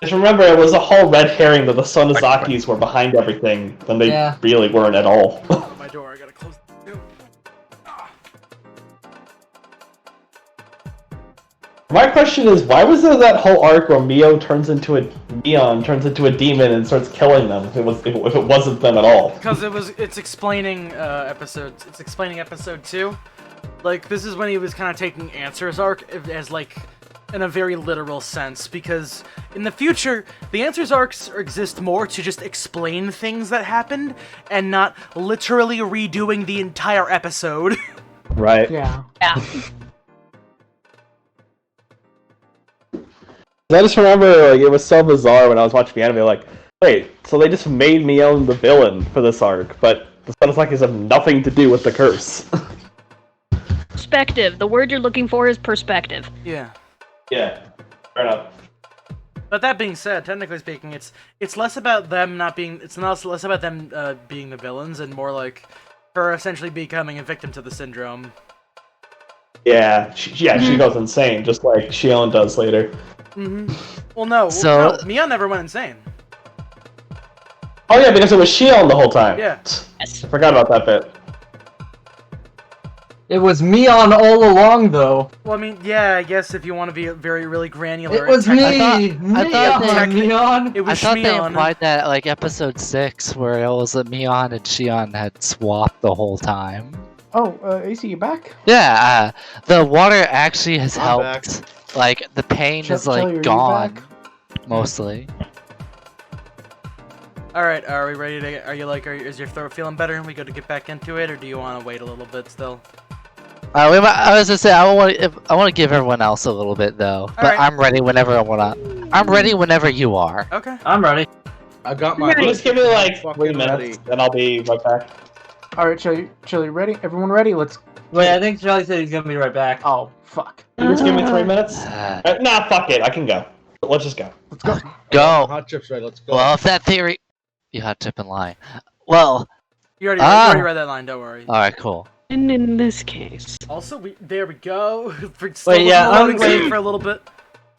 Just remember, it was a whole red herring that the Sonozakis were behind everything, when they really weren't at all. My door, I gotta close the door. My question is, why was there that whole arc where Neon turns into a demon and starts killing them if it wasn't them at all? Because it's explaining it's explaining episode 2. Like, this is when he was kind of taking Answer's arc as, like, in a very literal sense, because in the future, the Answers arcs exist more to just explain things that happened, and not literally redoing the entire episode. Right. Yeah. I just remember, like, it was so bizarre when I was watching the anime, like, wait, so they just made Neon the villain for this arc, but the Sonozakis have nothing to do with the curse. Perspective. The word you're looking for is perspective. Yeah. Yeah, fair enough. But that being said, technically speaking, it's less about them not being. It's not less about them being the villains, and more like her essentially becoming a victim to the syndrome. Yeah, she goes insane, just like Shion does later. Mm-hmm. Well, no. So- no, Mia never went insane. Oh yeah, because it was Shion the whole time. Yeah. I forgot about that bit. It was Mion all along, though. Well, I mean, yeah, I guess if you want to be really granular. It was me! I thought Mion! It was I thought they Shmion. implied that like episode 6, where it was that Mion and Shion had swapped the whole time. Oh, AC, you back? Yeah, the water actually has I'm helped. Like the pain is like Shelly, are you gone, back? mostly. All right, are we ready to? Are you like? Is your throat feeling better? And we good to get back into it, or do you want to wait a little bit still? I was gonna say I want to give everyone else a little bit though, but Alright. I'm ready whenever I wanna. I'm ready whenever you are. Okay. I'm ready. I got my. Just give me like 3 Fucking minutes, ready. and I'll be right back. Alright, Chili, ready? Everyone ready? Let's... Wait, I think Charlie said he's gonna be right back. Oh, fuck. Just give me 3 minutes. Uh, Nah, fuck it, I can go. Let's just go. Let's go. Go. Hot chips ready. Let's go. Well, if that theory, you hot tip and lie. Well, You already read that line. Don't worry. all right, cool. And in this case, Also, there we go. Still Wait, yeah, loading wait. screen for a little bit.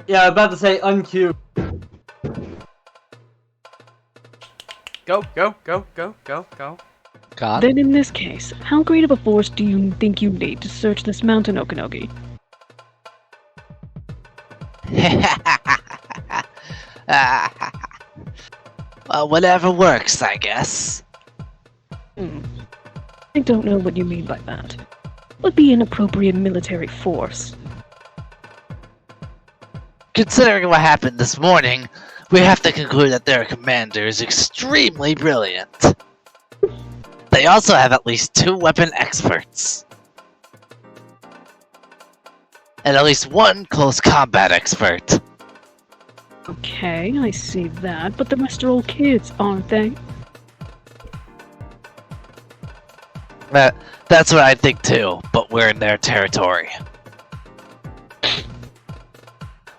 Yeah, I'm about to say unqueue. Go, go, go, go, go, go. God. then in this case, how great of a force do you think you need to search this mountain, Okanogi? Well, whatever works, I guess. I don't know what you mean by that. Would be an appropriate military force. Considering what happened this morning, we have to conclude that their commander is extremely brilliant. They also have at least 2 weapon experts. And at least 1 close combat expert. Okay, I see that, but the rest are all kids, aren't they? That's what I think too, but we're in their territory.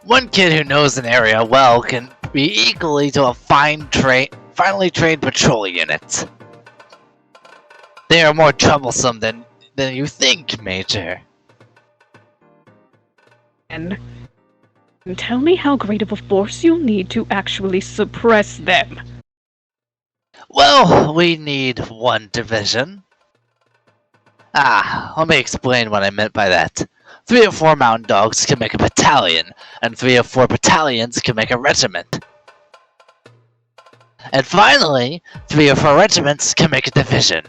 One kid who knows an area well can be equally to a finely trained patrol unit. They are more troublesome than you think, Major. And tell me how great of a force you'll need to actually suppress them. Well, we need 1 division. Let me explain what I meant by that. 3 or 4 mountain dogs can make a battalion, and 3 or 4 battalions can make a regiment. And finally, 3 or 4 regiments can make a division.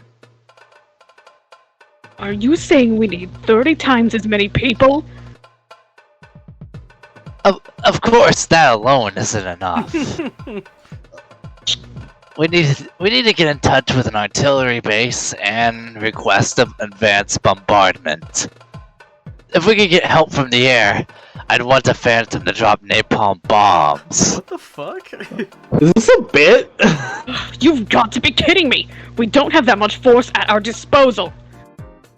Are you saying we need 30 times as many people? Of course, that alone isn't enough. We need to get in touch with an artillery base and request an advanced bombardment. If we could get help from the air, I'd want the Phantom to drop napalm bombs. What the fuck? Is this a bit? You've got to be kidding me! We don't have that much force at our disposal!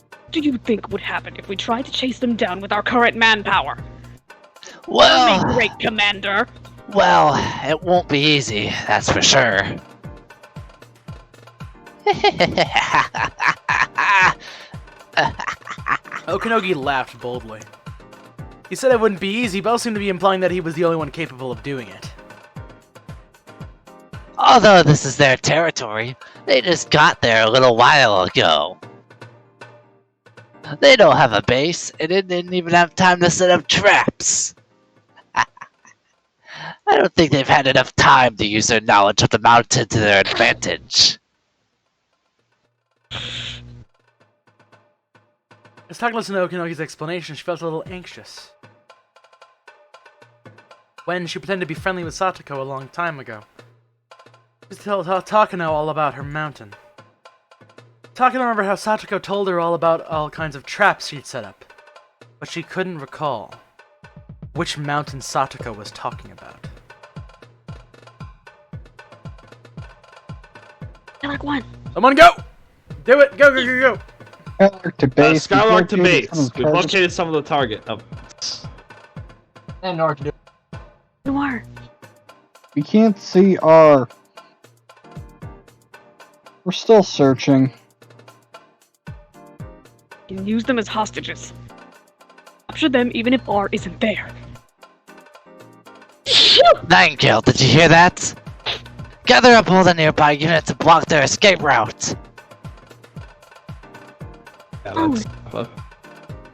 What do you think would happen if we tried to chase them down with our current manpower? Well, Army great commander! well, it won't be easy, that's for sure. Okanogi laughed boldly. He said it wouldn't be easy, but also seemed to be implying that he was the only one capable of doing it. Although this is their territory, they just got there a little while ago. They don't have a base, and they didn't even have time to set up traps. I don't think they've had enough time to use their knowledge of the mountain to their advantage. As Taka listened to Okinogi's explanation, she felt a little anxious. When she pretended to be friendly with Satoko a long time ago, she was to tell Takano all about her mountain. Takano remembered how Satoko told her all about all kinds of traps she'd set up, but she couldn't recall which mountain Satoko was talking about. Skylark 1. Someone go! Do it! Go, go, go, go! Skylark to base. Skylark to We've base. located some of the We've targets. located some of the target. Oh. And Nor to do. Noir. We can't see R. We're still searching. You can use them as hostages. Capture them even if R isn't there. Nightingale, did you hear that? Gather up all the nearby units to block their escape route. Yeah, Oh. that's...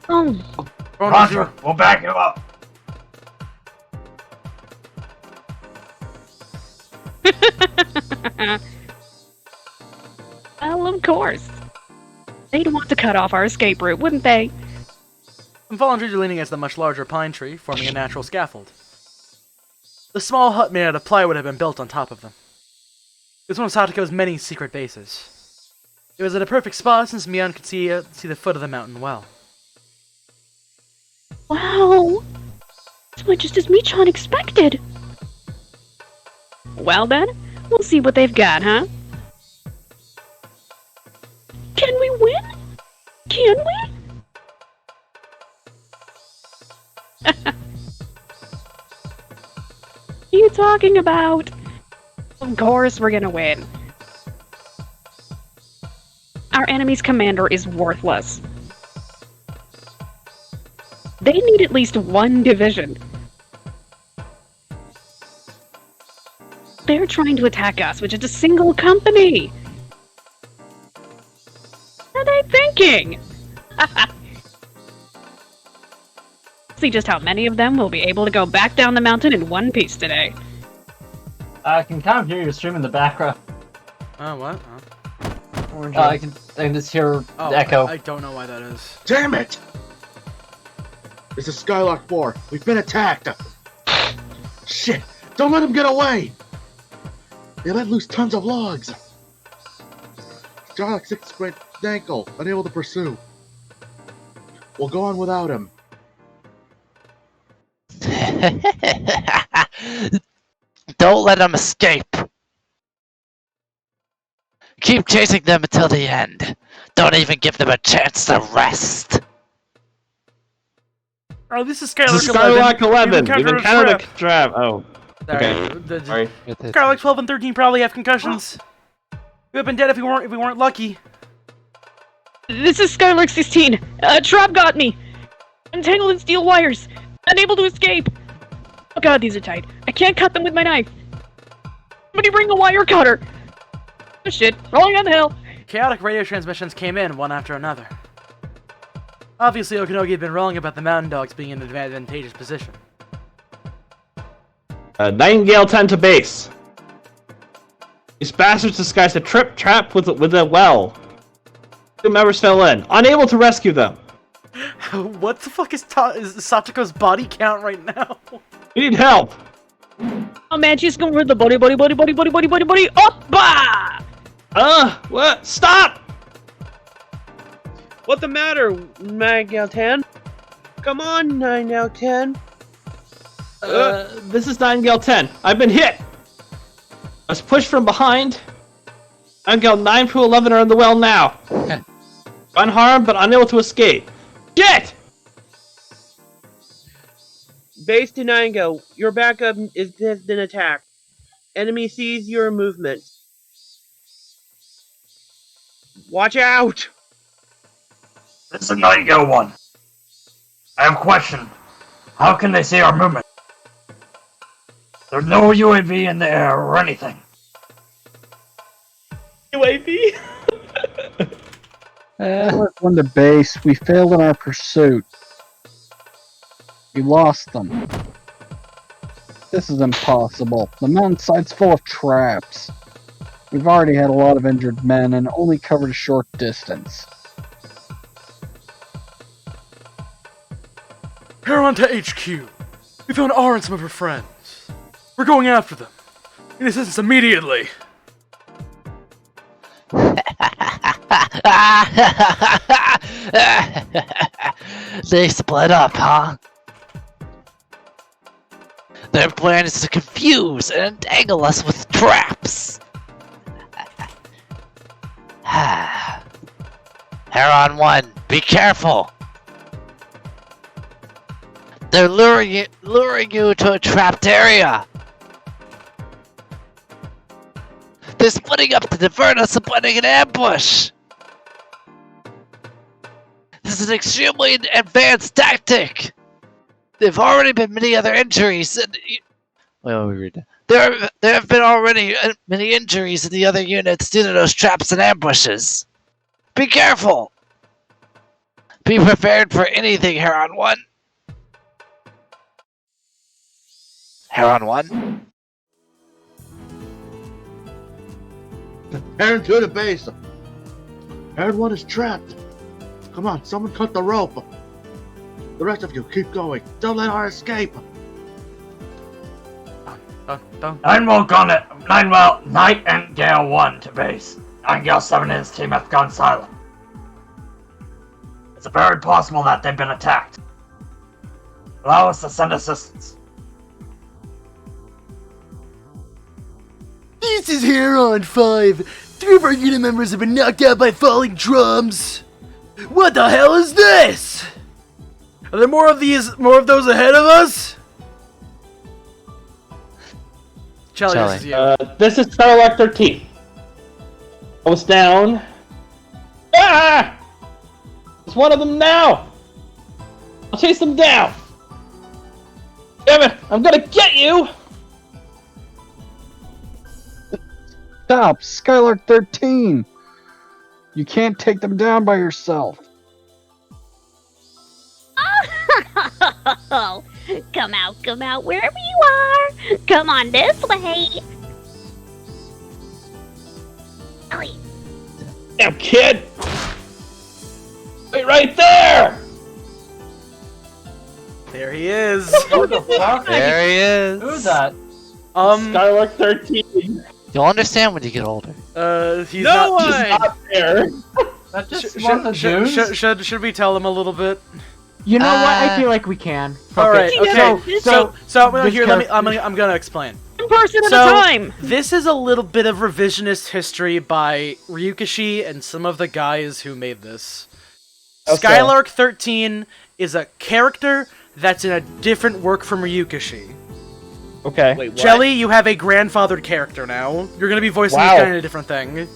Oh, Roger, we'll back you up. Well, of course. They'd want to cut off our escape route, wouldn't they? Some fallen trees are leaning against a much larger pine tree, forming a natural scaffold. The small hut made out of plywood had been built on top of them. It was one of Satoko's many secret bases. It was at a perfect spot since Mion could see the foot of the mountain well. Wow! This went just as Michan expected. Well then, we'll see what they've got, huh? Can we win? Can we? What are you talking about? Of course we're gonna win. Our enemy's commander is worthless. They need at least one division. They're trying to attack us with just a single company. What are they thinking? See just how many of them will be able to go back down the mountain in one piece today. I can kind of hear your stream in the background. Oh, what? I can just hear Oh, the echo. I don't know why that is. Damn it! This is Skylark 4. We've been attacked. Shit! Don't let them get away! They let loose tons of logs. Skylark 6 sprained ankle, unable to pursue. We'll go on without him. Don't let them escape. Keep chasing them until the end. Don't even give them a chance to rest. Oh, this is This is Skylark 11. Skylark 11. We've We've encountered a encountered trap. a trap. Oh. Sorry. Okay. Sorry. Skylark 12 and 13 probably have concussions. We would have been dead if we weren't lucky. This is Skylark 16. A trap got me. Entangled in steel wires. Unable to escape. Oh god, these are tight. I can't cut them with my knife. Somebody bring a wire cutter. Oh shit, rolling down the hill. Chaotic radio transmissions came in one after another. Obviously, Okinogi had been wrong about the mountain dogs being in an advantageous position. Nightingale 10 to base. These bastards disguised a trap with a well. 2 members fell in, unable to rescue them. What the fuck is Satoko's body count right now? We need help. Oh man, she's going for the buddy. Oppa! What? Stop! What the matter, 9 out of 10? Come on, 9 out of 10. This is Nightingale 10. I've been hit. I was pushed from behind. Nightingale 9 through 11 are in the well now. Unharmed, but unable to escape. Shit! Base to Nightingale, your backup has been attacked. Enemy sees your movement. Watch out! This is Nightingale 1. I have a question. How can they see our movement? There's no UAV in the air or anything. UAV? Skylark went to base. We failed in our pursuit. We lost them. This is impossible. The mountainside's full of traps. We've already had a lot of injured men and only covered a short distance. Here on to HQ. We found R and some of her friends. We're going after them. In assistance immediately. They split up, huh? Their plan is to confuse and entangle us with traps. Heron 1, be careful. They're luring you to a trapped area. They're splitting up to divert us and planning an ambush. This is an extremely advanced tactic. There've already been many other injuries. Wait, let me read that. There have been already many injuries in the other units due to those traps and ambushes. Be careful. Be prepared for anything, Heron 1. Heron 1? Heron to the base. Heron 1 is trapped. Come on, someone cut the rope. The rest of you, keep going. Don't let her escape. Nightingale 1 to base. Nightingale 7 and his team have gone silent. It's very possible that they've been attacked. Allow us to send assistance. This is Heron 5. 3 of our unit members have been knocked out by falling drums. What the hell is this? Are there more of those ahead of us? Charlie, this is you. This is Skylark 13. I was down. Ah! There's one of them now! I'll chase them down! Damn it! I'm gonna get you! Stop! Skylark 13! You can't take them down by yourself. Oh, come out, wherever you are. Come on this way. Ellie. Damn kid! Wait right there! There he is. What the fuck? There he is. Who's that? Skylark 13. You'll understand when you get older. He's No not. one! Not there. That just wasn't June? Should we tell him a little bit? You know what? I feel like we can. All right. Okay. So this here, I'm gonna explain. One person at So, a time. this is a little bit of revisionist history by Ryukishi and some of the guys who made this. Okay. Skylark 13 is a character that's in a different work from Ryukishi. Okay. Wait, what? Jelly, you have a grandfathered character now. You're gonna be voicing this guy in a different thing.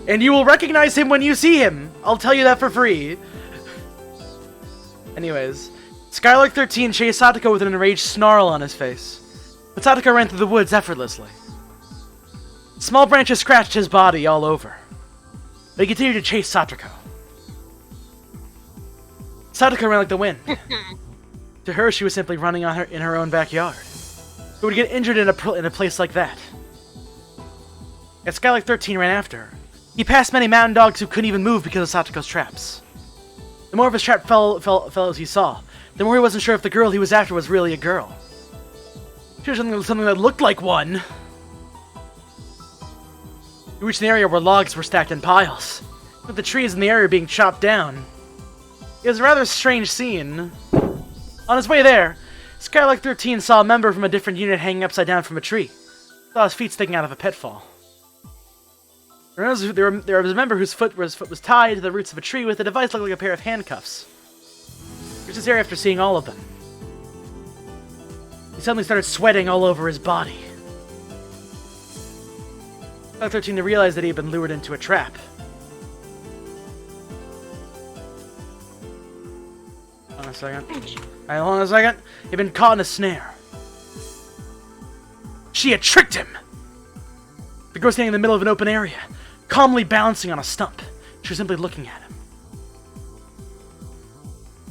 And you will recognize him when you see him. I'll tell you that for free. Anyways, Skylark 13 chased Satoko with an enraged snarl on his face. But Satoko ran through the woods effortlessly. Small branches scratched his body all over. But he continued to chase Satoko. Satoko ran like the wind. To her, she was simply running in her own backyard. Who would get injured in a place like that? Yet Skylark 13 ran after her. He passed many mountain dogs who couldn't even move because of Satoko's traps. The more of his trap fell as he saw, the more he wasn't sure if the girl he was after was really a girl. She was something that looked like one. He reached an area where logs were stacked in piles, with the trees in the area being chopped down. It was a rather strange scene. On his way there, Skylark 13 saw a member from a different unit hanging upside down from a tree. Saw his feet sticking out of a pitfall. There was a member whose foot was tied to the roots of a tree with a device that looked like a pair of handcuffs. He reached his area after seeing all of them. He suddenly started sweating all over his body. Skylark 13 realized that he had been lured into a trap. a second. Alright, hold on a second. He'd been caught in a snare. She had tricked him! The girl standing in the middle of an open area, calmly balancing on a stump. She was simply looking at him.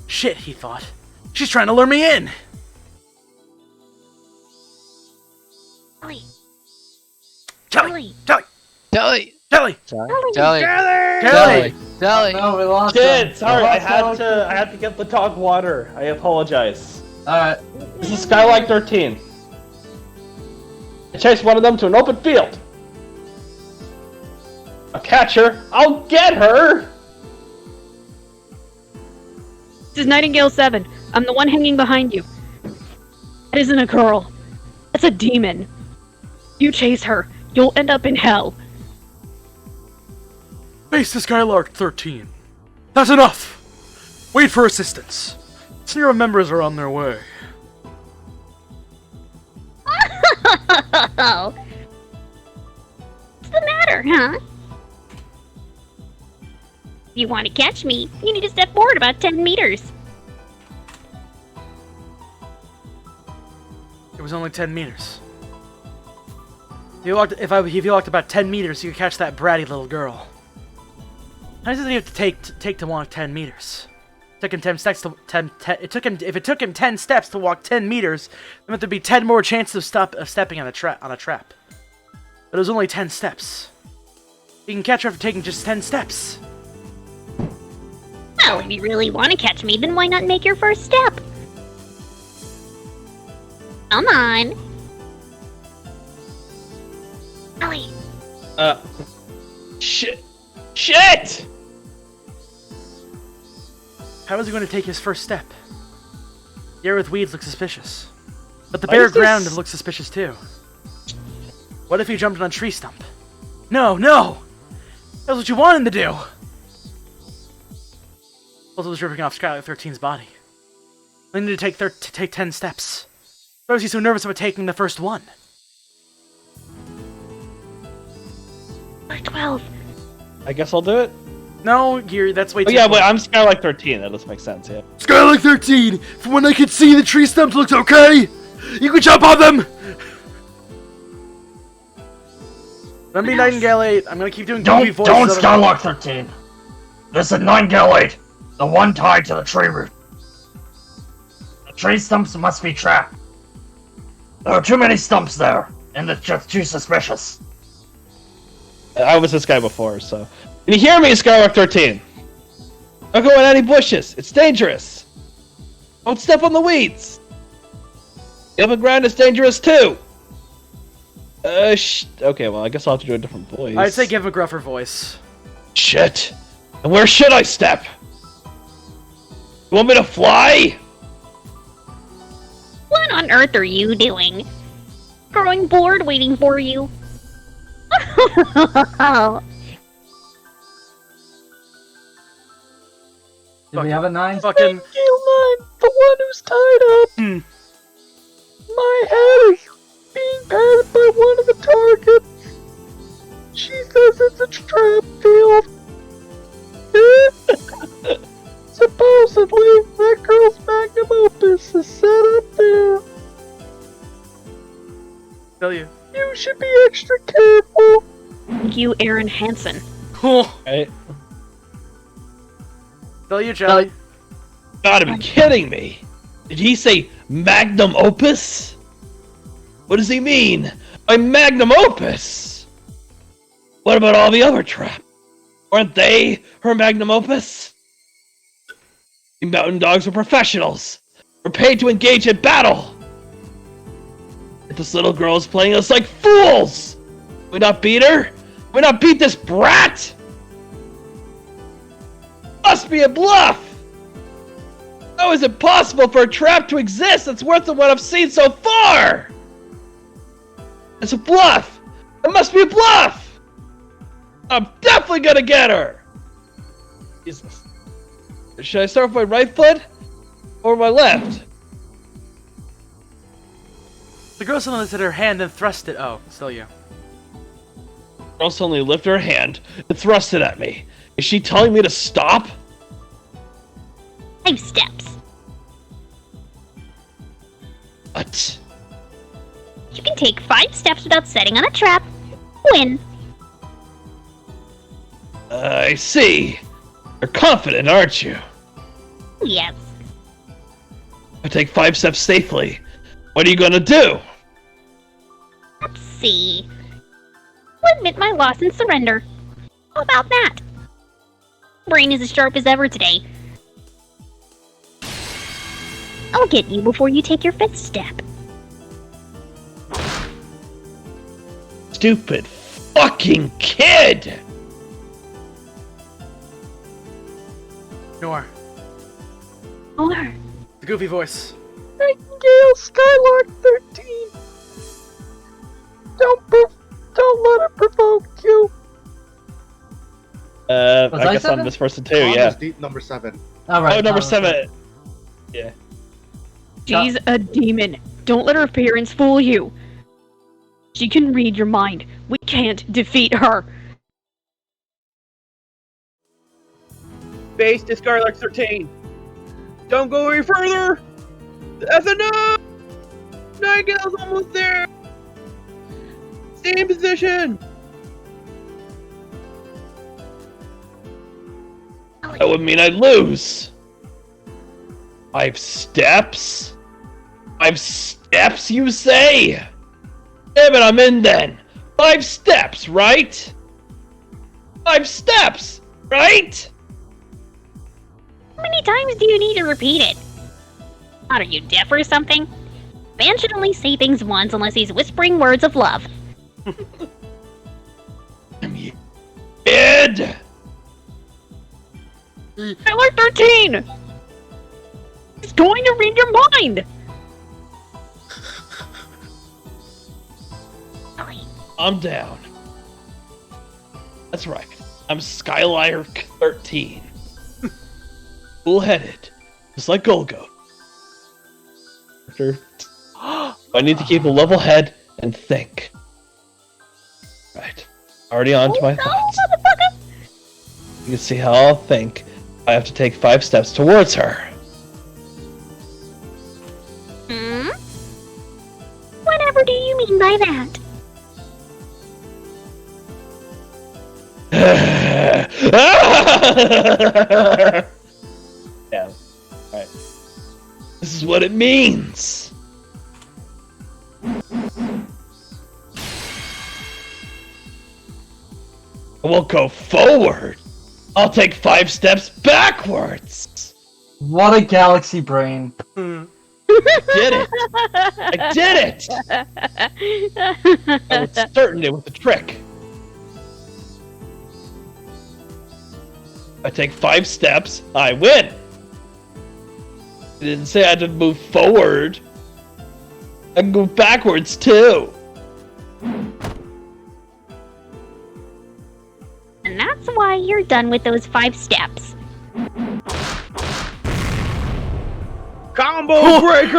Shit, he thought. She's trying to lure me in! Kelly. Kelly! Kelly. Kelly! Jelly! Kelly! Jelly! Kelly! Jelly! No, we lost Shit, him. sorry, We I lost had to get the dog water. I apologize. Alright. This is Skylark 13. I chased one of them to an open field. I'll catch her. I'll get her. This is Nightingale 7. I'm the one hanging behind you. That isn't a girl. That's a demon. You chase her, you'll end up in hell. Base to Skylark 13. That's enough! Wait for assistance. Sneer members are on their way. What's the matter, huh? If you want to catch me, you need to step forward about 10 meters. It was only 10 meters. If you walked about 10 meters, you could catch that bratty little girl. How does it have to take to walk 10 meters? It took him 10 steps to if it took him 10 steps to walk 10 meters, then there'd be 10 more chances of stepping on a trap. But it was only 10 steps. You can catch her after taking just 10 steps. Well, if you really want to catch me, then why not make your first step? Come on. Ellie. Shit. Shit! How is he going to take his first step? The air with weeds looks suspicious. But the Why bare is this- ground looks suspicious too. What if he jumped on a tree stump? No, no! That's what you want him to do! Also was ripping off Skylar 13's body. They need to take 10 steps. Why was he so nervous about taking the first one? Or 12. I guess I'll do it. No, Geary, that's way Oh too yeah, close. wait, I'm Skylark 13. That does make sense, yeah. Skylark 13! From what I can see, the tree stumps looks okay! You can jump on them! Let me Nightingale 8. I'm gonna keep doing goofy Don't voices. Skylark 13. This is Nightingale 8, the one tied to the tree root. The tree stumps must be trapped. There are too many stumps there, and it's just too suspicious. I was this guy before, so. Can you hear me, Skylark 13? Don't go in any bushes. It's dangerous. Don't step on the weeds. The open ground is dangerous too. Okay, well, I guess I'll have to do a different voice. I'd say give him a gruffer voice. Shit. And where should I step? You want me to fly? What on earth are you doing? Growing bored waiting for you. Do we have a 9? Fucking. The one who's tied up. My head is being patted by one of the targets. She says it's a trap field. Supposedly, that girl's magnum opus is set up there. Tell you. You should be extra careful. Thank you, Aaron Hansen. Cool. Right. Tell you, Charlie. Gotta be kidding me. Did he say magnum opus? What does he mean by magnum opus? What about all the other traps? Weren't they her magnum opus? The mountain dogs are professionals. We're paid to engage in battle. If this little girl is playing us like fools, we not beat her? We not beat this brat? Must be a bluff. How is it possible for a trap to exist that's worse than what I've seen so far? It's a bluff. It must be a bluff. I'm definitely gonna get her. Jesus. Should I start with my right foot or my left? The girl suddenly lifted her hand and thrust it. Oh, still you. Girl suddenly lifted her hand and thrust it at me. Is she telling me to stop? 5 steps. take 5 steps without setting on a trap, win. I see. You're confident, aren't you? Yes. I take 5 steps safely. What are you gonna do? Let's see. I'll admit my loss and surrender. How about that? Brain is as sharp as ever today. I'll get you before you take your 5th step. Stupid fucking kid! Nor. Or The goofy voice. Nightingale, Skylark 13. Don't let her provoke you. I I guess 7? I'm this person too, Tom yeah. is deep number 7. Alright. Oh, number 7. Yeah. She's a demon. Don't let her appearance fool you. She can read your mind. We can't defeat her. Base to Skylark 13. Don't go any further. That's enough. Nightingale's almost there. Stay in position. That would mean I'd lose. 5 steps? 5 steps, you say? Damn it, I'm in then. 5 steps, right? 5 steps, right? how many times do you need to repeat it? What, are you deaf or something? Man should only say things once unless he's whispering words of love. Ed! Skylark 13! He's going to read your mind! I'm down. That's right. I'm Skylark 13. Cool-headed. Just like Golgo. I need to keep a level head and think. Right. Already on to my thoughts. You can see how I'll think. I have to take 5 steps towards her. Hmm? Whatever do you mean by that? Yeah. Alright. This is what it means. I won't go forward. I'll take 5 steps backwards. What a galaxy brain. I did it. I did it. I was certain it was a trick. I take 5 steps, I win. It didn't say I had to move forward. I can go backwards too. And that's why you're done with those 5 steps. Combo breaker!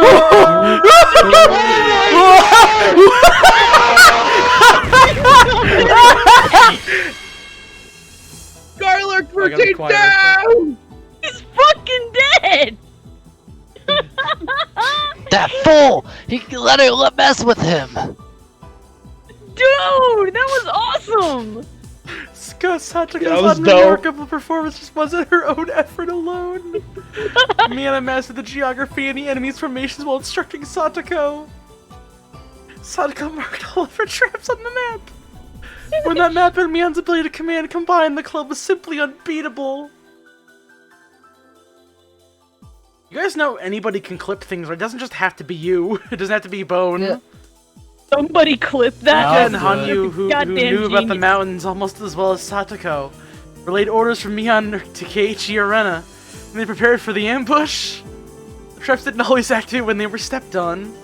Skylark 13 down! He's fucking dead! That fool! He let her mess with him! Dude, that was awesome! Satoko's unremarkable performance just wasn't her own effort alone. Miana mastered the geography and the enemy's formations while instructing Satoko. Satoko marked all of her traps on the map. When that map and Mian's ability to command combined, the club was simply unbeatable. You guys know anybody can clip things, right? It doesn't just have to be you. It doesn't have to be Bone. Yeah. Somebody clip that. And Hanyu, who knew about the mountains almost as well as Satoko, relayed orders from Mian to Keiichi Arena, and they prepared for the ambush. The traps didn't always activate when they were stepped on.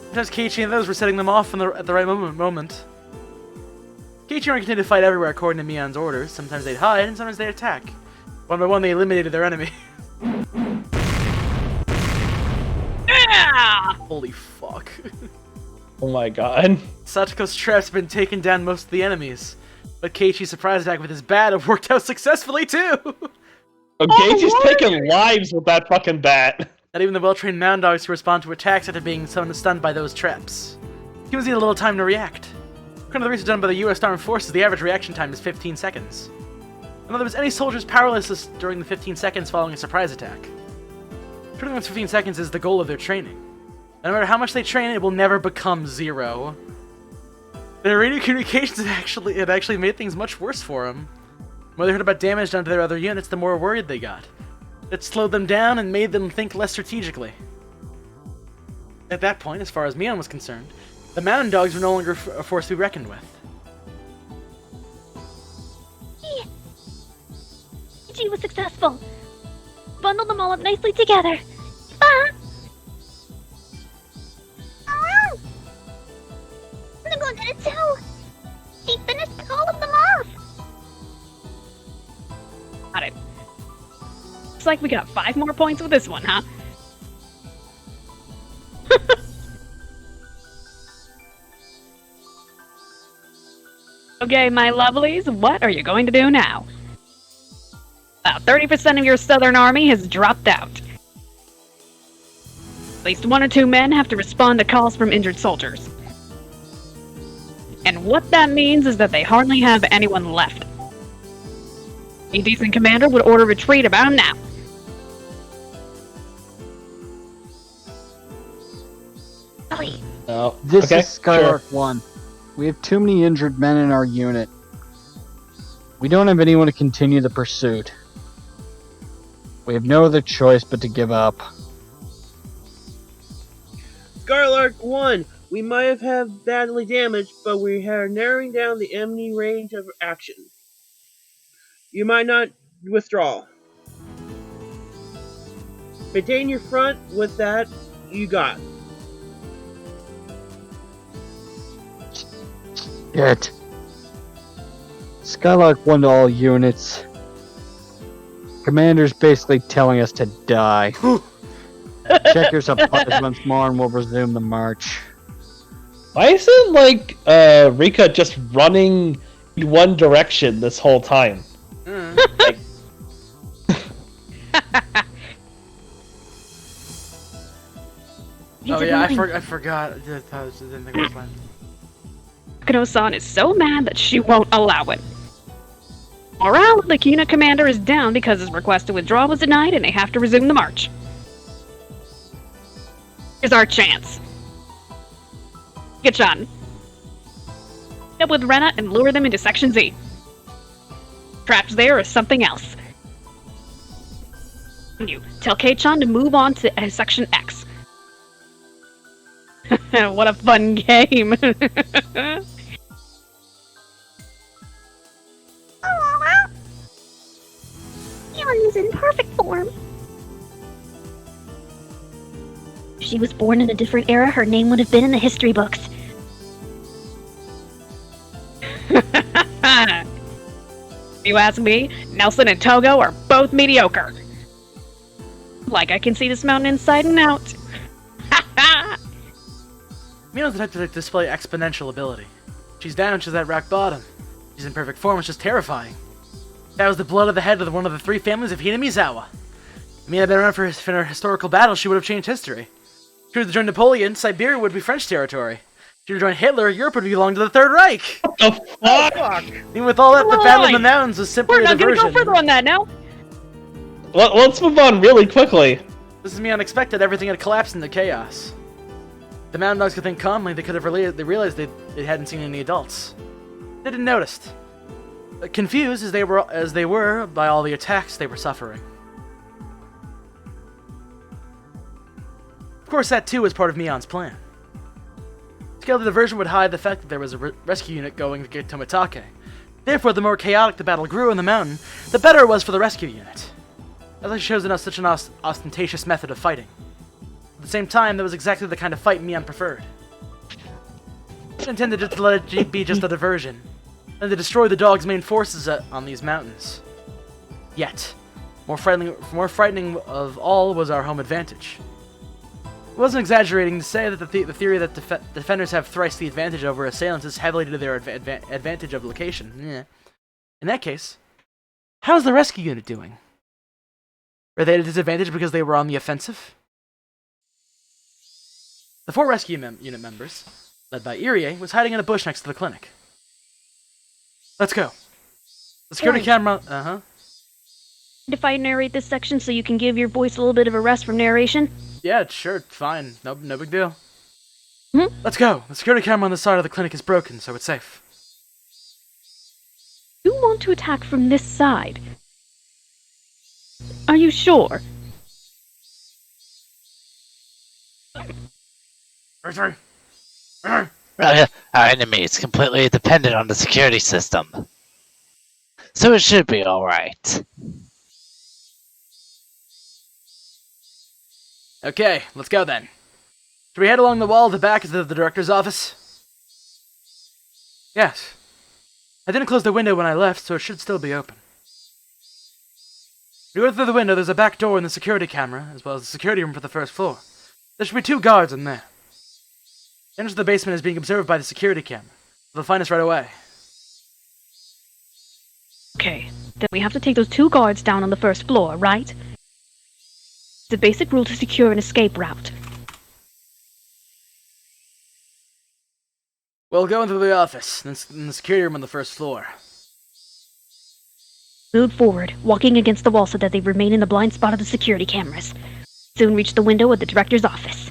Sometimes Keiichi and those were setting them off at the right moment. Keiichi and continued to fight everywhere according to Mian's orders. Sometimes they'd hide, and sometimes they'd attack. One by one, they eliminated their enemy. Yeah! Holy fuck. Oh my god. Satoko's traps have been taking down most of the enemies, but Keiichi's surprise attack with his bat have worked out successfully too! Keiichi's taking lives with that fucking bat. Not even the well-trained mound dogs who respond to attacks after being stunned by those traps. Humans need a little time to react. According to the research done by the U.S. Armed Forces, the average reaction time is 15 seconds. In other words, any soldier is powerless during the 15 seconds following a surprise attack. Turning those 15 seconds is the goal of their training. No matter how much they train, it will never become 0. Their radio communications actually made things much worse for them. The more they heard about damage done to their other units, the more worried they got. It slowed them down and made them think less strategically. At that point, as far as Mion was concerned, the mountain dogs were no longer a force to be reckoned with. She was successful. Bundled them all up nicely together. Ah! Oh! Nicole did it too. She finished all of them off. Got it. Looks like we got 5 more points with this one, huh? Okay, my lovelies, what are you going to do now? About 30% of your southern army has dropped out. At least 1 or 2 men have to respond to calls from injured soldiers. And what that means is that they hardly have anyone left. A decent commander would order retreat about now. Oh, This okay, is Skylark sure. 1. We have too many injured men in our unit. We don't have anyone to continue the pursuit. We have no other choice but to give up. Skylark 1, we might have badly damaged, but we are narrowing down the enemy range of action. You might not withdraw. Maintain your front with that you got. Shit. Skylark 1 to all units. Commander's basically telling us to die. Check your supplies once more and we'll resume the march. Why isn't, like, Rika just running in one direction this whole time? Like, Oh yeah, I forgot. I didn't think it was fine. Akano-san is so mad that she won't allow it. Morale of the unit commander is down because his request to withdraw was denied and they have to resume the march. Here's our chance. Get-chan. Meet up with Rena and lure them into Section Z. Trapped there is something else. You tell K-chan to move on to Section X. What a fun game. Mion is in perfect form. If she was born in a different era, her name would have been in the history books. If you ask me, Nelson and Togo are both mediocre. Like I can see this mountain inside and out. Mion's the type to display exponential ability. She's down, she's at rock bottom. She's in perfect form, it's just terrifying. That was the blood of the head of one of the 3 families of Hinamizawa. If Mina had been around for a historical battle, she would have changed history. If she were to join Napoleon, Siberia would be French territory. If she were to join Hitler, Europe would belong to the Third Reich. what the fuck? Even with all that, the Battle of the Mountains was simply We're a not gonna diversion. go further on that now. Let's move on really quickly. This is me unexpected. Everything had collapsed into chaos. The mountain dogs could think calmly. They could have realized they hadn't seen any adults. They didn't notice. Confused as they were by all the attacks they were suffering. Of course, that too was part of Mion's plan. Scale the diversion would hide the fact that there was a rescue unit going to get Tomitake. Therefore, the more chaotic the battle grew in the mountain, the better it was for the rescue unit. As I chosen us such an ostentatious method of fighting. At the same time, that was exactly the kind of fight Mion preferred. She intended just to let it be just a diversion, and to destroy the dog's main forces on these mountains. Yet, more frightening of all was our home advantage. It wasn't exaggerating to say that the theory that defenders have thrice the advantage over assailants is heavily to their advantage of location. Yeah. In that case, how's the rescue unit doing? Are they at a disadvantage because they were on the offensive? The 4 rescue unit members, led by Irie, was hiding in a bush next to the clinic. Let's go. The security Oi. camera... Uh-huh. If I narrate this section so you can give your voice a little bit of a rest from narration? Yeah, sure, fine. No big deal. Hmm? Let's go. The security camera on the side of the clinic is broken, so it's safe. You want to attack from this side? Are you sure? Our enemy is completely dependent on the security system. So it should be alright. Okay, let's go then. Should we head along the wall to the back of the director's office? Yes. I didn't close the window when I left, so it should still be open. If you go through the window, there's a back door in the security camera, as well as the security room for the first floor. There should be 2 guards in there. The entrance to the basement is being observed by the security camera. They'll find us right away. Okay, then we have to take those 2 guards down on the first floor, right? It's a basic rule to secure an escape route. We'll go into the office, then in the security room on the first floor. Move forward, walking against the wall so that they remain in the blind spot of the security cameras. Soon reach the window of the director's office.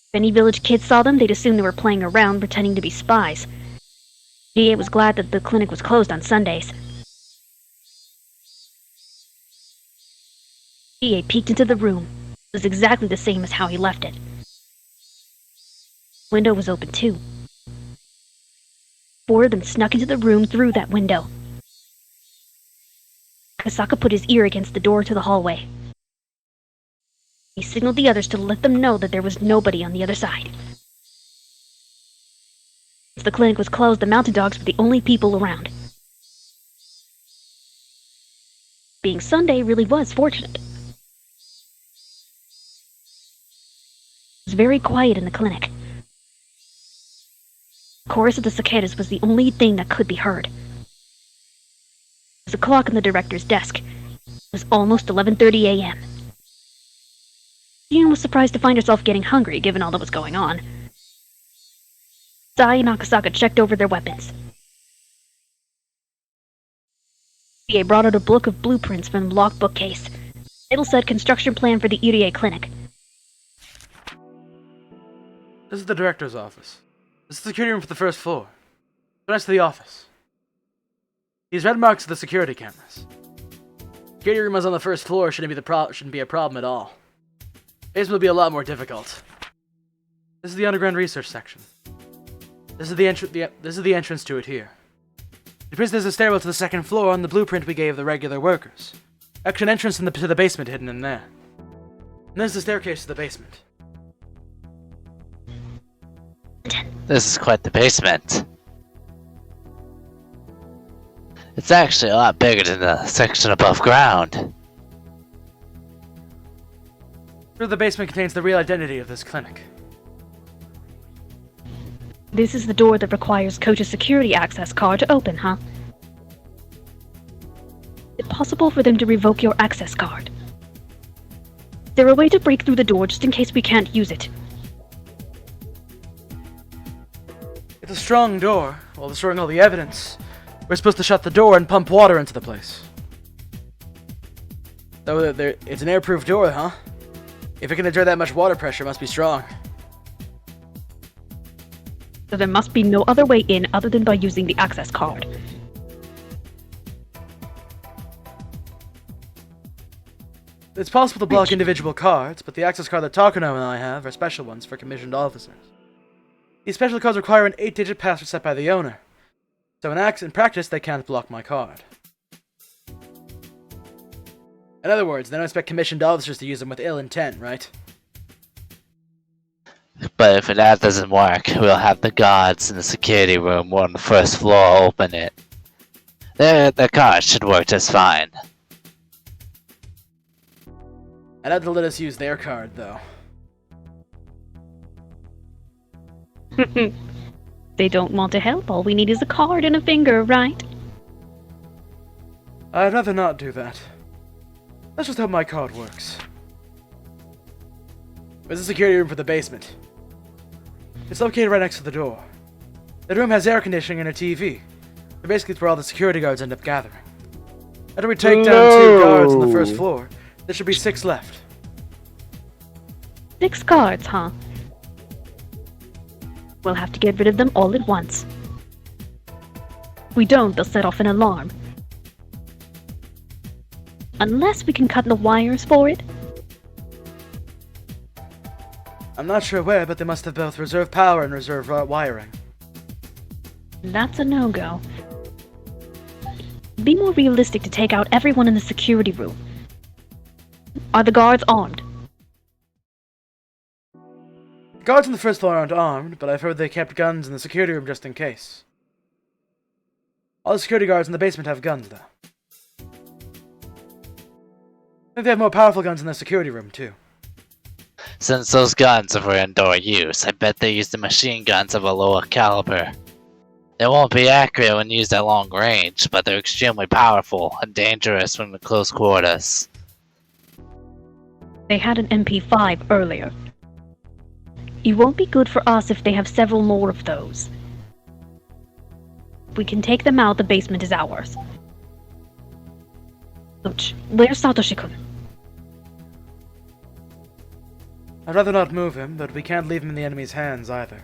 If any village kids saw them, they'd assume they were playing around, pretending to be spies. DA was glad that the clinic was closed on Sundays. DA peeked into the room. It was exactly the same as how he left it. The window was open too. 4 of them snuck into the room through that window. Kasaka put his ear against the door to the hallway. He signaled the others to let them know that there was nobody on the other side. Since the clinic was closed, the mountain dogs were the only people around. Being Sunday really was fortunate. It was very quiet in the clinic. The chorus of the cicadas was the only thing that could be heard. There was a clock on the director's desk. It was almost 11:30 a.m. Jean was surprised to find herself getting hungry, given all that was going on. Sai and Akasaka checked over their weapons. Irie brought out a book of blueprints from the locked bookcase. It said construction plan for the Irie clinic. This is the director's office. This is the security room for the first floor. Go next to the office. These red marks are the security cameras. Security room is on the first floor. Shouldn't be a problem at all. Basement will be a lot more difficult. This is the underground research section. This is the entrance to it here. It appears there's a stairwell to the second floor on the blueprint we gave the regular workers. Actually, an entrance to the basement hidden in there. And there's the staircase to the basement. This is quite the basement. It's actually a lot bigger than the section above ground. Sure, the basement contains the real identity of this clinic. This is the door that requires Coach's security access card to open, huh? Is it possible for them to revoke your access card? Is there a way to break through the door just in case we can't use it? It's a strong door. While destroying all the evidence, we're supposed to shut the door and pump water into the place. So it's an airproof door, huh? If it can endure that much water pressure, it must be strong. So there must be no other way in other than by using the access card. It's possible to block individual cards, but the access card that Takuno and I have are special ones for commissioned officers. These special cards require an 8-digit password set by the owner. So in practice, they can't block my card. In other words, they don't expect commissioned officers to use them with ill intent, right? But if that doesn't work, we'll have the guards in the security room or on the first floor open it. The card should work just fine. I'd have to let us use their card, though. They don't want to help. All we need is a card and a finger, right? I'd rather not do that. Let's just hope my card works. Where's the security room for the basement? It's located right next to the door. The room has air conditioning and a TV. So basically, it's where all the security guards end up gathering. After we take down 2 guards on the first floor, there should be 6 left. 6 guards, huh? We'll have to get rid of them all at once. If we don't, they'll set off an alarm. Unless we can cut the wires for it. I'm not sure where, but they must have both reserve power and reserve wiring. That's a no-go. Be more realistic to take out everyone in the security room. Are the guards armed? The guards on the first floor aren't armed, but I've heard they kept guns in the security room just in case. All the security guards in the basement have guns, though. I think they have more powerful guns in the security room, too. Since those guns are for indoor use, I bet they use the machine guns of a lower caliber. They won't be accurate when used at long range, but they're extremely powerful and dangerous when in close quarters. They had an MP5 earlier. It won't be good for us if they have several more of those. If we can take them out, the basement is ours. Ouch, where's Satoshi-kun? I'd rather not move him, but we can't leave him in the enemy's hands either.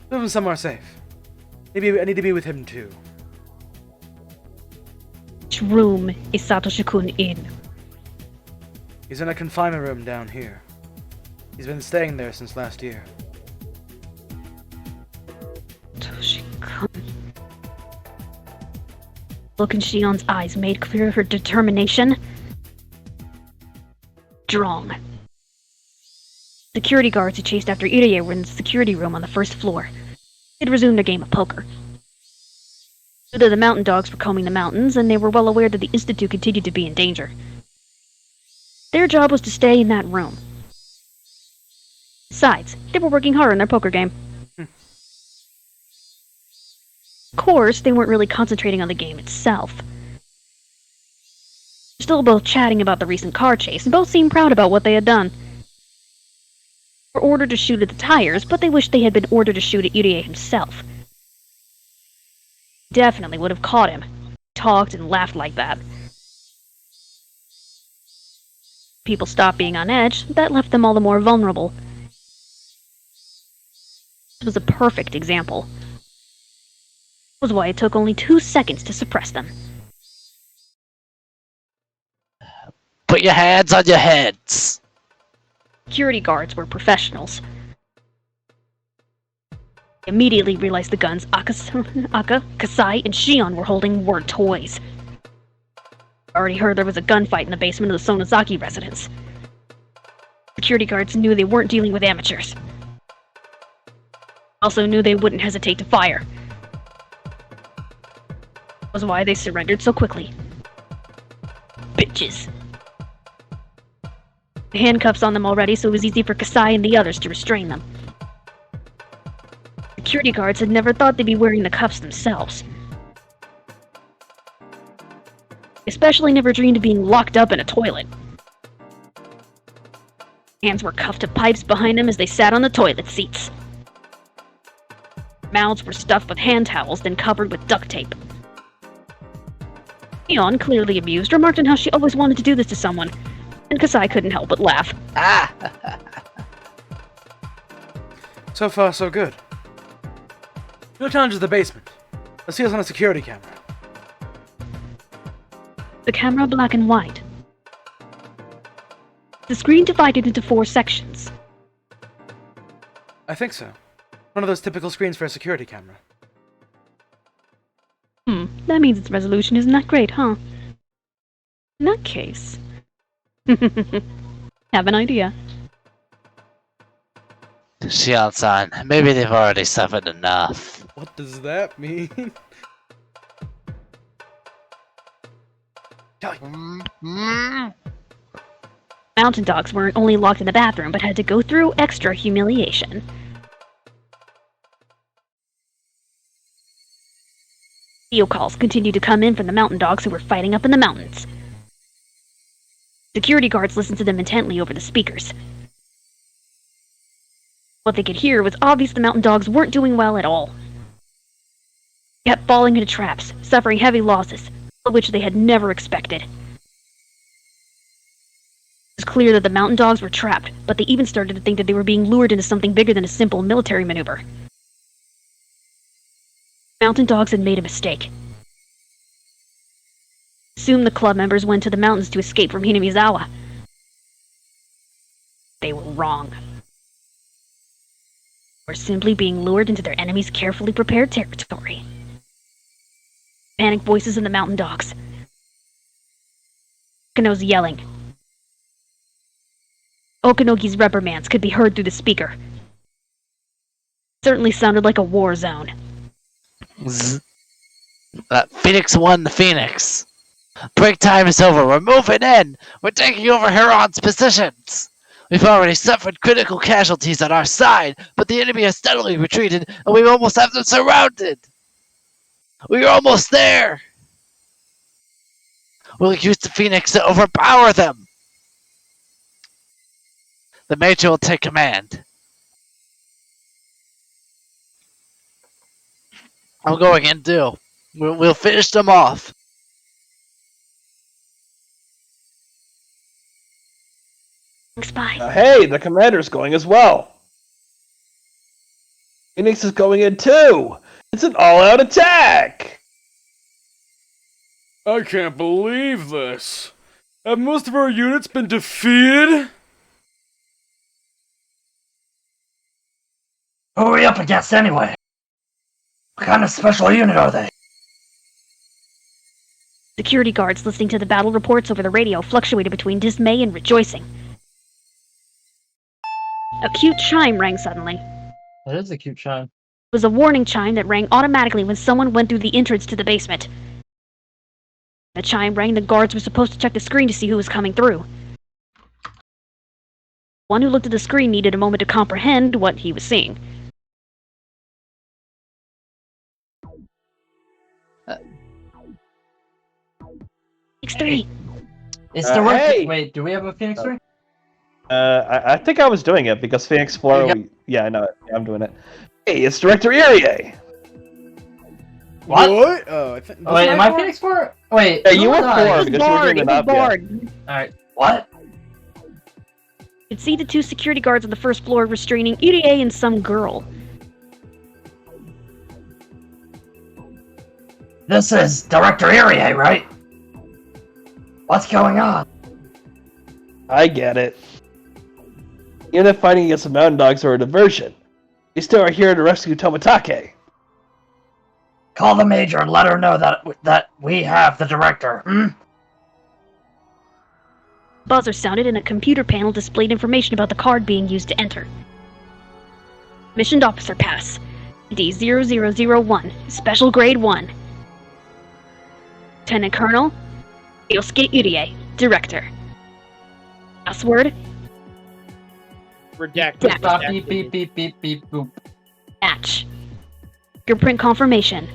Move him somewhere safe. Maybe I need to be with him too. Which room is Satoshi-kun in? He's in a confinement room down here. He's been staying there since last year. Satoshi-kun. Look in Shion's eyes made clear her determination. Strong. Security guards who chased after Irie were in the security room on the first floor. They'd resumed their game of poker. The mountain dogs were combing the mountains, and they were well aware that the Institute continued to be in danger. Their job was to stay in that room. Besides, they were working hard on their poker game. Of course, they weren't really concentrating on the game itself. They're still both chatting about the recent car chase, and both seemed proud about what they had done. They were ordered to shoot at the tires, but they wished they had been ordered to shoot at Irie himself. Definitely would have caught him. Talked and laughed like that. People stopped being on edge, that left them all the more vulnerable. This was a perfect example. That was why it took only 2 seconds to suppress them. Put your hands on your heads! Security guards were professionals. They immediately realized the guns Aka, Kasai, and Shion were holding were toys. I already heard there was a gunfight in the basement of the Sonozaki residence. Security guards knew they weren't dealing with amateurs. Also knew they wouldn't hesitate to fire. That was why they surrendered so quickly. Bitches. The handcuffs on them already, so it was easy for Kasai and the others to restrain them. Security guards had never thought they'd be wearing the cuffs themselves. Especially never dreamed of being locked up in a toilet. Hands were cuffed to pipes behind them as they sat on the toilet seats. Mouths were stuffed with hand towels, then covered with duct tape. Shion, clearly amused, remarked on how she always wanted to do this to someone, and Kasai couldn't help but laugh. So far, so good. No challenge is the basement. Let's see us on a security camera. The camera black and white. The screen divided into 4 sections. I think so. One of those typical screens for a security camera. That means its resolution isn't that great, huh? In that case... Have an idea. Shion-san, maybe they've already suffered enough. What does that mean? Mountain dogs weren't only locked in the bathroom, but had to go through extra humiliation. Video calls continued to come in from the mountain dogs who were fighting up in the mountains. Security guards listened to them intently over the speakers. What they could hear was obvious the mountain dogs weren't doing well at all. They kept falling into traps, suffering heavy losses, all of which they had never expected. It was clear that the mountain dogs were trapped, but they even started to think that they were being lured into something bigger than a simple military maneuver. Mountain dogs had made a mistake. Assumed the club members went to the mountains to escape from Hinamizawa. They were wrong. They were simply being lured into their enemy's carefully prepared territory. Panicked voices in the mountain dogs. Okano's yelling. Okanogi's reprimands could be heard through the speaker. It certainly sounded like a war zone. Phoenix won the Phoenix. Break time is over. We're moving in. We're taking over Huron's positions. We've already suffered critical casualties on our side, but the enemy has steadily retreated, and we almost have them surrounded. We're almost there. We'll use the Phoenix to overpower them. The Major will take command. I'm going in too. We'll finish them off. Hey, the commander's going as well. Phoenix is going in too. It's an all-out attack. I can't believe this. Have most of our units been defeated? Who are we up against anyway? What kind of special unit are they? Security guards listening to the battle reports over the radio fluctuated between dismay and rejoicing. A cute chime rang suddenly. That is a cute chime. It was a warning chime that rang automatically when someone went through the entrance to the basement. The chime rang, the guards were supposed to check the screen to see who was coming through. One who looked at the screen needed a moment to comprehend what he was seeing. Phoenix 3. Is the right? Hey! Wait, do we have a Phoenix 3? I think I was doing it because Phoenix 4. Yeah, I know it. Yeah, I'm doing it. Hey, it's Director Irie. What? Oh, wait, am I Phoenix 4? Wait, Yeah, you were not 4 I? because you were doing it up. Alright. What? You could see the two security guards on the first floor restraining Irie and some girl. This is Director Irie, right? What's going on? I get it. Unit fighting against the mountain dogs are a diversion. We still are here to rescue Tomatake. Call the Major and let her know that we have the Director, Buzzer sounded and a computer panel displayed information about the card being used to enter. Missioned Officer Pass. D0001. Special Grade 1. Lieutenant Colonel Ryosuke Irie, Director. Password Redacted. Stop, beep, beep, beep, beep, beep, boop. Match. Fingerprint confirmation.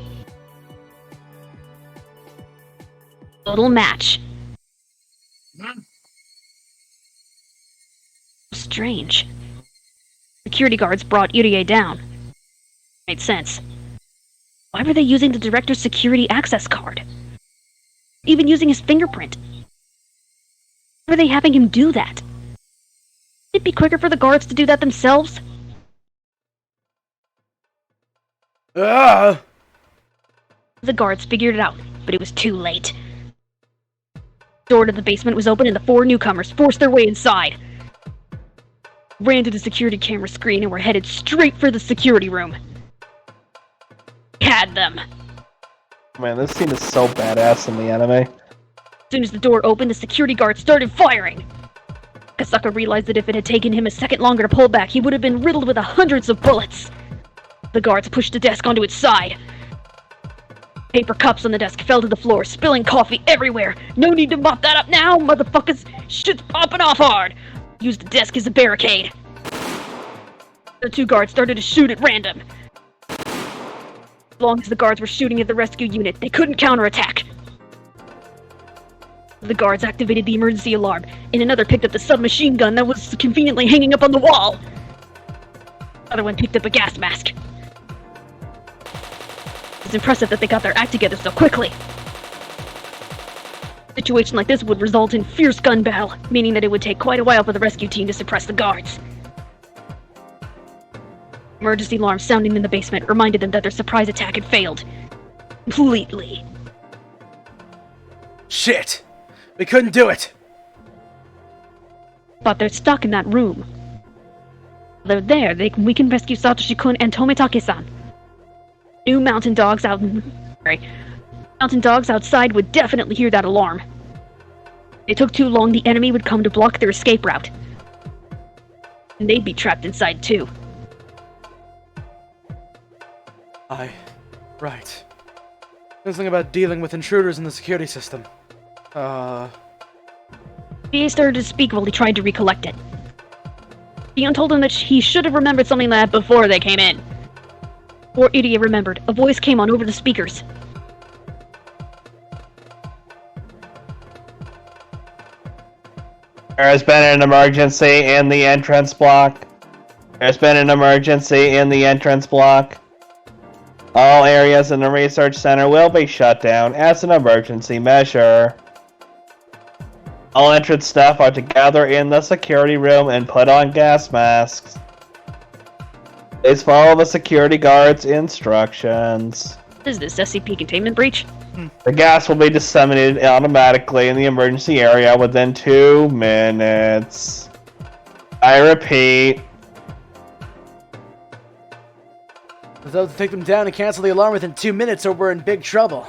Total match. Strange. Security guards brought Irie down. Made sense. Why were they using the director's security access card? Even using his fingerprint? Why were they having him do that? Would it be quicker for the guards to do that themselves? Ah! The guards figured it out, but it was too late. The door to the basement was open and the four newcomers forced their way inside. Ran to the security camera screen and were headed straight for the security room. Had them. Man, this scene is so badass in the anime. As soon as the door opened, the security guard started firing. Kasaka realized that if it had taken him a second longer to pull back, he would have been riddled with hundreds of bullets. The guards pushed the desk onto its side. Paper cups on the desk fell to the floor, spilling coffee everywhere. No need to mop that up now, motherfuckers! Shit's popping off hard! Use the desk as a barricade. The two guards started to shoot at random. As long as the guards were shooting at the rescue unit, they couldn't counterattack. The guards activated the emergency alarm, and another picked up the submachine gun that was conveniently hanging up on the wall. The other one picked up a gas mask. It's impressive that they got their act together so quickly. A situation like this would result in fierce gun battle, meaning that it would take quite a while for the rescue team to suppress the guards. Emergency alarm sounding in the basement reminded them that their surprise attack had failed. Completely. Shit! We couldn't do it! But they're stuck in that room. They're there, we can rescue Satoshi-kun and Tomitake-san. New mountain dogs outside would definitely hear that alarm. If it took too long, the enemy would come to block their escape route. And they'd be trapped inside too. Right. Something about dealing with intruders in the security system. He started to speak while he tried to recollect it. Dion told him that he should have remembered something like that before they came in. Before Idia remembered, a voice came on over the speakers. There has been an emergency in the entrance block. There's been an emergency in the entrance block. All areas in the research center will be shut down as an emergency measure. All entrance staff are to gather in the security room and put on gas masks. Please follow the security guard's instructions. Is this SCP containment breach? The gas will be disseminated automatically in the emergency area within 2 minutes. I repeat. They'll take them down and cancel the alarm within 2 minutes or we're in big trouble.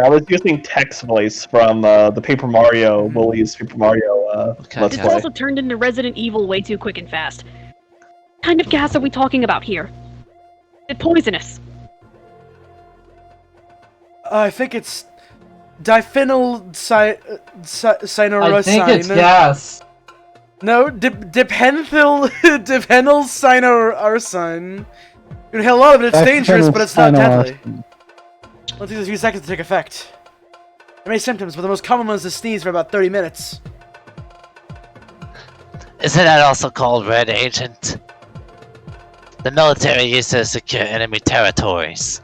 I was using text voice from the Paper Mario, Willie's Paper Mario Let's This Play. also turned into Resident Evil way too quick and fast. What kind of gas are we talking about here? It's poisonous. I think it's diphenyl cyanorucine. I think it's gas. No, diphenyl cyanorucine. You inhale a lot of it, it's dangerous, but it's not deadly. It'll take a few seconds to take effect. There are many symptoms, but the most common one is to sneeze for about 30 minutes. Isn't that also called Red Agent? The military used to secure enemy territories.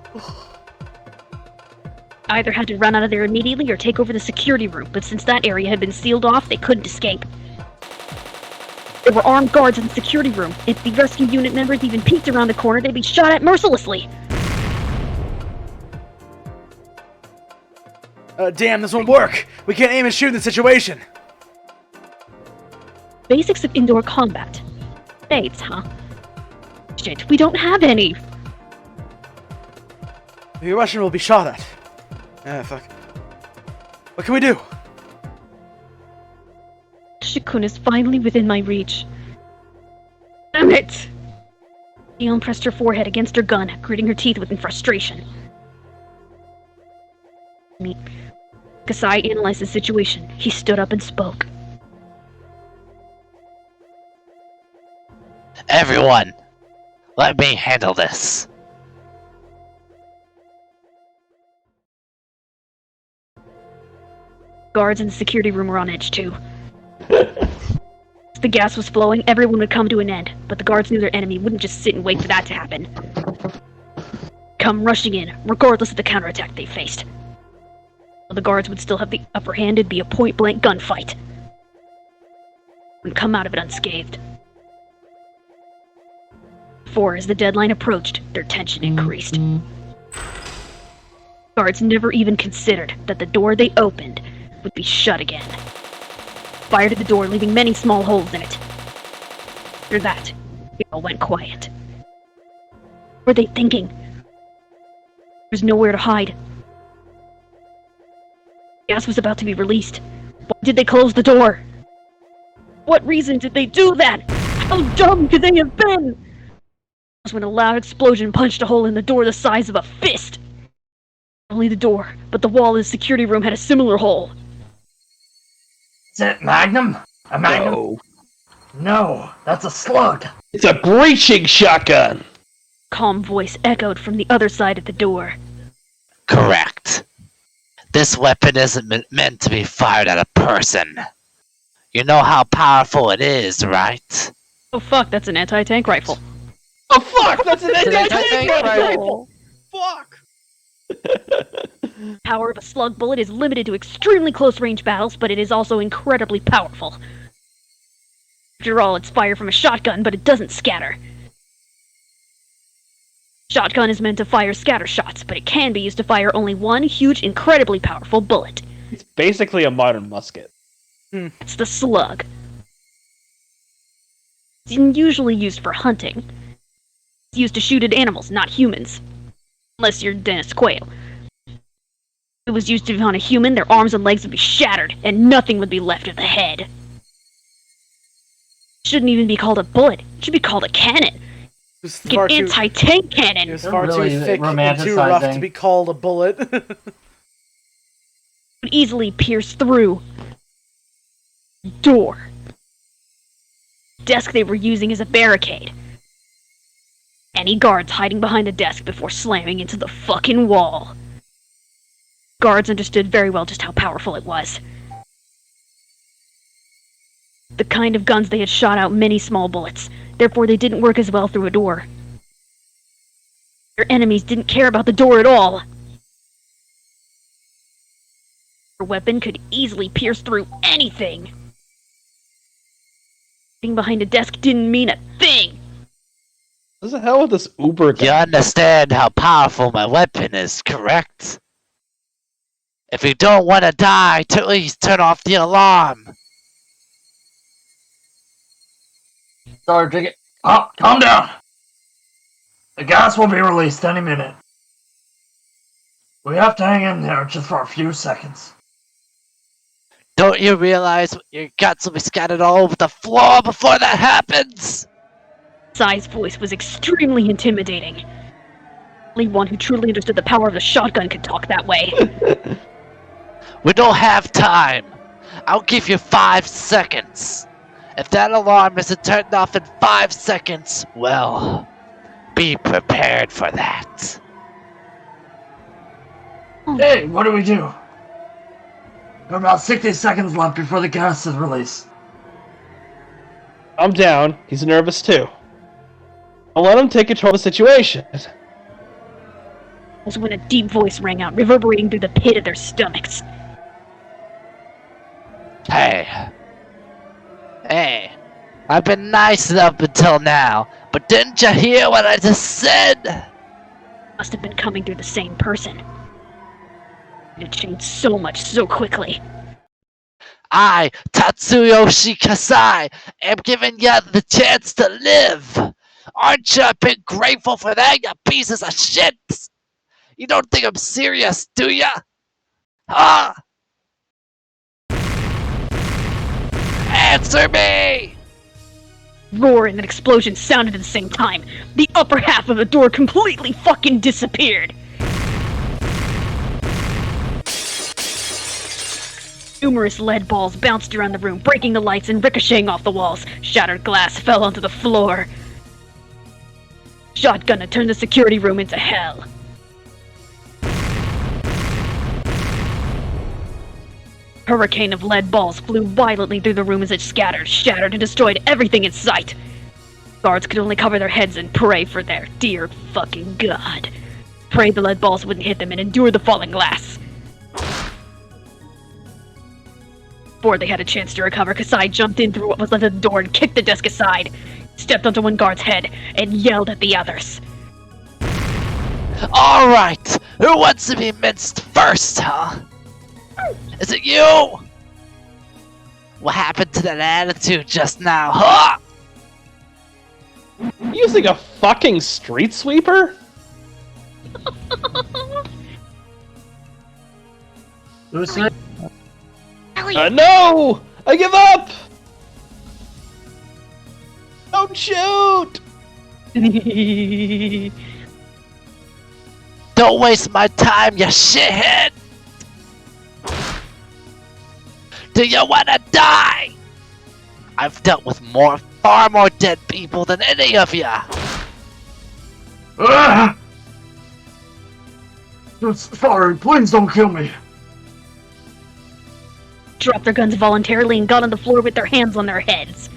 Either had to run out of there immediately or take over the security room, but since that area had been sealed off, they couldn't escape. There were armed guards in the security room. If the rescue unit members even peeked around the corner, they'd be shot at mercilessly. Damn, this won't work! We can't aim and shoot in this situation! Basics of indoor combat. Spades, huh? Shit, we don't have any! The Russian will be shot at. Fuck. What can we do? Shikun is finally within my reach. Damn it! Dion pressed her forehead against her gun, gritting her teeth with frustration. Kasai analyzed the situation. He stood up and spoke. Everyone, let me handle this. Guards in the security room were on edge too. As the gas was flowing, everyone would come to an end, but the guards knew their enemy wouldn't just sit and wait for that to happen. Come rushing in, regardless of the counterattack they faced. The guards would still have the upper hand. It'd be a point-blank gunfight. Wouldn't come out of it unscathed. For as the deadline approached, their tension increased. Guards never even considered that the door they opened would be shut again. Fired at the door, leaving many small holes in it. After that, it all went quiet. What were they thinking? There's nowhere to hide. Gas was about to be released. Why did they close the door? What reason did they do that? How dumb could they have been? Was when a loud explosion punched a hole in the door the size of a fist. Not only the door, but the wall in the security room had a similar hole. Is it Magnum? A Magnum? No, that's a slug. It's a breaching shotgun. Calm voice echoed from the other side of the door. Correct. This weapon isn't meant to be fired at a person. You know how powerful it is, right? Oh fuck, that's an anti-tank rifle. Oh fuck! That's an anti-tank rifle! Fuck! Power of a slug bullet is limited to extremely close-range battles, but it is also incredibly powerful. After all, it's fire from a shotgun, but it doesn't scatter. Shotgun is meant to fire scatter shots, but it can be used to fire only one huge, incredibly powerful bullet. It's basically a modern musket. It's the slug. It's usually used for hunting. It's used to shoot at animals, not humans. Unless you're Dennis Quayle. If it was used on a human, their arms and legs would be shattered, and nothing would be left of the head. It shouldn't even be called a bullet. It should be called a cannon. It's Like an anti-tank cannon. It's far too thick and too rough to be called a bullet. Would easily pierce through the door. The desk they were using as a barricade. Any guards hiding behind the desk before slamming into the fucking wall. Guards understood very well just how powerful it was. The kind of guns they had shot out many small bullets, therefore they didn't work as well through a door. Their enemies didn't care about the door at all. Their weapon could easily pierce through anything. Being behind a desk didn't mean a thing. What the hell with this Uber guy? You understand how powerful my weapon is, correct? If you don't want to die, please turn off the alarm. Sergeant. Oh, calm down. The gas will be released any minute. We have to hang in there just for a few seconds. Don't you realize your guts will be scattered all over the floor before that happens? Sai's voice was extremely intimidating. Only one who truly understood the power of the shotgun could talk that way. We don't have time. I'll give you 5 seconds. If that alarm isn't turned off in 5 seconds, well, be prepared for that. Hey, what do we do? Got about 60 seconds left before the gas is released. I'm down. He's nervous too. I'll let him take control of the situation. Was when a deep voice rang out, reverberating through the pit of their stomachs. Hey, I've been nice up until now, but didn't you hear what I just said? Must have been coming through the same person. It changed so much so quickly. I, Tatsuyoshi Kasai, am giving you the chance to live. Aren't you a bit grateful for that, you pieces of shit? You don't think I'm serious, do ya? Huh? Answer me! Roar and an explosion sounded at the same time. The upper half of the door completely fucking disappeared. Numerous lead balls bounced around the room, breaking the lights and ricocheting off the walls. Shattered glass fell onto the floor. Shotgun had turned the security room into hell. Hurricane of lead balls flew violently through the room as it scattered, shattered, and destroyed everything in sight. Guards could only cover their heads and pray for their dear fucking god. Pray the lead balls wouldn't hit them and endure the falling glass. Before they had a chance to recover, Kasai jumped in through what was left of the door and kicked the desk aside, stepped onto one guard's head, and yelled at the others. Alright, who wants to be minced first, huh? Is it you? What happened to that attitude just now, huh? Using a fucking street sweeper? Who's it? No! I give up! Don't shoot! Don't waste my time, you shithead! Do you wanna die? I've dealt with far more dead people than any of ya! Sorry, please don't kill me. Dropped their guns voluntarily and got on the floor with their hands on their heads.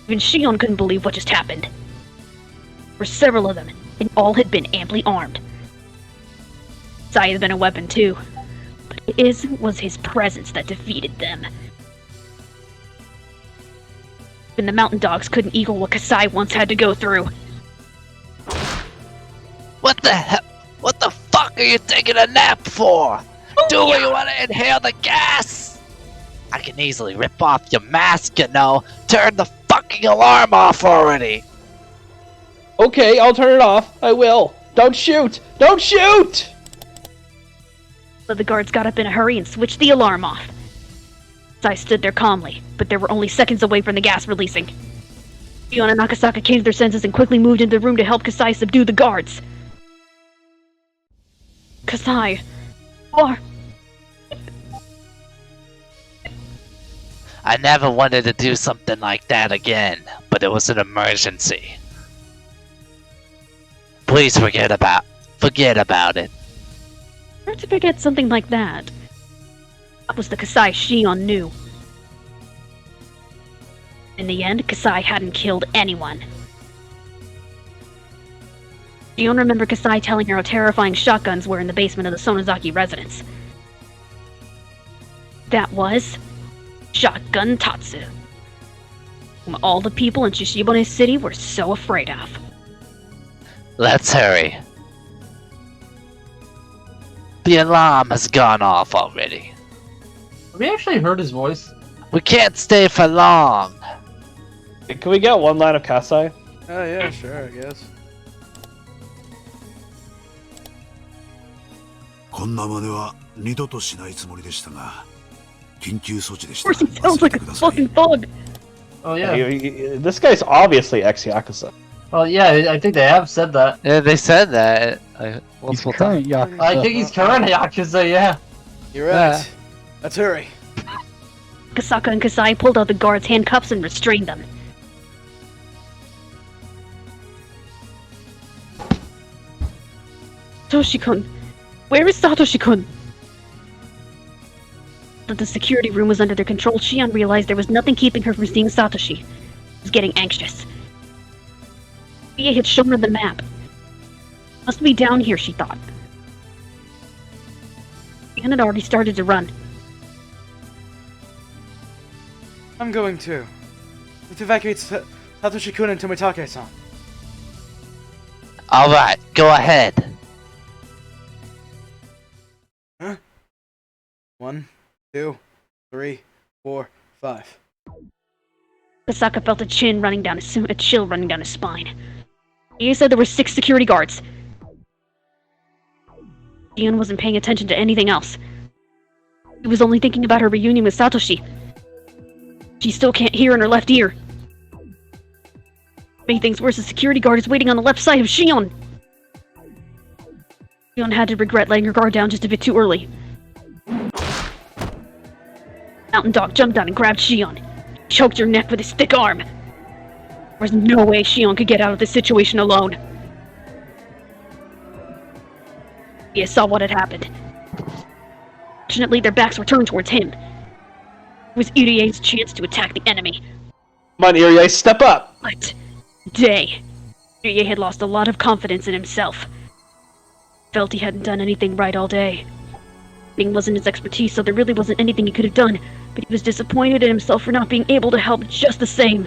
Even Shion couldn't believe what just happened. There were several of them, and all had been amply armed. Kasai had been a weapon too, but it was his presence that defeated them. And the mountain dogs couldn't equal what Kasai once had to go through. What the hell? What the fuck are you taking a nap for? Do you want to inhale the gas? I can easily rip off your mask, you know. Turn the fucking alarm off already. Okay, I'll turn it off. I will. Don't shoot! Don't shoot! But the guards got up in a hurry and switched the alarm off. I stood there calmly, but they were only seconds away from the gas releasing. Shion and Akasaka came to their senses and quickly moved into the room to help Kasai subdue the guards. Kasai, or... I never wanted to do something like that again, but it was an emergency. Please forget about it. Hard to forget something like that. That was the Kasai Shion knew. In the end, Kasai hadn't killed anyone. Shion remembered Kasai telling her how terrifying shotguns were in the basement of the Sonozaki residence. That was... Shotgun Tatsu, whom all the people in Shishibone City were so afraid of. Let's hurry. The alarm has gone off already. Have we actually heard his voice? We can't stay for long. Can we get one line of Kasai? Oh yeah, sure, I guess. こんな真似は二度としないつもりでしたが、緊急措置でし Of た。 course he sounds like a fucking bug! Oh yeah. This guy's obviously ex-Yakuza. Well, yeah, I think they have said that. Yeah, they said that. Multiple current times. Yakuza. I think he's current Yakuza, yeah. You're right. Let's hurry. Kasaka and Kasai pulled out the guards' handcuffs and restrained them. Satoshi-kun! Where is Satoshi-kun? That the security room was under their control, Shion realized there was nothing keeping her from seeing Satoshi. She was getting anxious. Rie had shown her the map. Must be down here, she thought. Shion had already started to run. I'm going too. Let's evacuate Satoshi-kun and Tomitake-san. Alright, go ahead. Huh? 1, 2, 3, 4, 5. Kasaka felt a chill running down his spine. He said there were 6 security guards. Shion wasn't paying attention to anything else. He was only thinking about her reunion with Satoshi. She still can't hear in her left ear. Made things worse, a security guard is waiting on the left side of Shion. Shion had to regret letting her guard down just a bit too early. Mountain Dog jumped down and grabbed Shion. He choked her neck with his thick arm. There was no way Shion could get out of this situation alone. He saw what had happened. Fortunately, their backs were turned towards him. It was Urie's chance to attack the enemy. Come on, Irie, step up! But today, Urie had lost a lot of confidence in himself. Felt he hadn't done anything right all day. Fighting wasn't his expertise, so there really wasn't anything he could have done, but he was disappointed in himself for not being able to help just the same.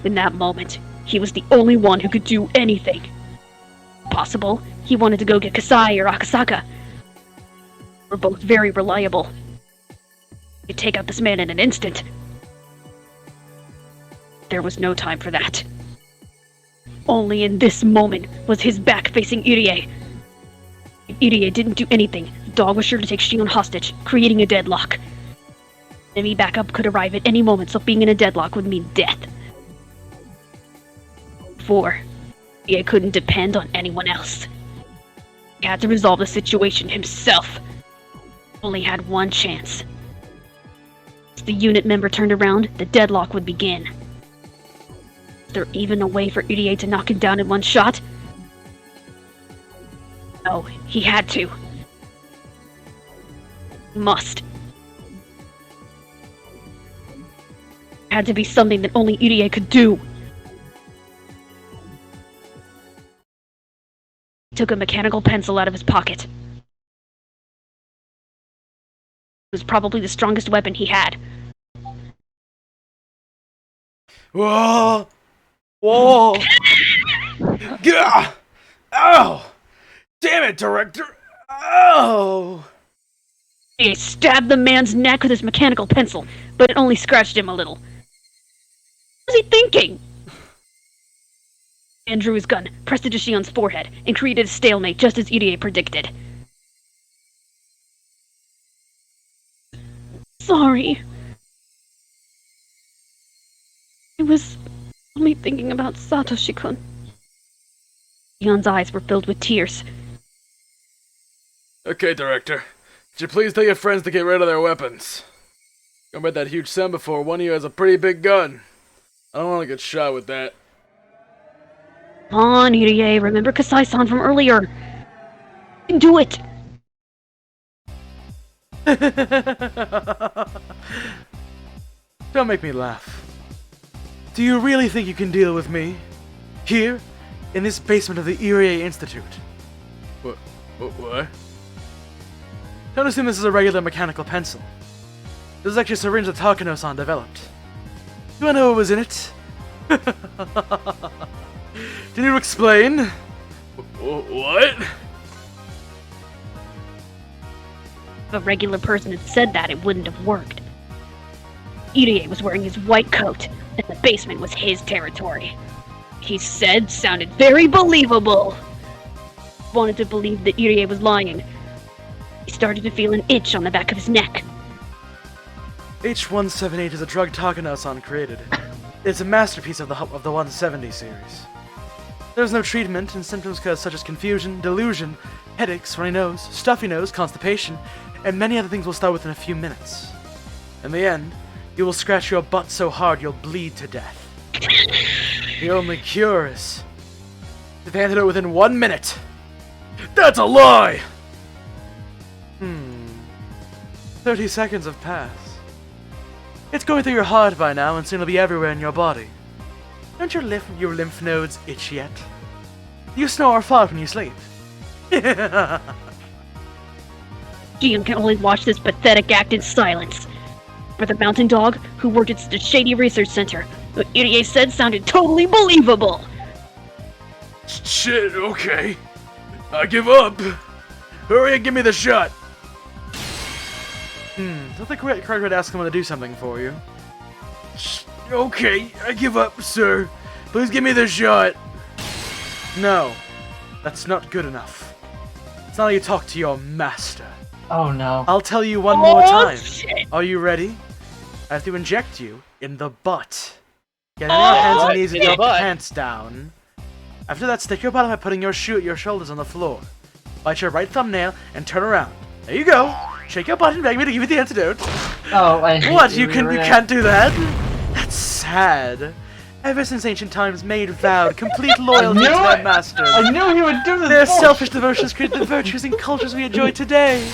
In that moment, he was the only one who could do anything. Possible, he wanted to go get Kasai or Akasaka. They were both very reliable. He could take out this man in an instant. There was no time for that. Only in this moment was his back facing Urie. If Urie didn't do anything, the dog was sure to take Shion hostage, creating a deadlock. Enemy backup could arrive at any moment, so being in a deadlock would mean death. 4. Urie couldn't depend on anyone else. He had to resolve the situation himself. Only had one chance. As the unit member turned around, the deadlock would begin. Was there even a way for Urie to knock him down in one shot? No, he had to. He must. It had to be something that only Urie could do. took a mechanical pencil out of his pocket. It was probably the strongest weapon he had. Whoa! Whoa! Gah! Ow! Damn it, Director! Ow! He stabbed the man's neck with his mechanical pencil, but it only scratched him a little. What was he thinking? And drew his gun, pressed it to Shion's forehead, and created a stalemate just as Irie predicted. Sorry. I was only thinking about Satoshi-kun. Shion's eyes were filled with tears. Okay, Director. Could you please tell your friends to get rid of their weapons? I read that huge sound before. One of you has a pretty big gun. I don't want to get shot with that. Come on, Irie, remember Kasai-san from earlier. You can do it. Don't make me laugh. Do you really think you can deal with me? Here? In this basement of the Irie Institute? What? Don't assume this is a regular mechanical pencil. This is actually a syringe that Takano-san developed. Do I know what was in it? Can you explain? What? If a regular person had said that, it wouldn't have worked. Irie was wearing his white coat, and the basement was his territory. He said sounded very believable. Wanted to believe that Irie was lying. He started to feel an itch on the back of his neck. H178 is a drug Takano-san created. It's a masterpiece of the 170 series. There's no treatment, and symptoms such as confusion, delusion, headaches, runny nose, stuffy nose, constipation, and many other things will start within a few minutes. In the end, you will scratch your butt so hard you'll bleed to death. The only cure is the antidote within 1 minute. That's a lie! 30 seconds have passed. It's going through your heart by now, and soon it'll be everywhere in your body. Don't your lymph nodes itch yet? You snore or fart when you sleep. Shion can only watch this pathetic act in silence. For the mountain dog, who worked at the shady research center, what Irie said sounded totally believable. Shit, okay. I give up. Hurry and give me the shot. Don't think Craig would ask someone to do something for you. Okay, I give up, sir. Please give me the shot. No, that's not good enough. It's not how you talk to your master. Oh no. I'll tell you one more time. Shit. Are you ready? I have to inject you in the butt. Get on your hands and knees with your pants down. After that, stick your butt by putting your shoe at your shoulders on the floor. Bite your right thumbnail and turn around. There you go. Shake your butt and beg me to give you the antidote. Oh, I hate What? you can't do that? That's sad. Ever since ancient times, maid vowed complete loyalty to their masters. I knew he would do this. Their selfish devotions create the virtues and cultures we enjoy today.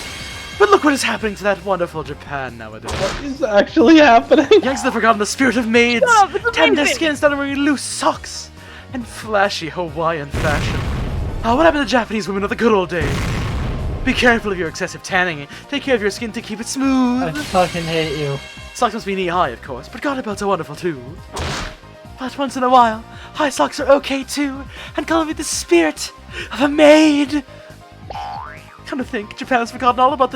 But look what is happening to that wonderful Japan nowadays. What is actually happening? Youngsters have forgotten the spirit of maids. Stop, it's Tender amazing. skins that are wearing loose socks and flashy Hawaiian fashion. Oh, what happened to Japanese women of the good old days? Be careful of your excessive tanning. Take care of your skin to keep it smooth. I fucking hate you. Socks must be knee-high, of course, but garter belts are wonderful too. But once in a while, high socks are okay too, and cultivate the spirit of a maid. Come to think, Japan's forgotten all about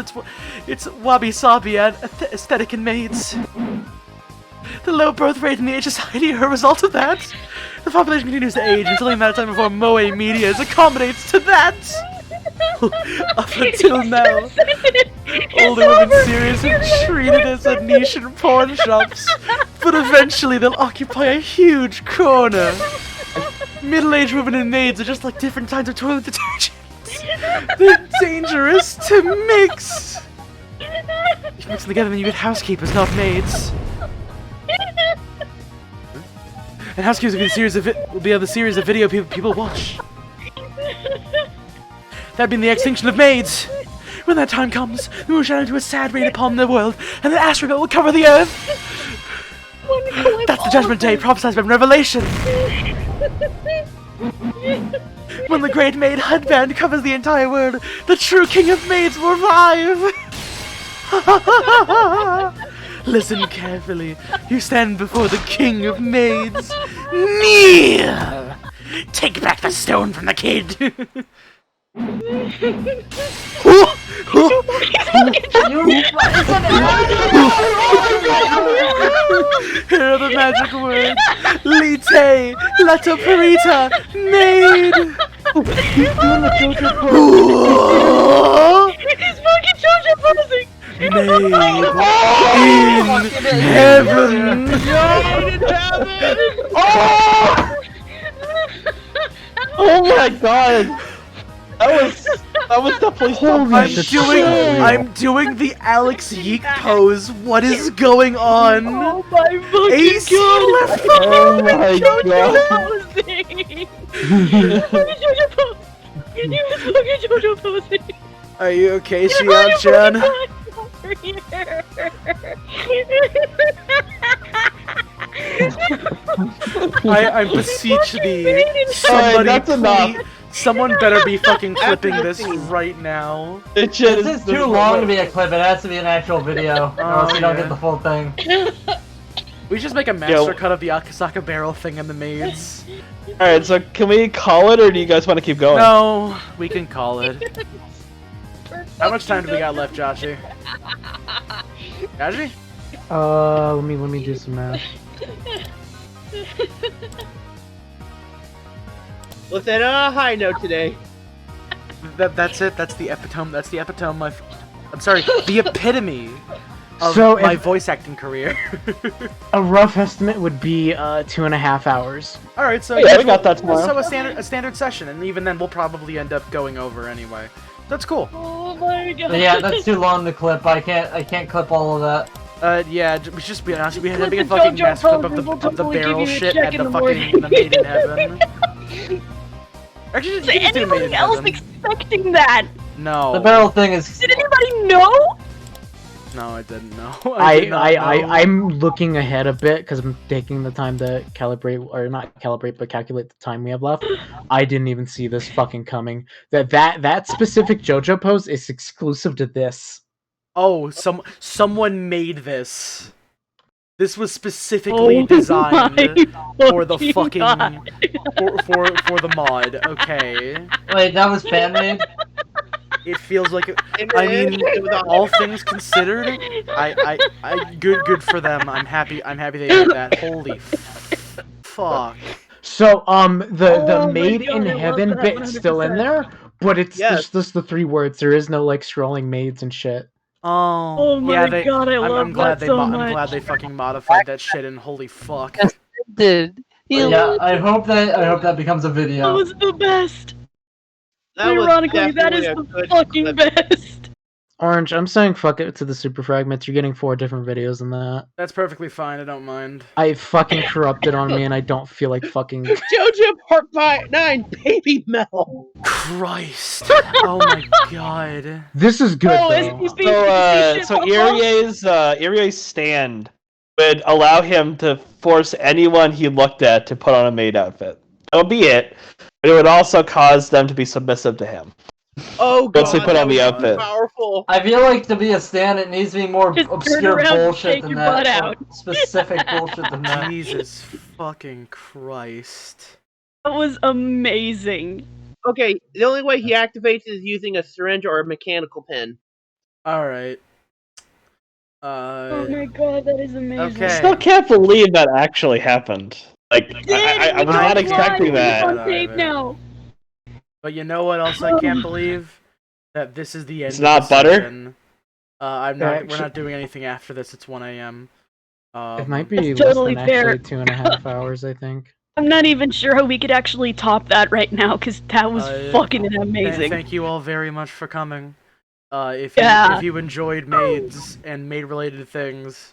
its wabi-sabi and aesthetic in maids. The low birth rate in the age society are a result of that. The population continues to age until a matter of time before Moe Media accommodates to that. Up until now, older women's series have treated as a niche in porn shops, but eventually they'll occupy a huge corner. Middle-aged women and maids are just like different kinds of toilet detergents. They're dangerous to mix. You mix them together and you get housekeepers, not maids. And housekeepers will be the series of video people watch. That'd be the extinction of maids. When that time comes, we will shine into a sad rain upon the world, and the asteroid will cover the earth. That's the judgment day prophesied by Revelation. When the great maid headband covers the entire world, the true king of maids will arrive! Listen carefully. You stand before the king of maids. Kneel! Take back the stone from the kid! Here are the magic words. Lite, Lato Perita, maid! He's doing the JoJo pose. He's fucking JoJo posing! Maid in heaven! Oh my god! That was definitely something. I'm doing the Alex Yeek pose. What is going on? Oh my fucking AC god! left Oh my god! JoJo pose! He was fucking JoJo posing! Are you okay, Shion-chan? I beseech thee, somebody someone better be fucking clipping this right now. This is too long to be a clip, it has to be an actual video, or else you don't get the full thing. We just make a master cut of the Akasaka barrel thing and the maids. Alright, so can we call it, or do you guys want to keep going? No, we can call it. How much time do we got left, Joshi? Joshi? Let me do some math. Let's end on a high note today. That's it. That's the epitome. That's the epitome. I'm sorry. The epitome of So my if- voice acting career. A rough estimate would be 2.5 hours. All right. So Yeah, we got that tomorrow. So a standard session, and even then, we'll probably end up going over anyway. That's cool. Oh my god! But yeah, that's too long to clip. I can't clip all of that. Yeah, we should just be honest. We had to Clip be a the fucking JoJo mass clip pose of and we'll the totally give barrel you a shit check at in the the fucking the maid in heaven. Actually, Was just do maid in anybody else heaven. expecting that? No. The barrel thing is. Did anybody know? No, I didn't know. I'm looking ahead a bit because I'm taking the time to calibrate, or not calibrate, but calculate the time we have left. I didn't even see this fucking coming. That specific JoJo pose is exclusive to this. Oh, someone made this. This was specifically designed for the fucking for the mod. Okay. Wait, that was fan made? It feels like I mean, all things considered, I good for them. I'm happy they did that. Holy fuck. So the Oh my Maid God, in I love Heaven that bit's still in 100%. there, but it's Yes. just the 3 words. There is no like scrolling maids and shit. Oh my yeah, God, I I'm love glad that they so I'm much. glad they fucking modified that shit, and holy fuck. Dude, Yeah, I hope that becomes a That video. was the best. That was Ironically, that is definitely a the good fucking clip. best. Orange, I'm saying fuck it to the super fragments. You're getting 4 different videos than that. That's perfectly fine. I don't mind. I fucking corrupted on me, and I don't feel like fucking. JoJo Part 9 Baby Metal. Christ. Oh my god. This is good Oh, though. So Irie's stand would allow him to force anyone he looked at to put on a maid outfit. That would be it, but it would also cause them to be submissive to him. Oh god, Once they put on the that was outfit. powerful. I feel like to be a stand, it needs to be more Just turn obscure around and bullshit shake than your that. butt or out. Specific bullshit than that. Jesus fucking Christ. That was amazing. Okay, the only way he activates is using a syringe or a mechanical pen. Alright. Oh my god, that is amazing. Okay. I still can't believe that actually happened. Like, I was not expecting that. On tape now. But you know what else I can't believe? That this is the end It's of not the butter? session. We're Actually- not doing anything after this. It's 1 a.m. It might be That's less totally than fair. actually 2.5 hours, I think. I'm not even sure how we could actually top that right now, because that was fucking amazing. Thank you all very much for coming. If Yeah. you enjoyed maids and maid-related things,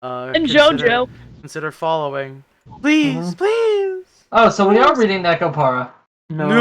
And consider- JoJo. consider following. Please, please. Oh, so we are reading Nekopara. No. No!